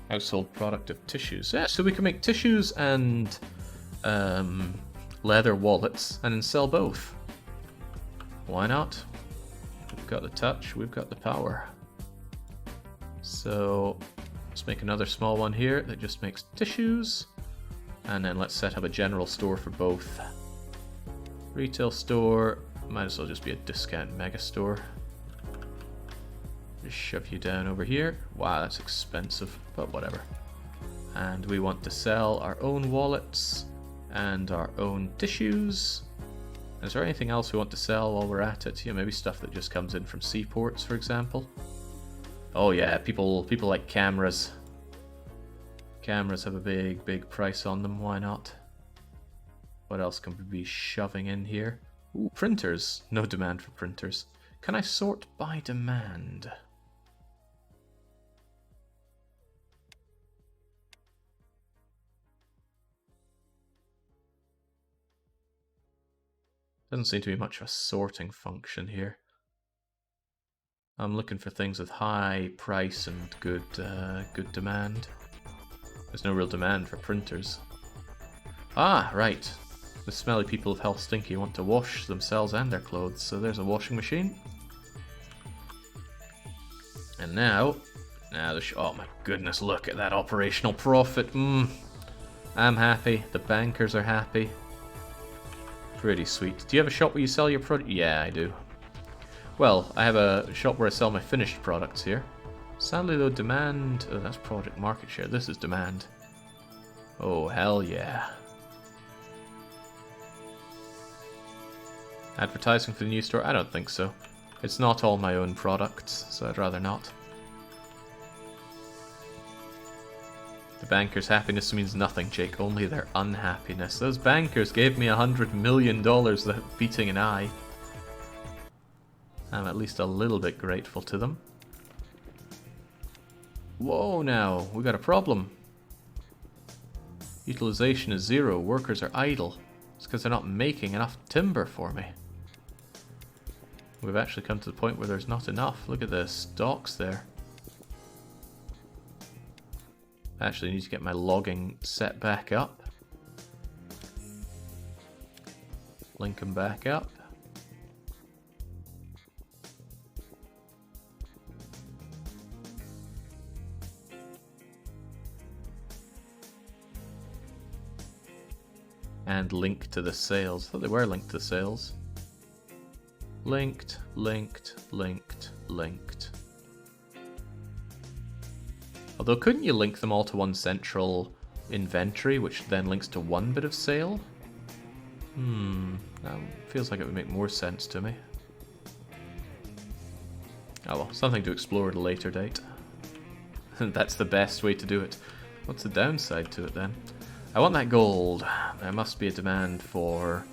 Household product of tissues. Yeah, so we can make tissues and leather wallets and then sell both. Why not? We've got the touch, we've got the power. So let's make another small one here that just makes tissues. And then let's set up a general store for both. Retail store, might as well just be a discount mega store. Just shove you down over here. Wow, that's expensive, but whatever. And we want to sell our own wallets and our own tissues. Is there anything else we want to sell while we're at it? Yeah, maybe stuff that just comes in from seaports, for example. Oh yeah, people like cameras. Cameras have a big price on them. Why not? What else can we be shoving in here? Ooh, printers. No demand for printers. Can I sort by demand? Doesn't seem to be much of a sorting function here. I'm looking for things with high price and good demand. There's no real demand for printers. Ah, right. The smelly people of Helsinki want to wash themselves and their clothes, so there's a washing machine. And now oh my goodness, look at that operational profit. I'm happy. The bankers are happy. Pretty sweet. Do you have a shop where you sell your product? Yeah, I do. Well, I have a shop where I sell my finished products here. Sadly though, demand... Oh, that's product market share. This is demand. Oh, hell yeah. Advertising for the new store? I don't think so. It's not all my own products, so I'd rather not. The bankers' happiness means nothing, Jake, only their unhappiness. Those bankers gave me $100 million without beating an eye. I'm at least a little bit grateful to them. Whoa now, we got a problem. Utilization is 0, workers are idle. It's because they're not making enough timber for me. We've actually come to the point where there's not enough. Look at this, docks there. I actually need to get my logging set back up. Link them back up. And link to the sales. I thought they were linked to the sales. Linked, linked, linked, linked. Although, couldn't you link them all to one central inventory, which then links to one bit of sale? That feels like it would make more sense to me. Oh well, something to explore at a later date. That's the best way to do it. What's the downside to it then? I want that gold. There must be a demand for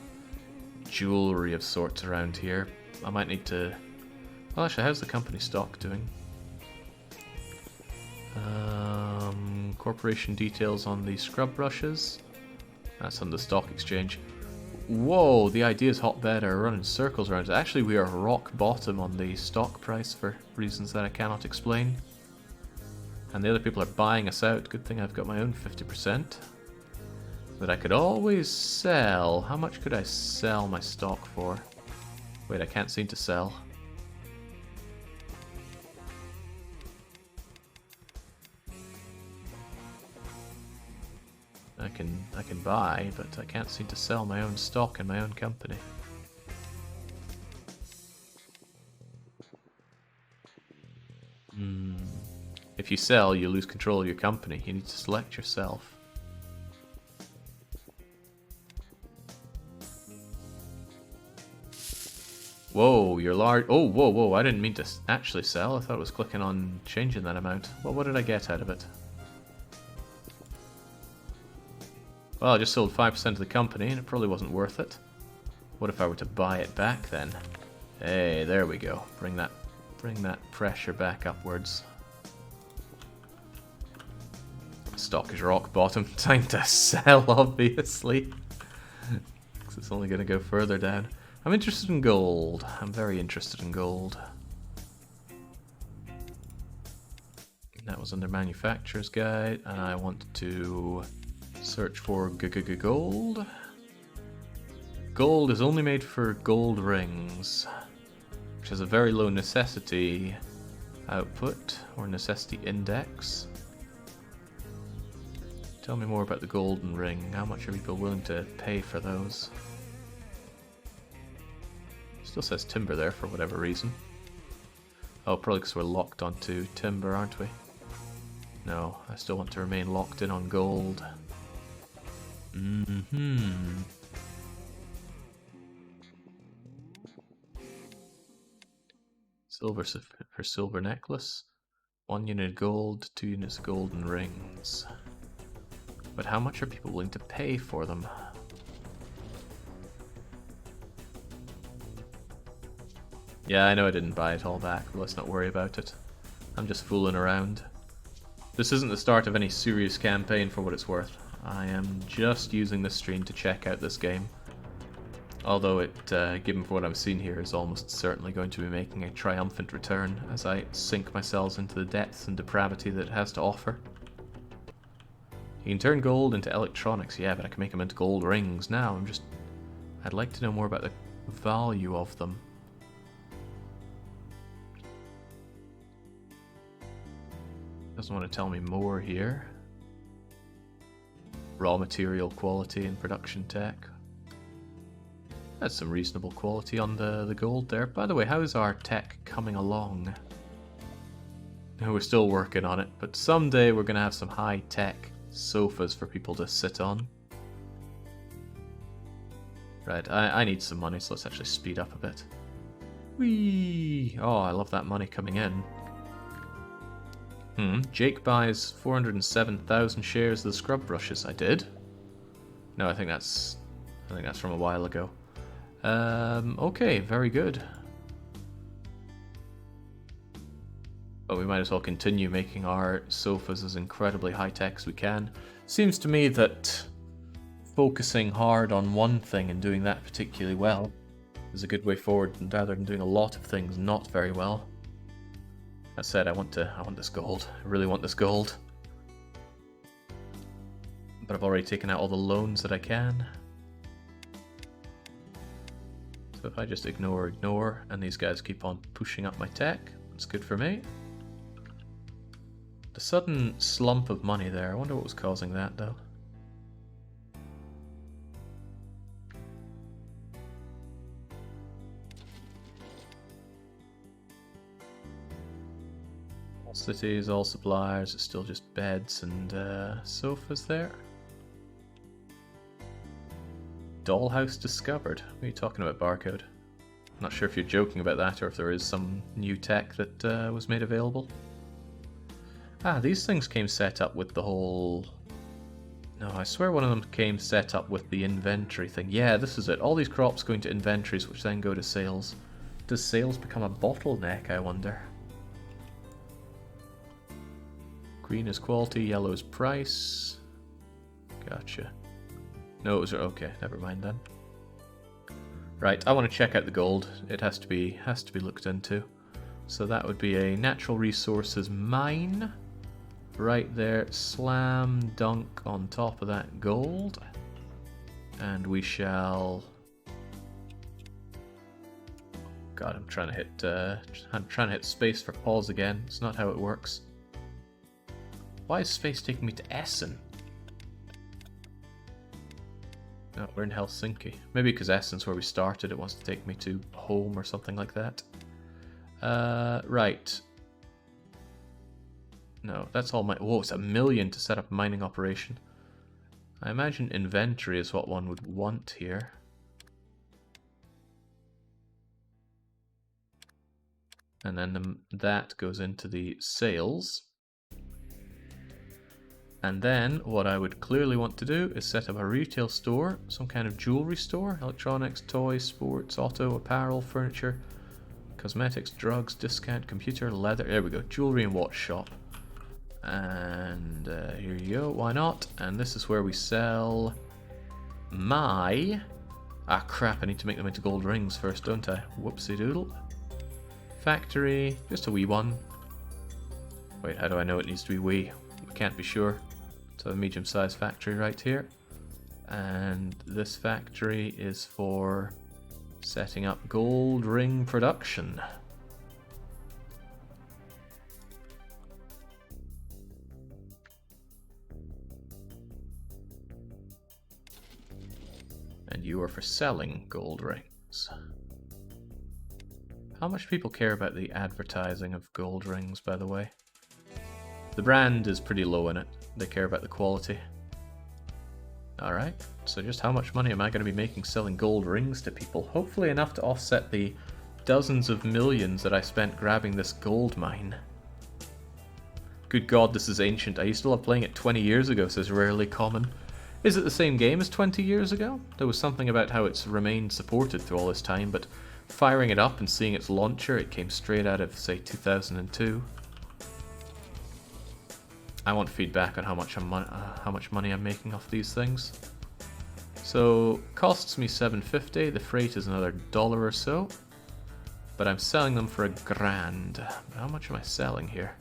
jewellery of sorts around here. I might need to... Well, actually, how's the company stock doing? Corporation details on the scrub brushes. That's on the stock exchange. Whoa, the ideas hotbed are running circles around it. Actually, we are rock bottom on the stock price for reasons that I cannot explain. And the other people are buying us out. Good thing I've got my own 50%. That I could always sell. How much could I sell my stock for? Wait, I can't seem to sell. I can buy, but I can't seem to sell my own stock in my own company. If you sell, you lose control of your company. You need to select yourself. Whoa, you're large. Oh, whoa, I didn't mean to actually sell. I thought it was clicking on changing that amount. Well, what did I get out of it? Well, I just sold 5% of the company, and it probably wasn't worth it. What if I were to buy it back then? Hey, there we go. Bring that pressure back upwards. Stock is rock bottom. Time to sell, obviously. Because it's only going to go further down. I'm interested in gold. I'm very interested in gold. That was under manufacturer's guide, and I want to search for gold. Gold is only made for gold rings, which has a very low necessity output or necessity index. Tell me more about the golden ring. How much are people willing to pay for those? Still says timber there for whatever reason. Oh, probably because we're locked onto timber, aren't we? No, I still want to remain locked in on gold. Silver for silver necklace. 1 unit gold, 2 units golden rings. But how much are people willing to pay for them? Yeah, I know I didn't buy it all back, but let's not worry about it. I'm just fooling around. This isn't the start of any serious campaign for what it's worth. I am just using this stream to check out this game. Although it, given for what I'm seeing here, is almost certainly going to be making a triumphant return as I sink myself into the depths and depravity that it has to offer. You can turn gold into electronics, yeah, but I can make them into gold rings now. I'd like to know more about the value of them. Doesn't want to tell me more here. Raw material quality and production tech. That's some reasonable quality on the gold there. By the way, how's our tech coming along? We're still working on it, but someday we're going to have some high-tech sofas for people to sit on. Right, I need some money, so let's actually speed up a bit. Whee! Oh, I love that money coming in. Jake buys 407,000 shares of the scrub brushes. I did? No, I think that's from a while ago. Okay, very good. But we might as well continue making our sofas as incredibly high-tech as we can. Seems to me that focusing hard on one thing and doing that particularly well is a good way forward, rather than doing a lot of things not very well. That said, I want this gold. I really want this gold. But I've already taken out all the loans that I can. So if I just ignore, and these guys keep on pushing up my tech, that's good for me. The sudden slump of money there, I wonder what was causing that though. All cities, all suppliers, it's still just beds and sofas there. Dollhouse discovered. What are you talking about, Barcode? I'm not sure if you're joking about that or if there is some new tech that was made available. Ah, these things came set up with the whole No, I swear one of them came set up with the inventory thing. Yeah, this is it. All these crops go into inventories, which then go to sales. Does sales become a bottleneck, I wonder? Green is quality, yellow is price. Gotcha. No, it was... okay, never mind then. Right, I want to check out the gold. It has to be looked into. So that would be a natural resources mine. Right there, slam dunk on top of that gold. And we shall... God, I'm trying to hit space for pause again. It's not how it works. Why is space taking me to Essen? No, we're in Helsinki. Maybe because Essen's where we started, it wants to take me to home or something like that. Right. No, that's all my... Whoa, it's 1 million to set up a mining operation. I imagine inventory is what one would want here. And then that goes into the sales. And then what I would clearly want to do is set up a retail store, some kind of jewelry store, electronics, toys, sports, auto, apparel, furniture, cosmetics, drugs, discount, computer, leather. There we go, jewelry and watch shop. And here you go, why not? And this is where we sell my... Ah crap, I need to make them into gold rings first, don't I? Whoopsie doodle. Factory, just a wee one. Wait, how do I know it needs to be wee? We can't be sure. So a medium-sized factory right here. And this factory is for setting up gold ring production. And you are for selling gold rings. How much people care about the advertising of gold rings, by the way? The brand is pretty low in it. They care about the quality. Alright, so just how much money am I going to be making selling gold rings to people? Hopefully enough to offset the dozens of millions that I spent grabbing this gold mine. Good God, this is ancient. I used to love playing it 20 years ago, says Rarely Common. Is it the same game as 20 years ago? There was something about how it's remained supported through all this time, but firing it up and seeing its launcher, it came straight out of, say, 2002. I want feedback on how much money I'm making off these things. So, costs me $7.50, the freight is another $1 or so, but I'm selling them for $1,000. How much am I selling here?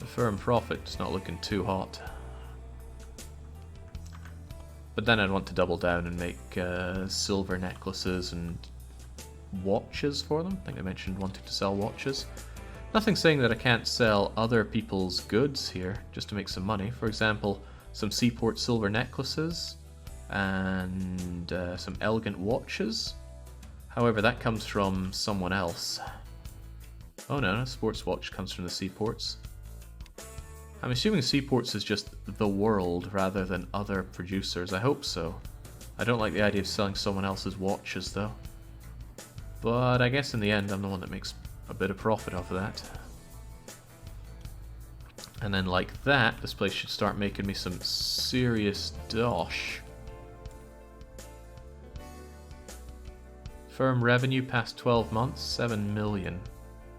The firm profit's not looking too hot. But then I'd want to double down and make silver necklaces and watches for them. I think I mentioned wanting to sell watches. Nothing saying that I can't sell other people's goods here just to make some money. For example, some Seaport silver necklaces and some elegant watches. However, that comes from someone else. Oh no, a sports watch comes from the Seaports. I'm assuming Seaports is just the world rather than other producers. I hope so. I don't like the idea of selling someone else's watches though. But I guess in the end I'm the one that makes a bit of profit off of that. And then like that, this place should start making me some serious dosh. Firm revenue past 12 months, 7 million.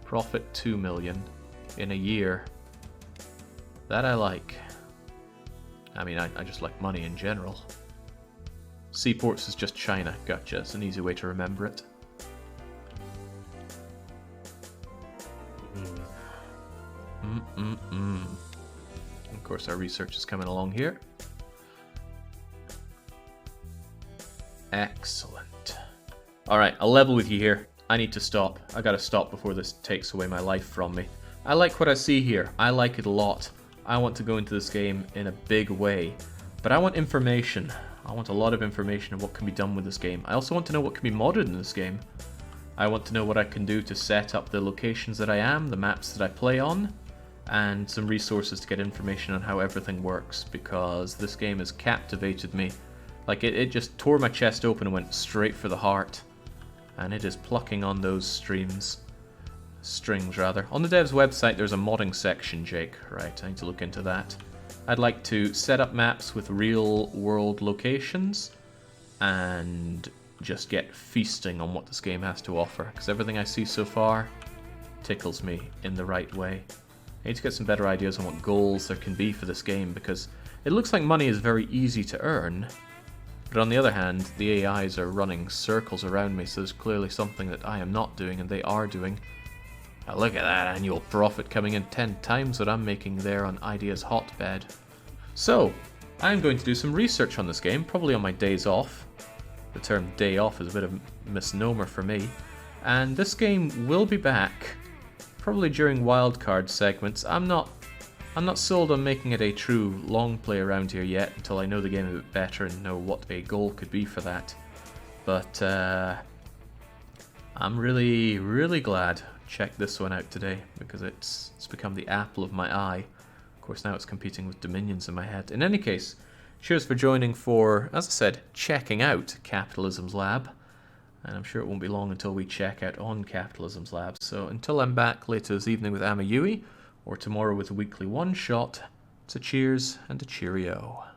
Profit 2 million in a year. That I like. I mean, I just like money in general. Seaports is just China. Gotcha, it's an easy way to remember it. Of course, our research is coming along here. Excellent. Alright, I'll level with you here. I need to stop. I gotta stop before this takes away my life from me. I like what I see here. I like it a lot. I want to go into this game in a big way. But I want information. I want a lot of information on what can be done with this game. I also want to know what can be modded in this game. I want to know what I can do to set up the locations that I am, the maps that I play on, and some resources to get information on how everything works, because this game has captivated me. Like, it just tore my chest open and went straight for the heart. And it is plucking on those strings, rather. On the dev's website there's a modding section, Jake. Right, I need to look into that. I'd like to set up maps with real world locations and just get feasting on what this game has to offer, because everything I see so far tickles me in the right way. I need to get some better ideas on what goals there can be for this game, because it looks like money is very easy to earn, but on the other hand, the AIs are running circles around me, so there's clearly something that I am not doing and they are doing. Now look at that annual profit coming in 10 times what I'm making there on Idea's hotbed. So, I'm going to do some research on this game, probably on my days off. The term day off is a bit of a misnomer for me. And this game will be back, probably during wildcard segments. I'm not sold on making it a true long play around here yet, until I know the game a bit better and know what a goal could be for that. But I'm really, really glad I checked this one out today, because it's become the apple of my eye. Of course, now it's competing with Dominions in my head. In any case, cheers for joining for, as I said, checking out Capitalism's Lab. And I'm sure it won't be long until we check out on Capitalism's Lab. So until I'm back later this evening with Amayui, or tomorrow with a weekly one-shot, it's a cheers and a cheerio.